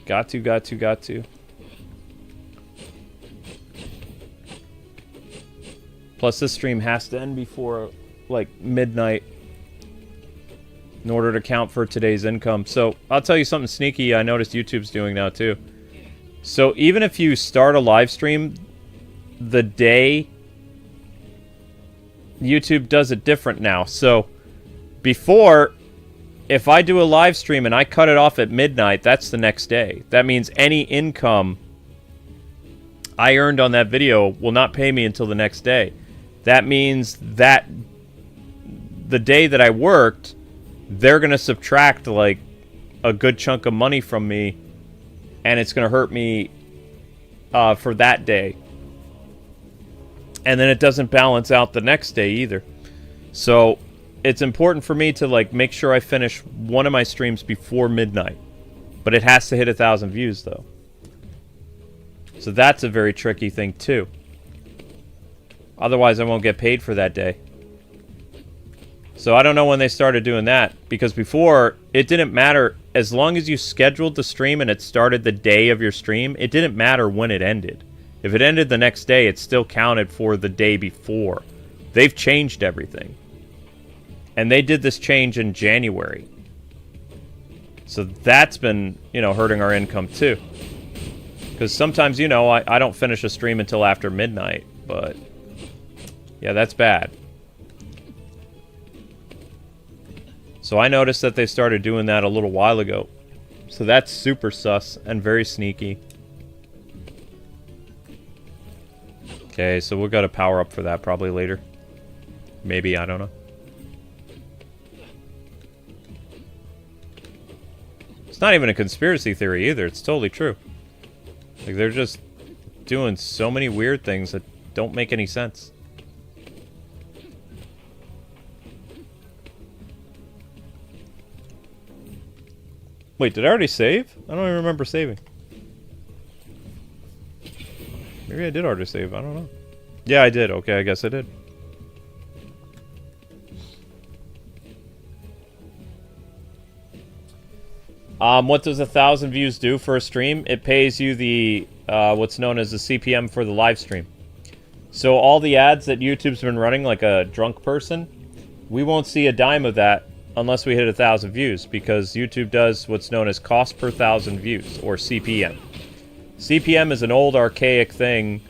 Got to. Plus, this stream has to end before, like, midnight in order to count for today's income. So, I'll tell you something sneaky I noticed YouTube's doing now, too. So, even if you start a live stream the day YouTube does it different now. So before, if I do a live stream and I cut it off at midnight, that's the next day. That means any income I earned on that video will not pay me until the next day. That means that the day that I worked, they're going to subtract like a good chunk of money from me, and it's going to hurt me for that day. And then it doesn't balance out the next day either. So it's important for me to like make sure I finish one of my streams before midnight. But it has to hit 1,000 views though. So that's a very tricky thing too. Otherwise I won't get paid for that day. So I don't know when they started doing that, because before it didn't matter, as long as you scheduled the stream and it started the day of your stream, it didn't matter when it ended. If it ended the next day, it still counted for the day before. They've changed everything. And they did this change in January. So that's been, you know, hurting our income too. Because sometimes, you know, I don't finish a stream until after midnight, but yeah, that's bad. So I noticed that they started doing that a little while ago. So that's super sus and very sneaky. Okay, so we've got to power up for that probably later. Maybe, I don't know. It's not even a conspiracy theory either. It's totally true. Like, they're just doing so many weird things that don't make any sense. Wait, did I already save? I don't even remember saving. Maybe I did already save. I don't know. Yeah, I did. Okay, I guess I did. What does 1,000 views do for a stream? It pays you the what's known as the CPM for the live stream. So all the ads that YouTube's been running, like a drunk person, we won't see a dime of that unless we hit 1,000 views, because YouTube does what's known as cost per 1,000 views, or CPM. CPM is an old archaic thing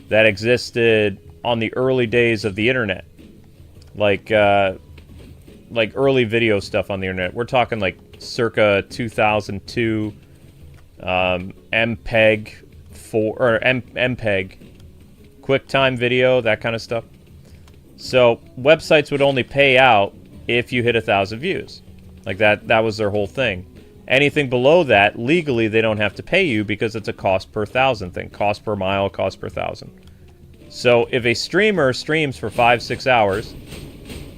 that existed on the early days of the internet. Like early video stuff on the internet. We're talking like circa 2002, MPEG 4 or MPEG, QuickTime video, that kind of stuff. So websites would only pay out if you hit 1,000 views. Like that was their whole thing. Anything below that, legally, they don't have to pay you because it's a cost per 1,000 thing. Cost per mile, cost per 1,000. So if a streamer streams for 5-6 hours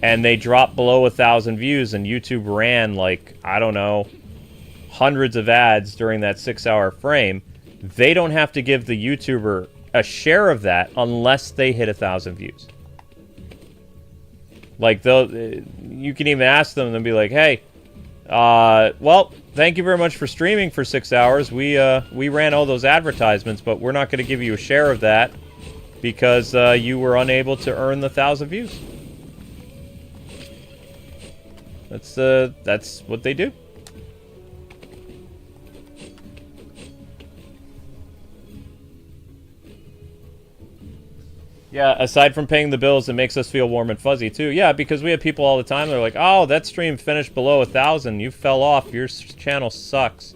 and they drop below 1,000 views and YouTube ran like, I don't know, hundreds of ads during that 6-hour frame, they don't have to give the YouTuber a share of that unless they hit 1,000 views. Like, you can even ask them and be like, hey, well, thank you very much for streaming for 6 hours. We ran all those advertisements, but we're not going to give you a share of that because you were unable to earn the 1,000 views. That's what they do. Yeah, aside from paying the bills, it makes us feel warm and fuzzy too. Yeah, because we have people all the time, they're like, oh, that stream finished below 1,000. You fell off. Your channel sucks.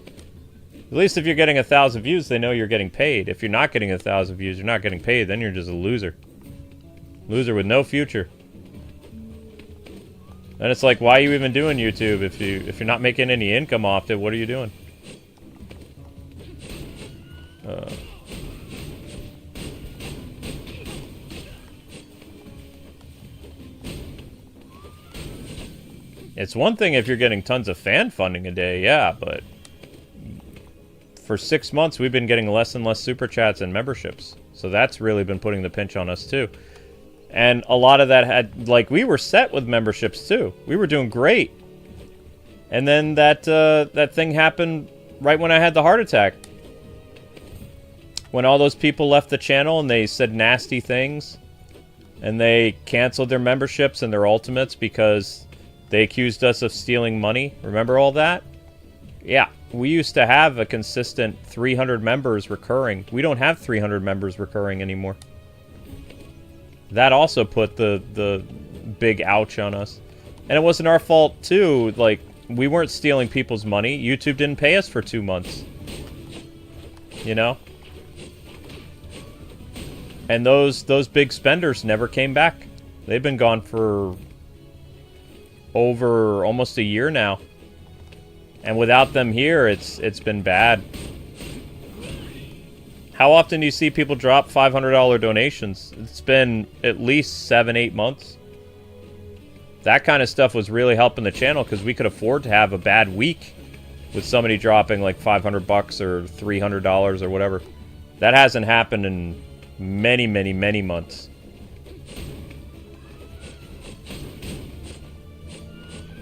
At least if you're getting 1,000 views, they know you're getting paid. If you're not getting 1,000 views, you're not getting paid, then you're just a loser. Loser with no future. And it's like, why are you even doing YouTube if you're not making any income off it? What are you doing? It's one thing if you're getting tons of fan funding a day, yeah, but for 6 months we've been getting less and less super chats and memberships. So that's really been putting the pinch on us too. And a lot of that had, like, we were set with memberships too. We were doing great. And then that thing happened right when I had the heart attack. When all those people left the channel and they said nasty things. And they canceled their memberships and their ultimates because they accused us of stealing money. Remember all that? Yeah, we used to have a consistent 300 members recurring. We don't have 300 members recurring anymore. That also put the big ouch on us. And it wasn't our fault, too. Like, we weren't stealing people's money. YouTube didn't pay us for 2 months. You know? And those big spenders never came back. They've been gone for over almost a year now. And without them here, it's been bad. How often do you see people drop $500 donations? It's been at least 7-8 months. That kind of stuff was really helping the channel because we could afford to have a bad week with somebody dropping like $500 or $300 or whatever. That hasn't happened in many, many, many months.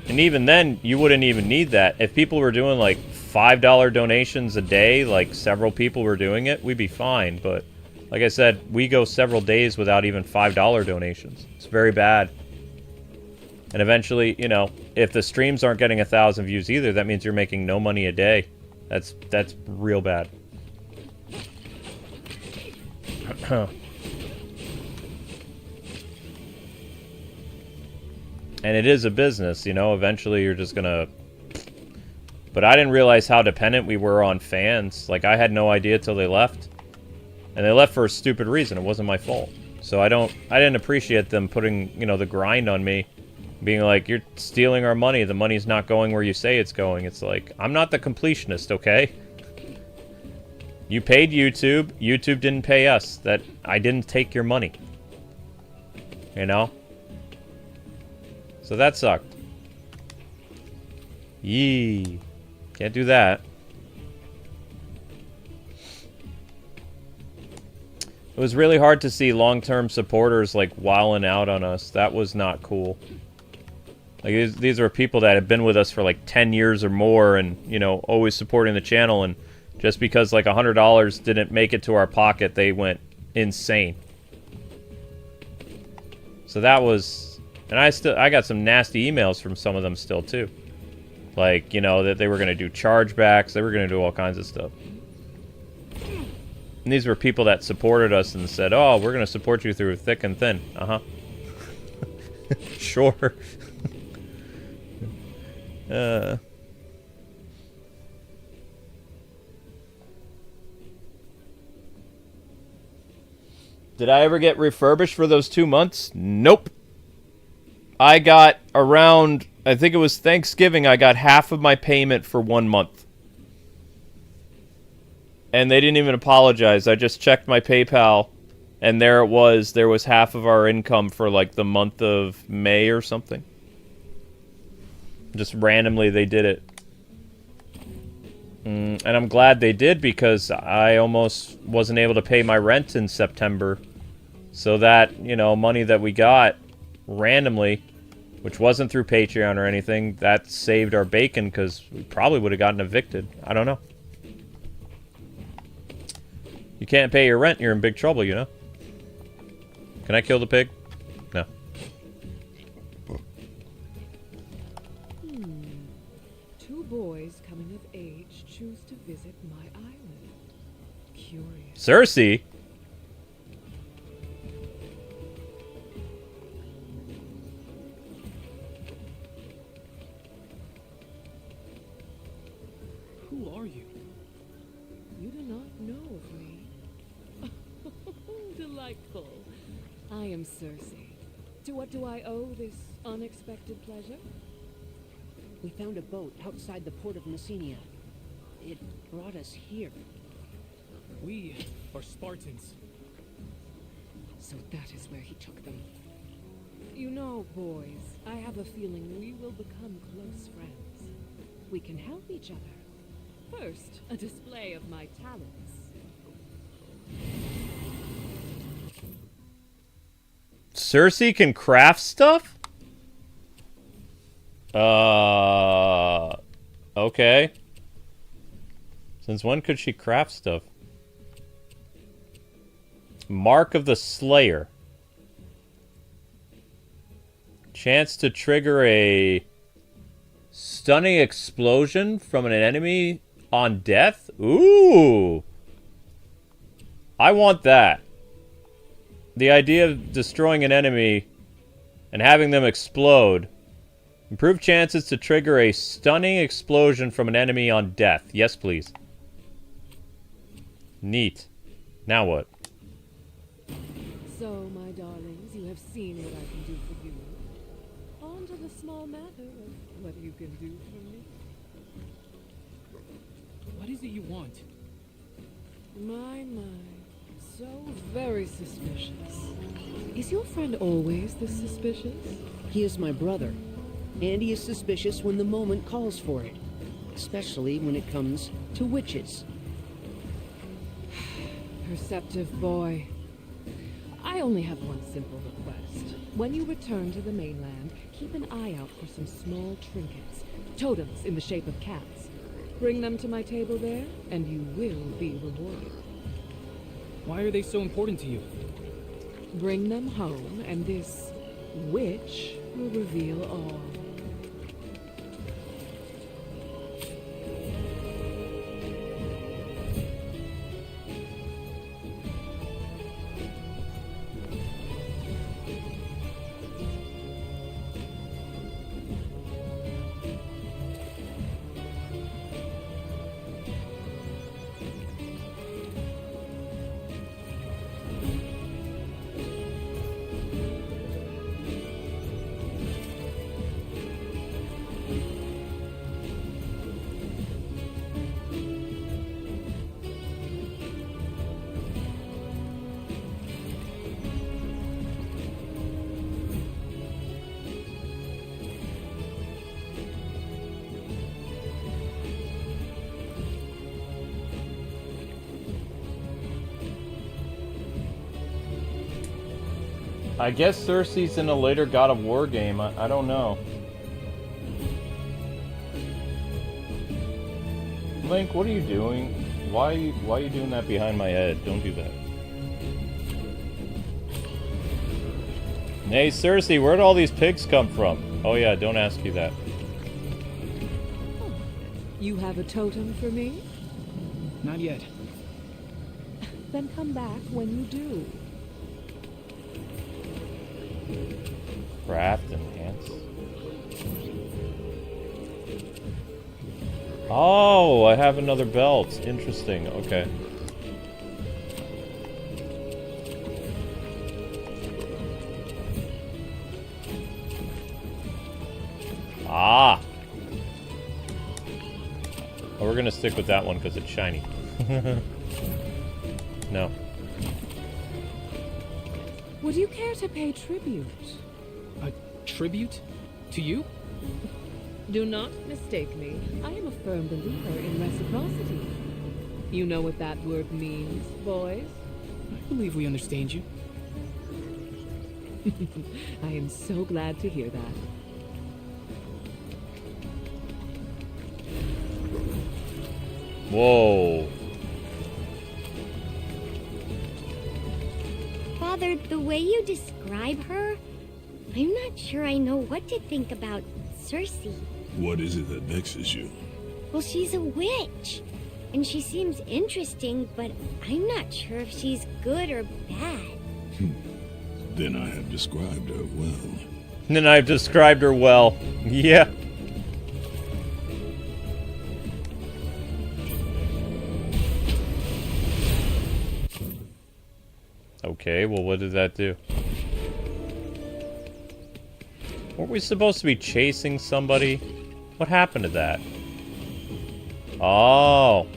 And even then, you wouldn't even need that. If people were doing like $5 donations a day, like several people were doing it, we'd be fine. But like I said, we go several days without even $5 donations. It's very bad. And eventually, you know, if the streams aren't getting 1,000 views either, that means you're making no money a day. That's real bad. And it is a business, you know, eventually you're just gonna... But I didn't realize how dependent we were on fans. Like, I had no idea till they left. And they left for a stupid reason. It wasn't my fault. So I didn't appreciate them putting, you know, the grind on me. Being like, you're stealing our money. The money's not going where you say it's going. It's like, I'm not the completionist, okay? You paid YouTube. YouTube didn't pay us. That I didn't take your money. You know? So that sucked. Yee. Can't do that. It was really hard to see long-term supporters, like, wilding out on us. That was not cool. Like, these were people that had been with us for, like, 10 years or more and, you know, always supporting the channel. And just because, like, $100 didn't make it to our pocket, they went insane. So that was... And I got some nasty emails from some of them still, too. Like, you know, that they were going to do chargebacks. They were going to do all kinds of stuff. And these were people that supported us and said, oh, we're going to support you through thick and thin. Uh-huh. Sure. Did I ever get refurbished for those 2 months? Nope. I got around, I think it was Thanksgiving, I got half of my payment for 1 month. And they didn't even apologize. I just checked my PayPal, and there it was. There was half of our income for, like, the month of May or something. Just randomly, they did it. And I'm glad they did, because I almost wasn't able to pay my rent in September. So that, you know, money that we got randomly, which wasn't through Patreon or anything, that saved our bacon, because we probably would have gotten evicted. I don't know. You can't pay your rent, you're in big trouble, you know? Can I kill the pig? No. Two boys coming of age choose to visit my island. Curious. Cersei? Who are you? You do not know of me. Delightful. I am Cersei. To what do I owe this unexpected pleasure? We found a boat outside the port of Messenia. It brought us here. We are Spartans. So that is where he took them. You know, boys, I have a feeling we will become close friends. We can help each other. First, a display of my talents. Cersei can craft stuff? Okay. Since when could she craft stuff? Mark of the Slayer. Chance to trigger a stunning explosion from an enemy on death? Ooh. I want that. The idea of destroying an enemy and having them explode. Improve chances to trigger a stunning explosion from an enemy on death. Yes, please. Neat. Now what? So, my darlings, you have seen what I can do for you. On to the small matter of what you can do for me. What is it you want? My, so very suspicious. Is your friend always this suspicious? He is my brother, and he is suspicious when the moment calls for it, especially when it comes to witches. Perceptive boy. I only have one simple request. When you return to the mainland, keep an eye out for some small trinkets, totems in the shape of cats. Bring them to my table there, and you will be rewarded. Why are they so important to you? Bring them home, and this witch will reveal all. I guess Cersei's in a later God of War game. I don't know. Link, what are you doing? Why are you doing that behind my head? Don't do that. Hey, Cersei, where'd all these pigs come from? Oh yeah, don't ask you that. You have a totem for me? Not yet. Then come back when you do. Craft enhance. Oh, I have another belt. Interesting. Okay. Ah. Oh, we're gonna stick with that one because it's shiny. No. Would you care to pay tribute? A tribute? To you? Do not mistake me. I am a firm believer in reciprocity. You know what that word means, boys? I believe we understand you. I am so glad to hear that. Whoa. Father, the way you describe her, I'm not sure I know what to think about Cersei. What is it that vexes you? Well, she's a witch, and she seems interesting, but I'm not sure if she's good or bad. Then I have described her well. Then I've described her well. Yeah. Okay, well, what did that do? Weren't we supposed to be chasing somebody? What happened to that? Oh.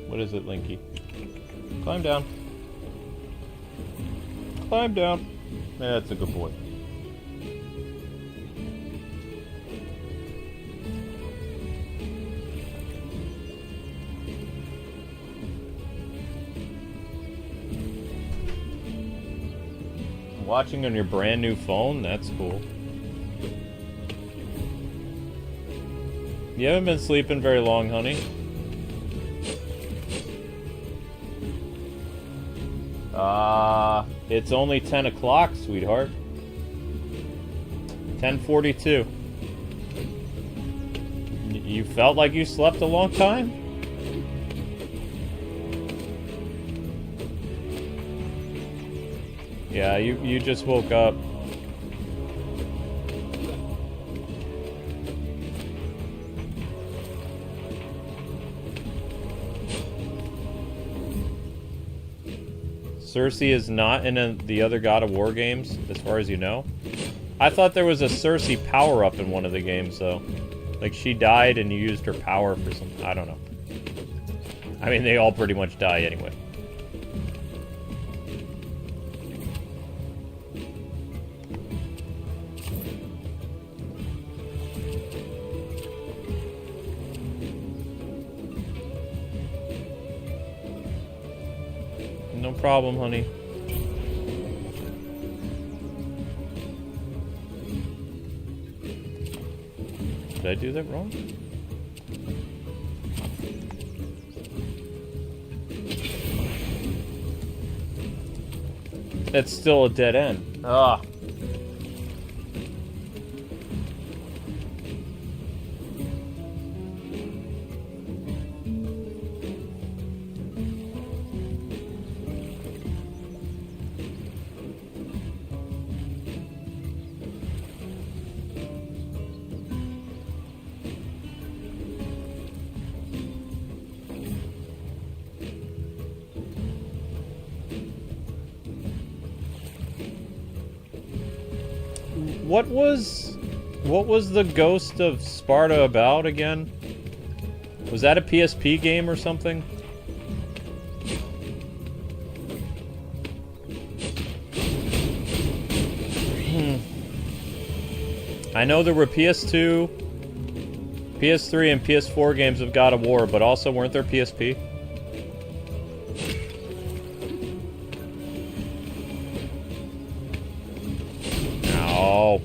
What is it, Linky? Climb down. Climb down. Yeah, that's a good boy. Watching on your brand new phone? That's cool. You haven't been sleeping very long, honey. It's only 10 o'clock, sweetheart. 10:42. You felt like you slept a long time? Yeah, you just woke up. Cersei is not in the other God of War games, as far as you know. I thought there was a Cersei power-up in one of the games, though. Like, she died and you used her power for something. I don't know. I mean, they all pretty much die anyway. No problem, honey. Did I do that wrong? That's still a dead end. Ah. What was the Ghost of Sparta about again? Was that a PSP game or something? I know there were PS2, PS3, and PS4 games of God of War, but also weren't there PSP? No.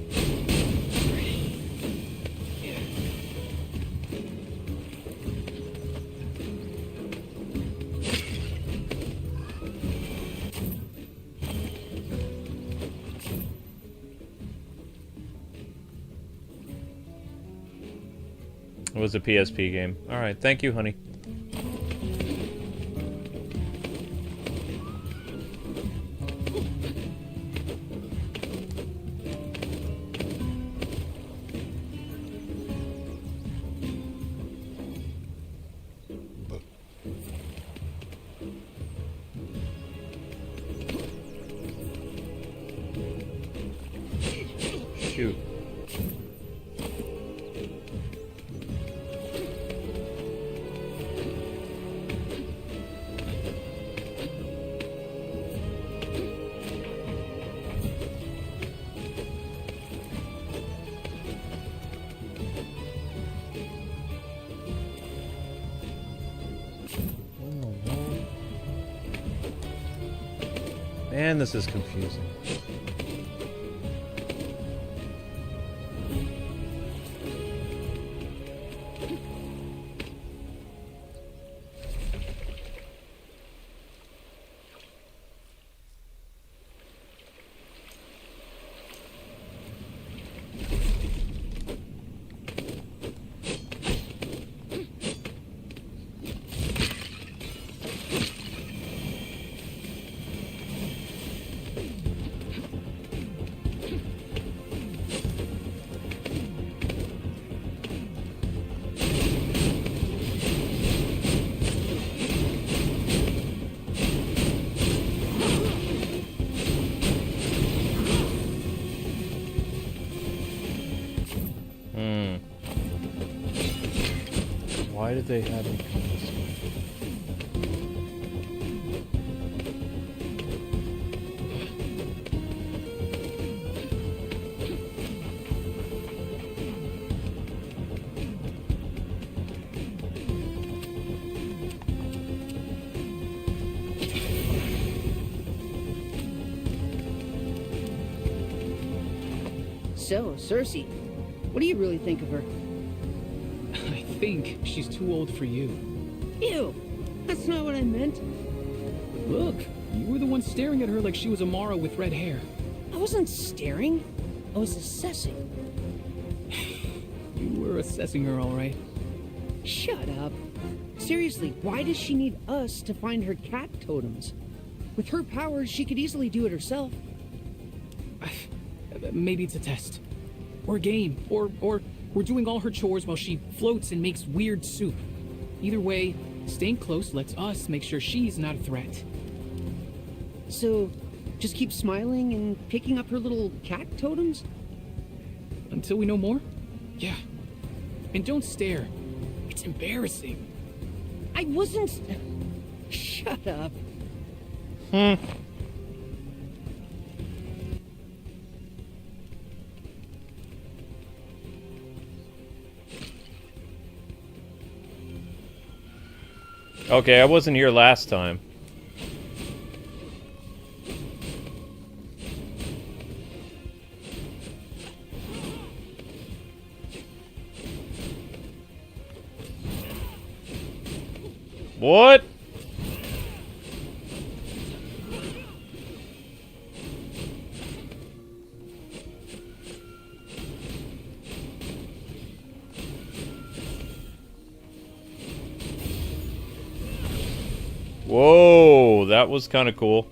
It was a PSP game. Alright, thank you, honey. Shoot. Man, this is confusing. Why did they have me come this way? So, Cersei, what do you really think of her? I think she's too old for you. Ew! That's not what I meant. Look, you were the one staring at her like she was a Mara with red hair. I wasn't staring. I was assessing. You were assessing her, all right. Shut up. Seriously, why does she need us to find her cat totems? With her powers, she could easily do it herself. Maybe it's a test. Or a game. Or we're doing all her chores while she floats and makes weird soup. Either way, staying close lets us make sure she's not a threat. So, just keep smiling and picking up her little cat totems? Until we know more? Yeah. And don't stare. It's embarrassing. I wasn't... Shut up. Okay, I wasn't here last time. What? Whoa, that was kind of cool.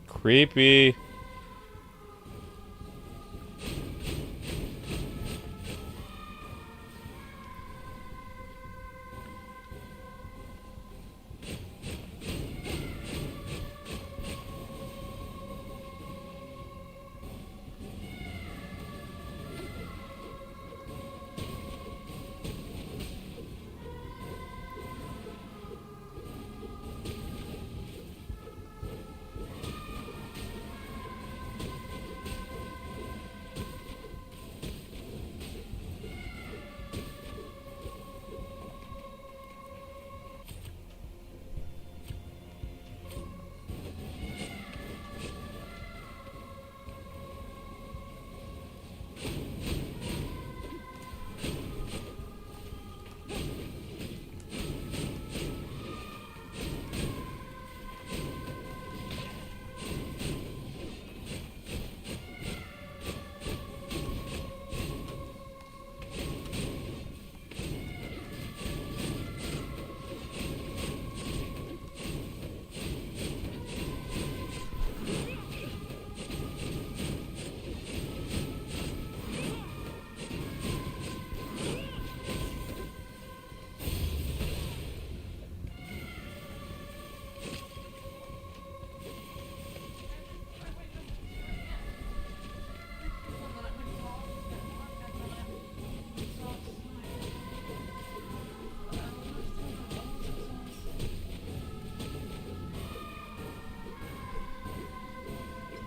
Creepy.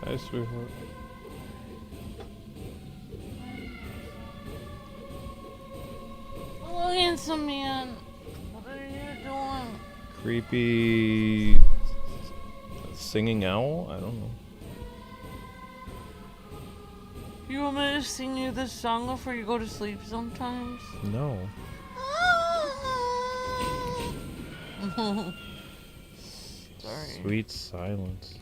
Hi, sweetheart. Oh, handsome man. What are you doing? Creepy singing owl? I don't know. You want me to sing you this song before you go to sleep sometimes? No. Sorry. Sweet silence.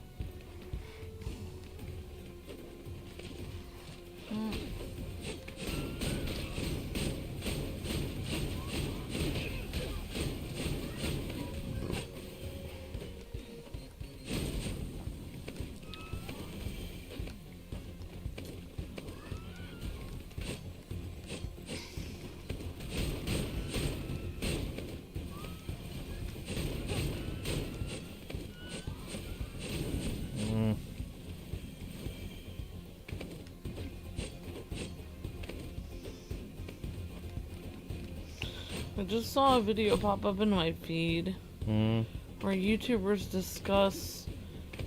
I just saw a video pop up in my feed where YouTubers discuss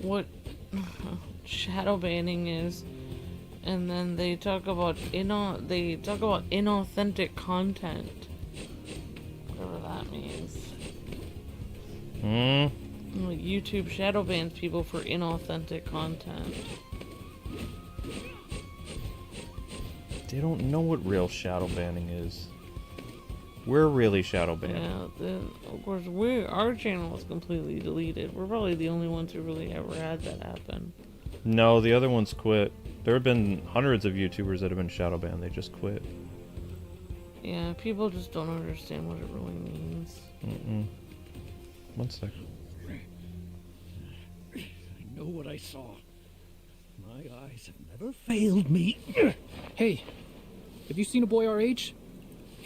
what shadow banning is, and then they talk about inauthentic content, whatever that means. Like YouTube shadow bans people for inauthentic content. They don't know what real shadow banning is. We're really shadow banned. Yeah, of course, our channel is completely deleted. We're probably the only ones who really ever had that happen. No, the other ones quit. There have been hundreds of YouTubers that have been shadow banned. They just quit. Yeah, people just don't understand what it really means. One sec. I know what I saw. My eyes have never failed me. Hey, have you seen a boy our age?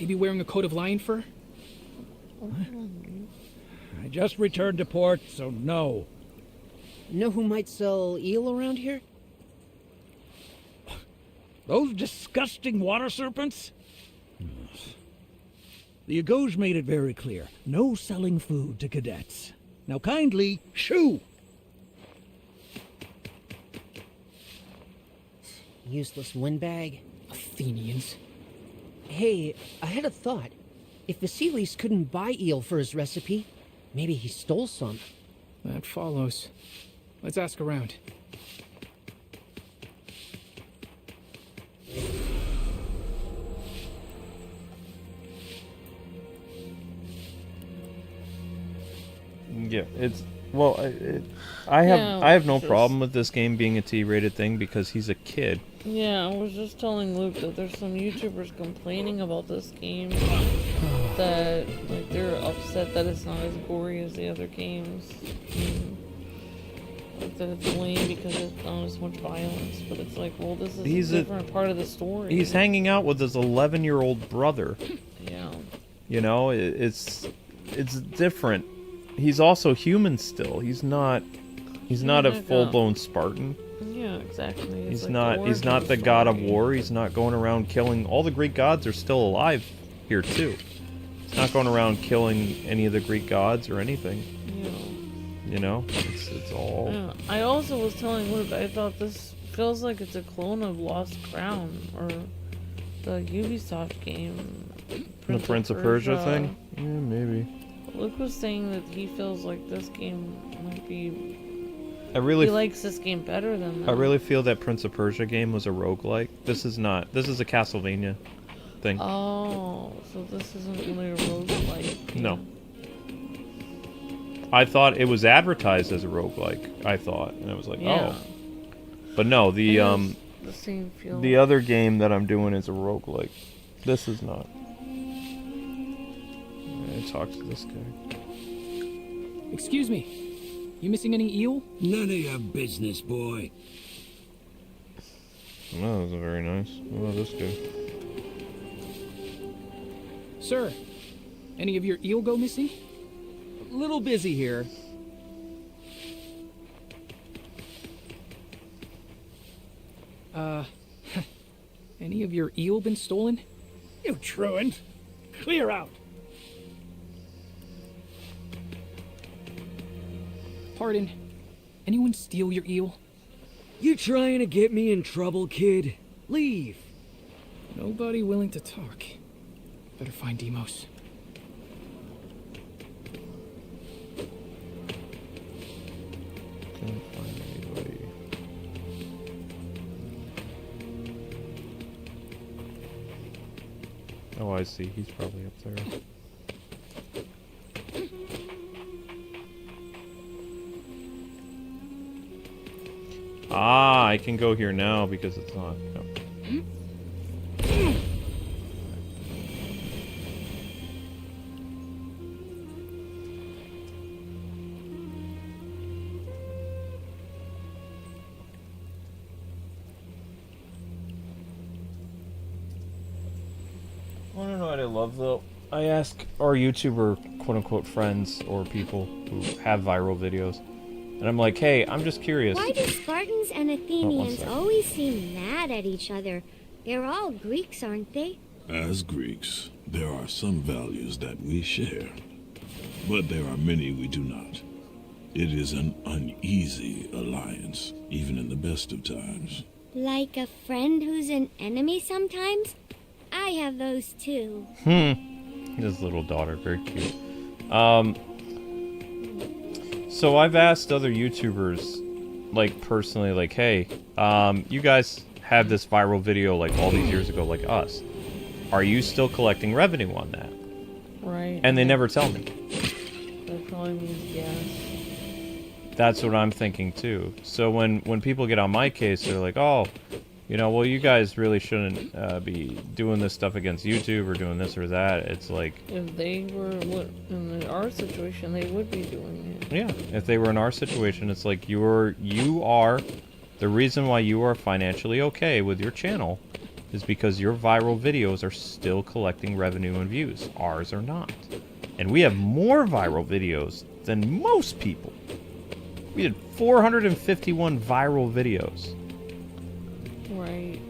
Maybe wearing a coat of lion fur? I just returned to port, so no. Know who might sell eel around here? Those disgusting water serpents? The Agoj made it very clear. No selling food to cadets. Now kindly, shoo! Useless windbag. Athenians. Hey, I had a thought. If Vasilis couldn't buy eel for his recipe, maybe he stole some. That follows. Let's ask around. Yeah, it's well. I have no problem with this game being a T-rated thing because he's a kid. Yeah, I was just telling Luke that there's some YouTubers complaining about this game that like they're upset that it's not as gory as the other games. Like that it's lame because it's not as much violence, but it's like, well, this is a different part of the story. He's hanging out with his 11-year-old brother. Yeah. You know, it's different. He's also human still. He's not a full-blown Spartan. Yeah, exactly. He's not the god of war. He's not going around killing. All the Greek gods are still alive here too. He's not going around killing any of the Greek gods or anything. Yeah. You know, it's all. Yeah. I also was telling Luke I thought this feels like it's a clone of Lost Crown or the Ubisoft game. The Prince of Persia thing. Yeah, maybe. Luke was saying that he feels like this game might be. He likes this game better than that. I really feel that Prince of Persia game was a roguelike. This is not. This is a Castlevania thing. Oh, so this isn't really a roguelike game. No. I thought it was advertised as a roguelike. I thought, and I was like, yeah. oh. But no, the same feel. The other game that I'm doing is a roguelike. This is not. I talk to this guy. Excuse me. You missing any eel? None of your business, boy. Oh, that was very nice. Oh, this guy. Sir, any of your eel go missing? A little busy here. Any of your eel been stolen? You truant! Clear out! Pardon, anyone steal your eel? You trying to get me in trouble, kid? Leave. Nobody willing to talk. Better find Demos. Can't find anybody. Oh, I see. He's probably up there. Ah, I can go here now because it's not. No. I don't know what I love though. I ask our YouTuber quote-unquote friends or people who have viral videos. And I'm like, hey, I'm just curious. Why do Spartans and Athenians always seem mad at each other? They're all Greeks, aren't they? As Greeks, there are some values that we share, but there are many we do not. It is an uneasy alliance, even in the best of times. Like a friend who's an enemy sometimes? I have those too. His little daughter, very cute. So I've asked other YouTubers, like, personally, like, hey, you guys had this viral video, like, all these years ago, like us. Are you still collecting revenue on that? Right. And they never tell me. That probably means yes. That's what I'm thinking, too. So when people get on my case, they're like, oh, you know, well, you guys really shouldn't be doing this stuff against YouTube or doing this or that. It's like... If they were in our situation, they would be doing it. Yeah, if they were in our situation, it's like you are... The reason why you are financially okay with your channel is because your viral videos are still collecting revenue and views. Ours are not. And we have more viral videos than most people. We had 451 viral videos. Right.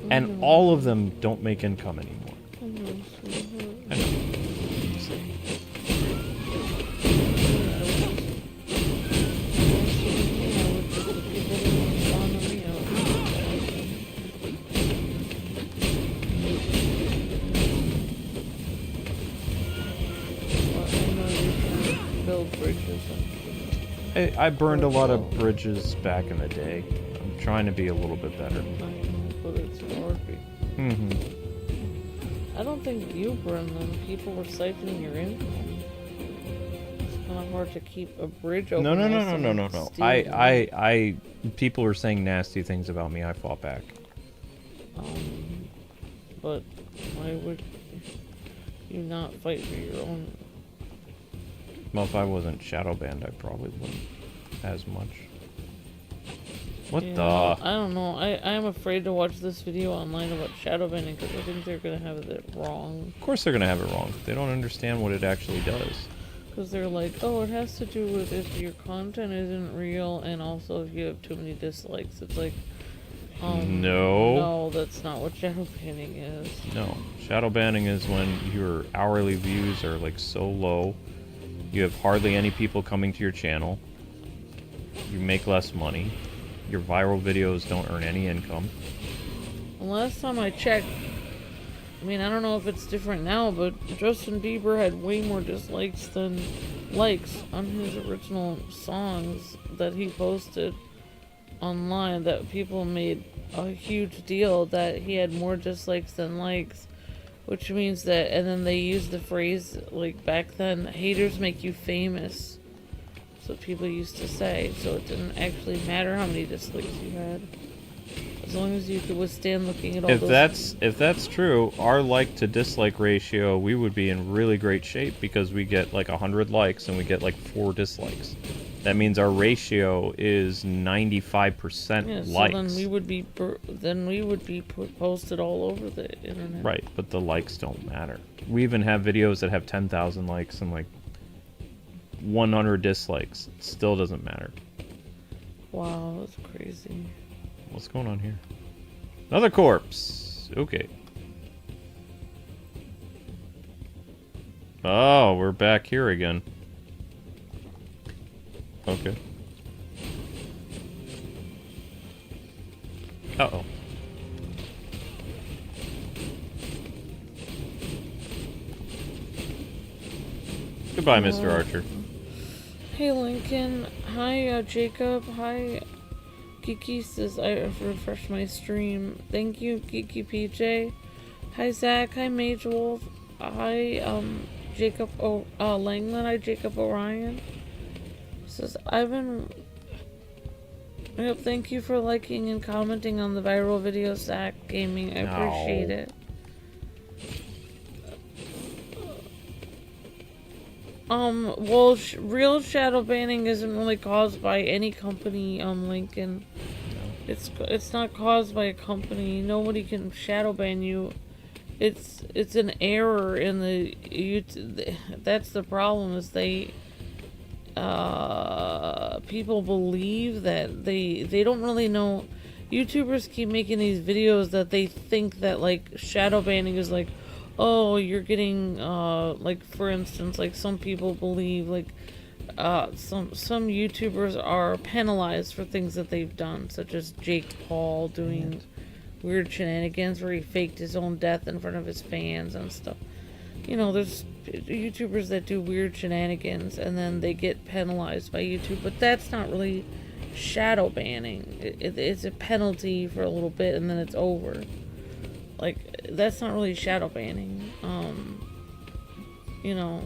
And all of them don't make income anymore. I know, sweetheart. I know. So. Build bridges. I burned a lot of bridges back in the day. I'm trying to be a little bit better. But it's hard. I don't think you burned them. People were siphoning your income. It's kind of hard to keep a bridge open. No. People were saying nasty things about me. I fought back. But why would you not fight for your own? Well, if I wasn't shadow banned, I probably wouldn't as much. What the? I don't know. I'm afraid to watch this video online about shadow banning because I think they're gonna have it wrong. Of course they're gonna have it wrong. They don't understand what it actually does. Because they're like, oh, it has to do with if your content isn't real and also if you have too many dislikes. It's like, no, that's not what shadow banning is. No, shadow banning is when your hourly views are like so low, you have hardly any people coming to your channel, you make less money, your viral videos don't earn any income. Last time I checked, I mean, I don't know if it's different now, but Justin Bieber had way more dislikes than likes on his original songs that he posted online, that people made a huge deal that he had more dislikes than likes, which means that, and then they used the phrase, like back then, haters make you famous. That's what people used to say, so it didn't actually matter how many dislikes you had. As long as you could withstand looking at all those... If that's true, our like to dislike ratio, we would be in really great shape because we get like 100 likes and we get like 4 dislikes. That means our ratio is 95% likes. Then we would be posted all over the internet. Right, but the likes don't matter. We even have videos that have 10,000 likes and like 100 dislikes. It still doesn't matter. Wow, that's crazy. What's going on here? Another corpse. Okay. Oh, we're back here again. Okay. Uh-oh. Goodbye, Mr. Archer. Hey, Lincoln. Hi, Jacob. Hi, Geeky says I refreshed my stream. Thank you, Geeky PJ. Hi, Zach. Hi, Mage Wolf. Hi, Jacob Langland. Hi, Jacob Orion. Says Yep, thank you for liking and commenting on the viral video, Zach Gaming. I appreciate it. Well, real shadow banning isn't really caused by any company, Lincoln. It's not caused by a company. Nobody can shadow ban you. It's an error in the YouTube. That's the problem, is people believe that they don't really know. YouTubers keep making these videos that they think that, like, shadow banning is like, oh, you're getting, like, for instance, like, some people believe, like, some YouTubers are penalized for things that they've done, such as Jake Paul doing weird shenanigans where he faked his own death in front of his fans and stuff. You know, there's YouTubers that do weird shenanigans and then they get penalized by YouTube, but that's not really shadow banning. It's a penalty for a little bit and then it's over. Like, that's not really shadow banning. You know,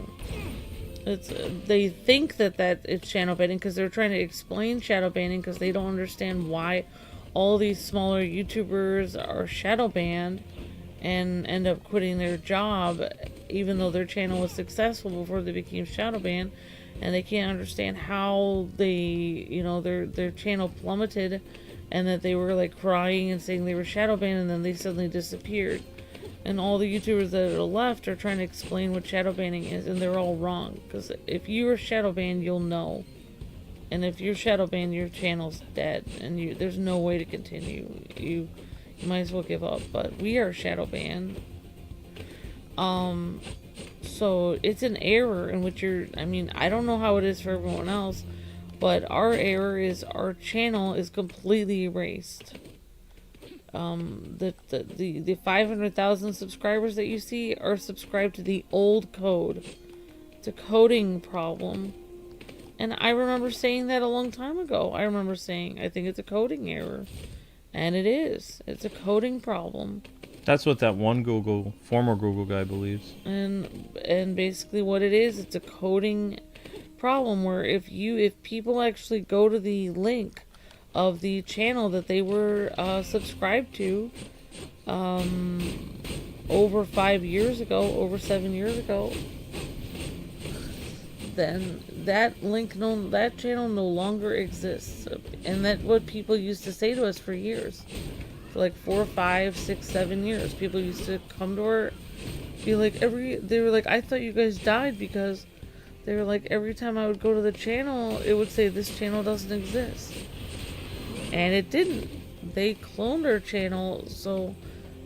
it's they think that it's shadow banning because they're trying to explain shadow banning because they don't understand why all these smaller YouTubers are shadow banned and end up quitting their job even though their channel was successful before they became shadow banned, and they can't understand how they, you know, their channel plummeted and that they were like crying and saying they were shadow banned and then they suddenly disappeared. And all the YouTubers that are left are trying to explain what shadow banning is, and they're all wrong, because if you are shadow banned, you'll know. And if you're shadow banned, your channel's dead and there's no way to continue. You might as well give up. But we are shadow banned. So it's an error in which I mean, I don't know how it is for everyone else, but our error is our channel is completely erased. The 500,000 subscribers that you see are subscribed to the old code. It's a coding problem. And I remember saying that a long time ago. I remember saying, I think it's a coding error. And it is. It's a coding problem. That's what that one former Google guy believes. And basically what it is, it's a coding problem where if people actually go to the link of the channel that they were subscribed to over 5 years ago, over 7 years ago, then that channel no longer exists. And that's what people used to say to us for years. For like 4, 5, 6, 7 years. People used to come to our, be like, they were like, I thought you guys died, because they were like, every time I would go to the channel, it would say this channel doesn't exist. And it didn't. They cloned our channel, so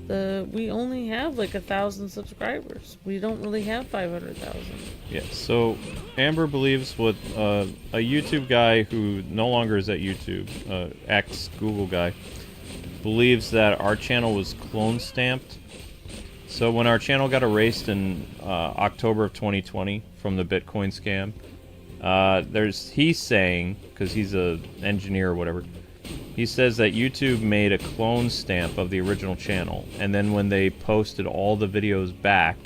we only have like 1,000 subscribers. We don't really have 500,000. Yeah, so Amber believes what a YouTube guy who no longer is at YouTube, ex-Google guy, believes that our channel was clone stamped. So when our channel got erased in October of 2020 from the Bitcoin scam, he's saying, because he's an engineer or whatever, he says that YouTube made a clone stamp of the original channel, and then when they posted all the videos back,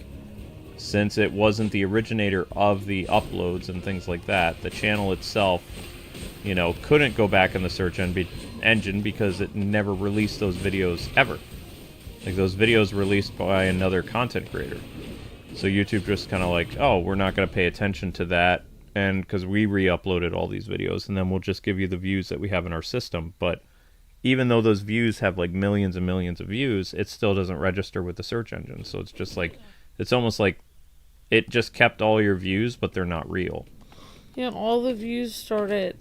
since it wasn't the originator of the uploads and things like that, the channel itself, you know, couldn't go back in the search engine because it never released those videos ever. Like, those videos were released by another content creator. So YouTube just kind of like, oh, we're not going to pay attention to that, and because we re-uploaded all these videos, and then we'll just give you the views that we have in our system. But even though those views have like millions and millions of views, it still doesn't register with the search engine. So it's just like, it's almost like it just kept all your views, but they're not real. Yeah, all the views start at,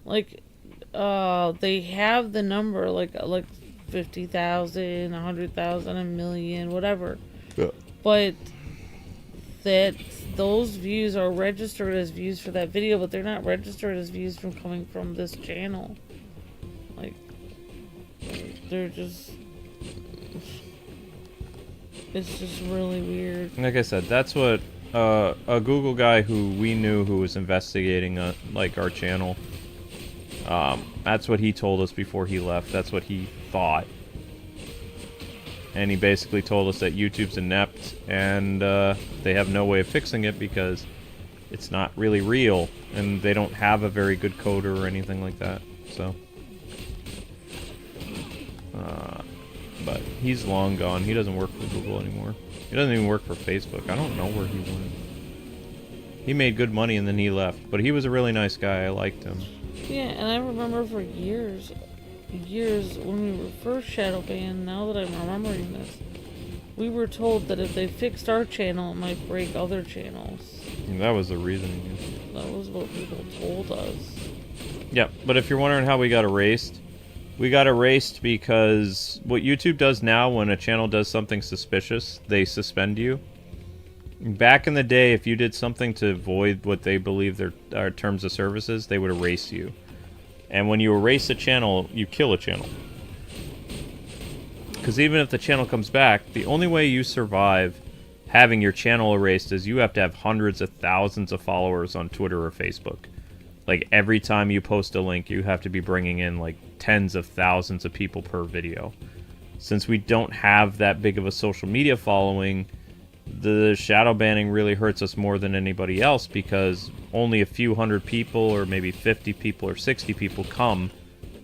like, they have the number, like 50,000, 100,000, a million, whatever. Yeah. But those views are registered as views for that video, but they're not registered as views from coming from this channel. Like, they're just... It's just really weird. Like I said, that's what a Google guy who we knew who was investigating like our channel, that's what he told us before he left. That's what he thought. And he basically told us that YouTube's inept and they have no way of fixing it because it's not really real and they don't have a very good coder or anything like that. So, but he's long gone. He doesn't work for Google anymore. He doesn't even work for Facebook. I don't know where he went. He made good money and then he left. But he was a really nice guy. I liked him. Yeah, and I remember for years when we were first shadow banned, now that I'm remembering this, we were told that if they fixed our channel, it might break other channels. And that was the reasoning. That was what people told us. Yeah, but if you're wondering how we got erased, We got erased because what YouTube does now when a channel does something suspicious, they suspend you. Back in the day, if you did something to void what they believe their terms of services, they would erase you. And when you erase a channel, you kill a channel. Because even if the channel comes back, the only way you survive having your channel erased is you have to have hundreds of thousands of followers on Twitter or Facebook. Like, every time you post a link, you have to be bringing in, like, tens of thousands of people per video. Since we don't have that big of a social media following, the shadow banning really hurts us more than anybody else because only a few hundred people or maybe 50 people or 60 people come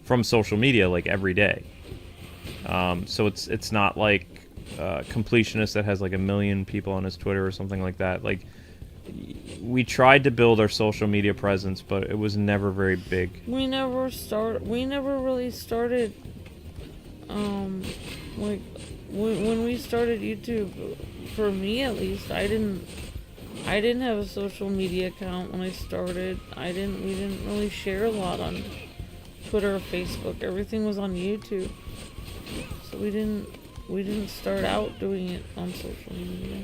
from social media, like, every day. So it's not like Completionist that has, like, 1 million people on his Twitter or something like that. Like, we tried to build our social media presence, but it was never very big. We never really started, like, when we started YouTube, for me at least, I didn't have a social media account when I started. We didn't really share a lot on Twitter or Facebook. Everything was on YouTube. So we didn't start out doing it on social media.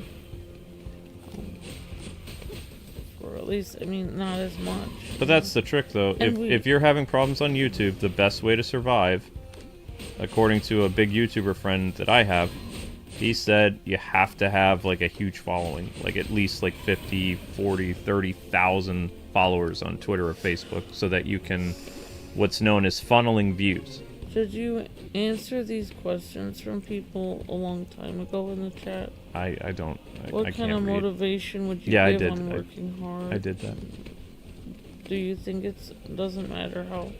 Or at least, I mean, not as much. But that's the trick, though. If you're having problems on YouTube, the best way to survive, according to a big YouTuber friend that I have, he said you have to have, like, a huge following. Like, at least, like, 50, 40, 30,000 followers on Twitter or Facebook so that you can, what's known as funneling views. Did you answer these questions from people a long time ago in the chat? I don't. What I kind of motivation would you give on working hard? I did that. Do you think it doesn't matter how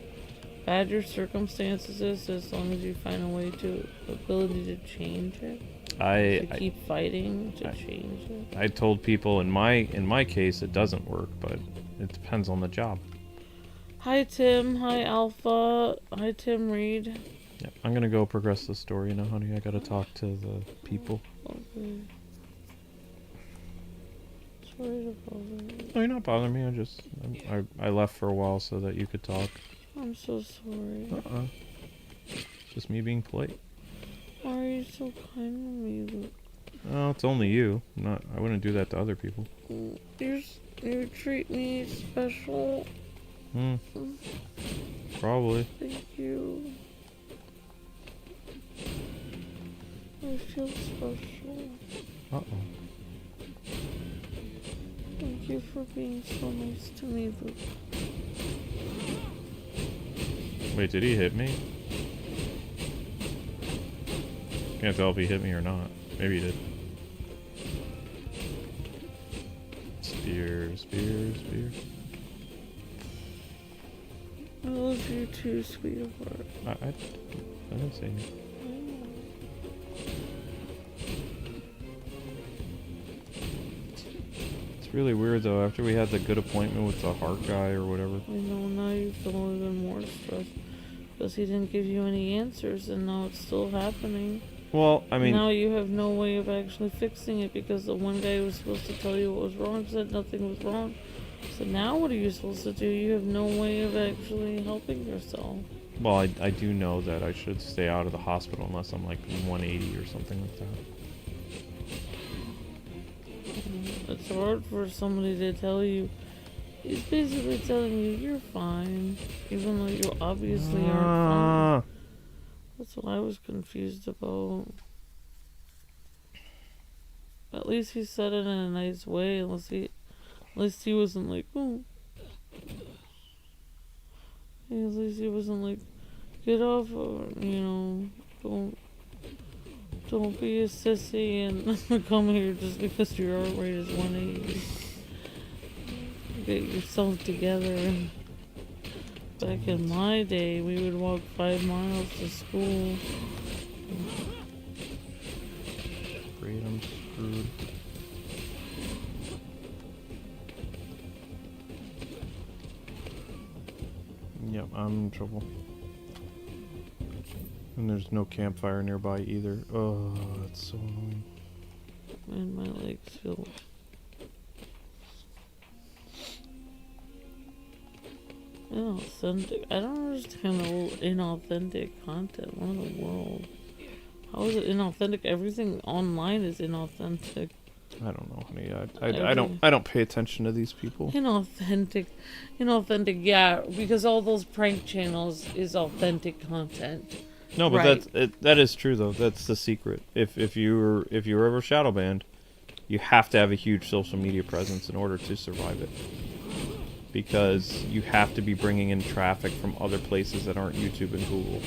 bad your circumstances is, as long as you find a way to ability to change it? To keep fighting to change it? I told people in my case it doesn't work, but it depends on the job. Hi Tim, hi Alpha, hi Tim Reed. Yep, I'm gonna go progress the story now, honey. I gotta talk to the people. Okay. Sorry to bother you. No, you're not bothering me. I left for a while so that you could talk. I'm so sorry. Just me being polite. Why are you so kind to me, Luke? Oh, it's only you. I wouldn't do that to other people. You treat me special. Probably. Thank you. I feel special. Uh-oh. Thank you for being so nice to me, Luke. Wait, did he hit me? Can't tell if he hit me or not. Maybe he did. Spear, spear, spear. I love you too, sweetheart. I didn't say anything. It's really weird though, after we had the good appointment with the heart guy or whatever. I know, now you feel even more stressed. Because he didn't give you any answers and now it's still happening. Well, I mean... Now you have no way of actually fixing it because the one guy who was supposed to tell you what was wrong said nothing was wrong. So now what are you supposed to do? You have no way of actually helping yourself. Well, I do know that I should stay out of the hospital unless I'm like 180 or something like that. It's hard for somebody to tell you. He's basically telling you you're fine, even though you obviously aren't fine. That's what I was confused about. At least he said it in a nice way, unless he wasn't like, oh. At least he wasn't like, get off, don't be a sissy and come here just because your heart rate is 180. Get yourself together. Back in my day, we would walk 5 miles to school. Great, I'm screwed. Yep, I'm in trouble. And there's no campfire nearby either. Oh, that's so annoying. And my legs feel... Inauthentic. I don't understand the whole inauthentic content. What in the world? How is it inauthentic? Everything online is inauthentic. I don't know, honey. I don't pay attention to these people. Inauthentic, yeah, because all those prank channels is authentic content. No, but right. that is true though. That's the secret. If you were ever shadow banned, you have to have a huge social media presence in order to survive it. Because you have to be bringing in traffic from other places that aren't YouTube and Google.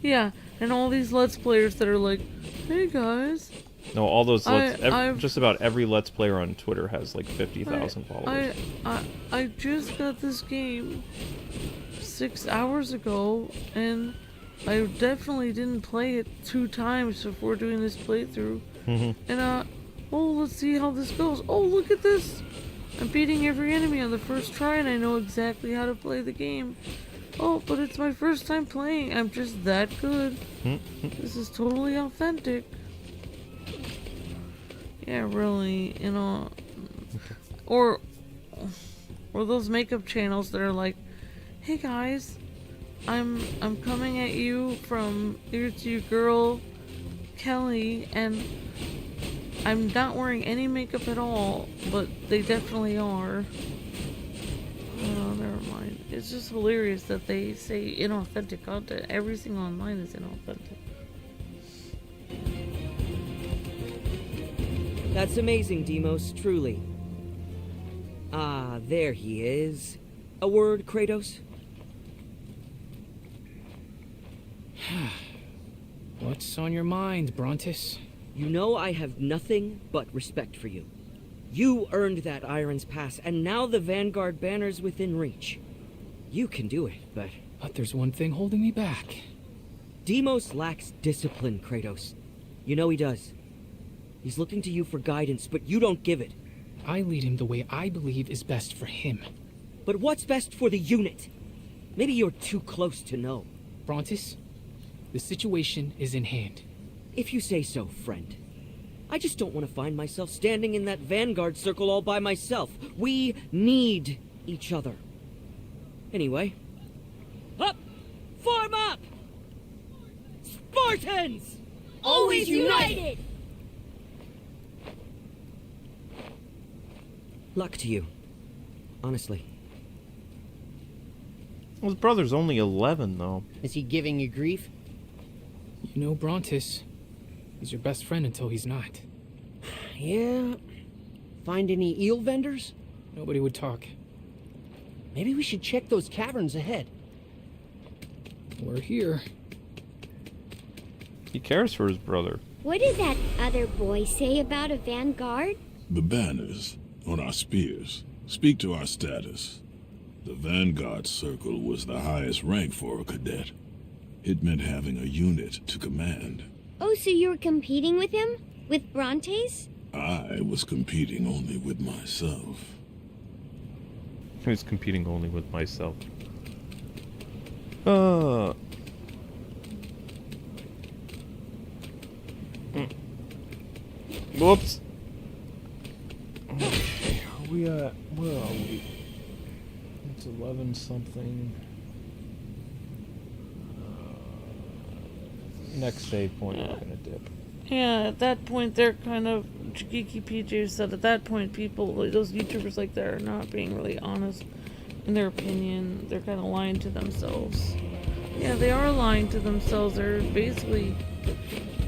Yeah, and all these Let's Players that are like, hey guys. No, all those just about every Let's Player on Twitter has like 50,000 followers. I just got this game 6 hours ago, and I definitely didn't play it 2 times before doing this playthrough. And oh, let's see how this goes. Oh, look at this! I'm beating every enemy on the first try, and I know exactly how to play the game. Oh, but it's my first time playing. I'm just that good. This is totally authentic. Yeah, really, you know. Or those makeup channels that are like, hey guys, I'm coming at you from here's your girl Kelly, and I'm not wearing any makeup at all, but they definitely are. Oh, never mind. It's just hilarious that they say inauthentic content. Everything online is inauthentic. That's amazing, Demos, truly. Ah, there he is. A word, Kratos? What's on your mind, Brontis? You know I have nothing but respect for you. You earned that Iron's Pass, and now the Vanguard banner's within reach. You can do it, but... But there's one thing holding me back. Demos lacks discipline, Kratos. You know he does. He's looking to you for guidance, but you don't give it. I lead him the way I believe is best for him. But what's best for the unit? Maybe you're too close to know. Brontis, the situation is in hand. If you say so, friend. I just don't want to find myself standing in that Vanguard circle all by myself. We need each other. Anyway. Up! Form up! Spartans! Always united! Luck to you. Honestly. Well, his brother's only 11, though. Is he giving you grief? You know, Brontis, he's your best friend until he's not. Yeah? Find any eel vendors? Nobody would talk. Maybe we should check those caverns ahead. We're here. He cares for his brother. What did that other boy say about a vanguard? The banners on our spears speak to our status. The Vanguard Circle was the highest rank for a cadet. It meant having a unit to command. Oh, so you were competing with him? With Brontes? I was competing only with myself. He was competing only with myself. Whoops. Okay, are we at... Where are we? It's 11 something. Next save point, we're gonna dip. Yeah, at that point, they're kind of... Geeky PJ said at that point, people, those YouTubers like that are not being really honest in their opinion. They're kind of lying to themselves. Yeah, they are lying to themselves. They're basically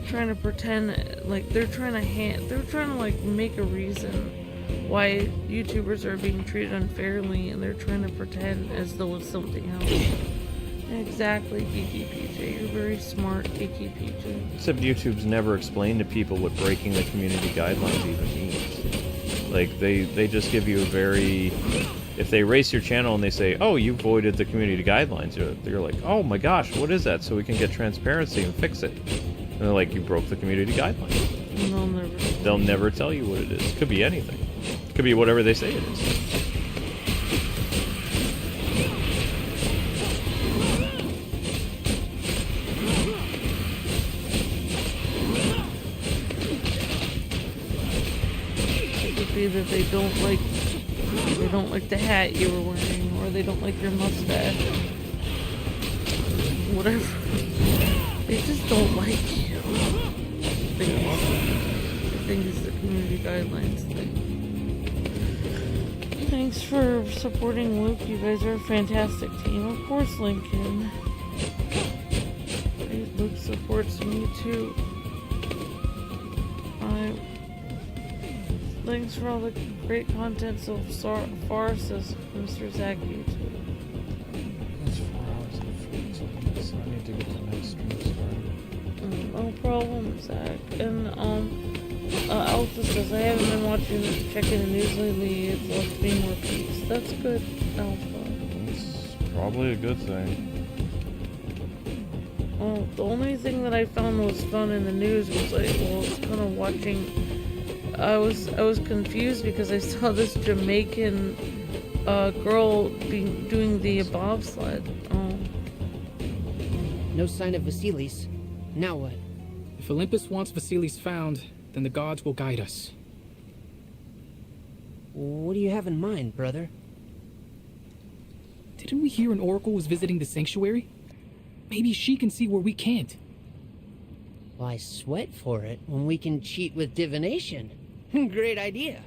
trying to pretend like they're trying to like make a reason why YouTubers are being treated unfairly, and they're trying to pretend as though it's something else. Exactly, Geeky PJ. You're very smart, Geeky PJ. Except YouTube's never explained to people what breaking the community guidelines even means. Like, they just give you a very... If they erase your channel and they say, oh, you voided the community guidelines, you're like, oh my gosh, what is that? So we can get transparency and fix it. And they're like, you broke the community guidelines. They'll never tell you what it is. Could be anything. Could be whatever they say it is. That they don't like the hat you were wearing, or they don't like your mustache. Whatever. They just don't like you. I think it's the community guidelines thing. Thanks for supporting Luke. You guys are a fantastic team. Of course, Lincoln. Luke supports me too. Thanks for all the great content so far, says Mr. Zach YouTube. That's 4 hours and 40 minutes. I need to get the next stream started. No problem, Zach. And Alpha says I haven't been checking the news lately. It's left me more peace. That's good, Alpha. It's probably a good thing. Well, the only thing that I found was fun in the news was like, well, it's kind of watching. I was confused because I saw this Jamaican girl doing the bobsled. Oh. No sign of Vasilis. Now what? If Olympus wants Vasilis found, then the gods will guide us. What do you have in mind, brother? Didn't we hear an oracle was visiting the sanctuary? Maybe she can see where we can't. Why sweat for it when we can cheat with divination? Great idea.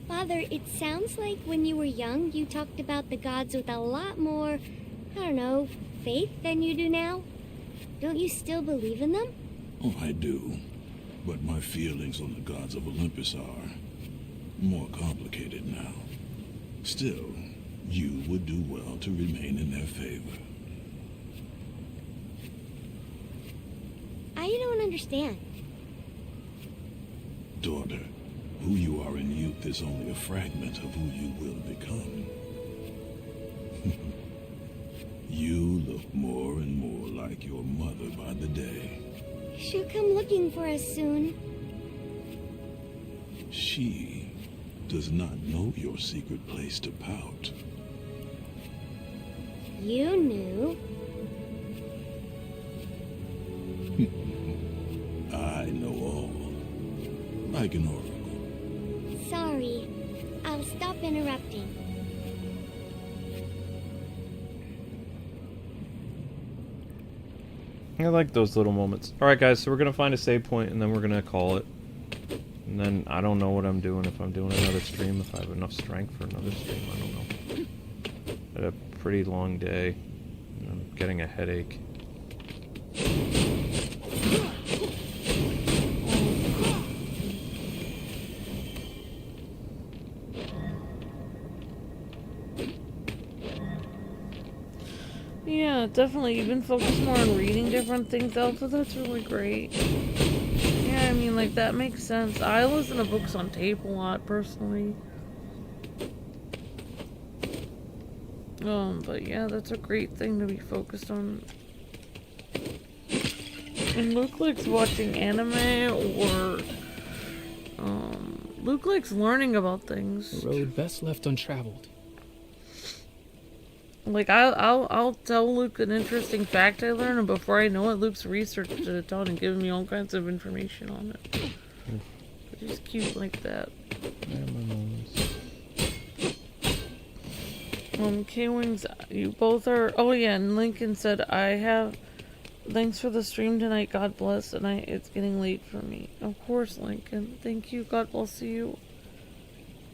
Father, it sounds like when you were young, you talked about the gods with a lot more, I don't know, faith than you do now. Don't you still believe in them? Oh, I do. But my feelings on the gods of Olympus are more complicated now. Still, you would do well to remain in their favor. I don't understand. Daughter, who you are in youth is only a fragment of who you will become. You look more and more like your mother by the day. She'll come looking for us soon. She does not know your secret place to pout. You knew. I know all. Like an oracle. Sorry. I'll stop interrupting. I like those little moments. Alright guys, so we're going to find a save point and then we're going to call it. And then I don't know what I'm doing, if I'm doing another stream, if I have enough strength for another stream, I don't know. I had a pretty long day. And I'm getting a headache. Yeah, definitely. You've been focused more on reading different things, Alpha. That's really great. Yeah, I mean, like, that makes sense. I listen to books on tape a lot, personally. But yeah, that's a great thing to be focused on. And Luke likes watching anime, or, Luke likes learning about things. A road best left untraveled. Like, I'll tell Luke an interesting fact I learned, and before I know it, Luke's researched it out and given me all kinds of information on it. But he's cute like that. Kwings, you both are... Oh yeah, and Lincoln said, thanks for the stream tonight, God bless, and it's getting late for me. Of course, Lincoln. Thank you, God bless you.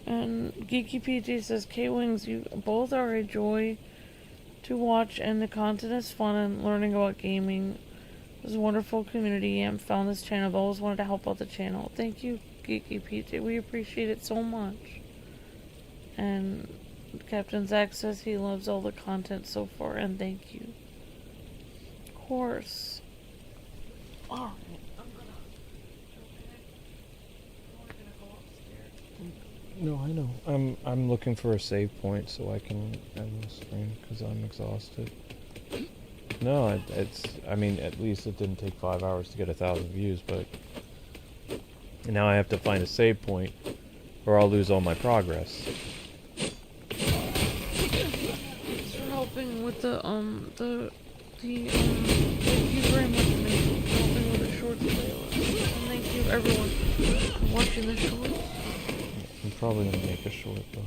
And Geeky PJ says, Kwings, you both are a joy to watch, and the content is fun, and learning about gaming. There's a wonderful community, and found this channel. I've always wanted to help out the channel. Thank you, Geeky PJ. We appreciate it so much. And Captain Zach says he loves all the content so far, and thank you. Of course. Alright, No, I know. I'm looking for a save point so I can end the stream because I'm exhausted. No, I mean, at least it didn't take 5 hours to get 1,000 views, but now I have to find a save point or I'll lose all my progress. Thanks for helping with thank you very much, Nate, for helping with the shorts playlist. And thank you everyone for watching the shorts. I'm probably gonna make a short though.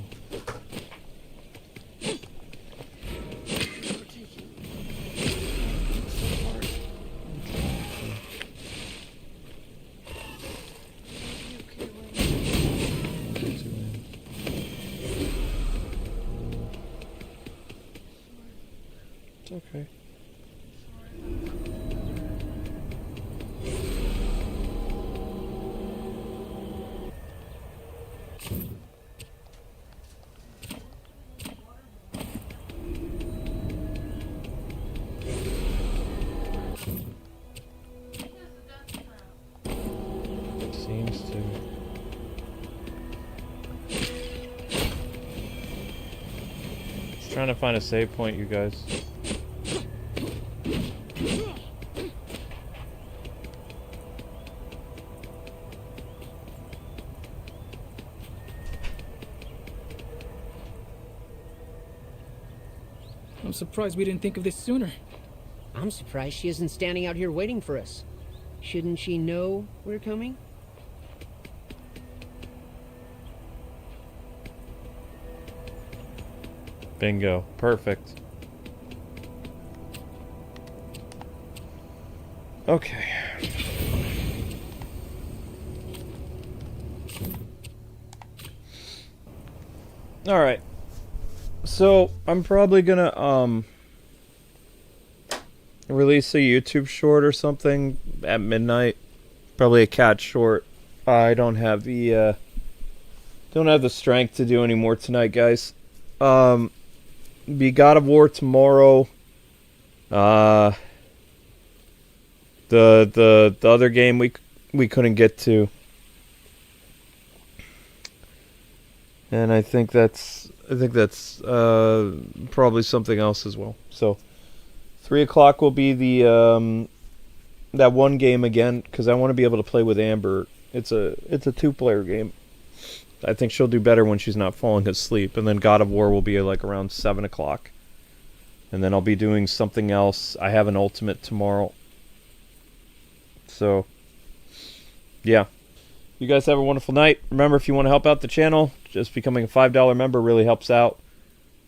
It's okay. Seems to. Just trying to find a save point, you guys. I'm surprised we didn't think of this sooner. I'm surprised she isn't standing out here waiting for us. Shouldn't she know we're coming? Bingo. Perfect. Okay. Alright. So, I'm probably gonna, release a YouTube short or something at midnight. Probably a cat short. I don't have the strength to do any more tonight, guys. Be God of War tomorrow. The other game we couldn't get to. And I think that's probably something else as well. So 3 o'clock will be the that one game again, because I want to be able to play with Amber. It's a 2-player game. I think she'll do better when she's not falling asleep. And then God of War will be like around 7 o'clock. And then I'll be doing something else. I have an ultimate tomorrow. So, yeah. You guys have a wonderful night. Remember, if you want to help out the channel, just becoming a $5 member really helps out.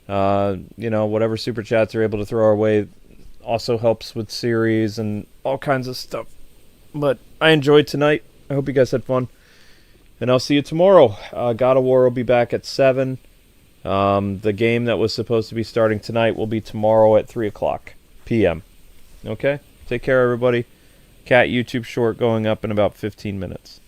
You know, whatever super chats you're able to throw our way also helps with series and all kinds of stuff. But I enjoyed tonight. I hope you guys had fun. And I'll see you tomorrow. God of War will be back at 7. The game that was supposed to be starting tonight will be tomorrow at 3 o'clock p.m. Okay? Take care, everybody. Cat YouTube short going up in about 15 minutes.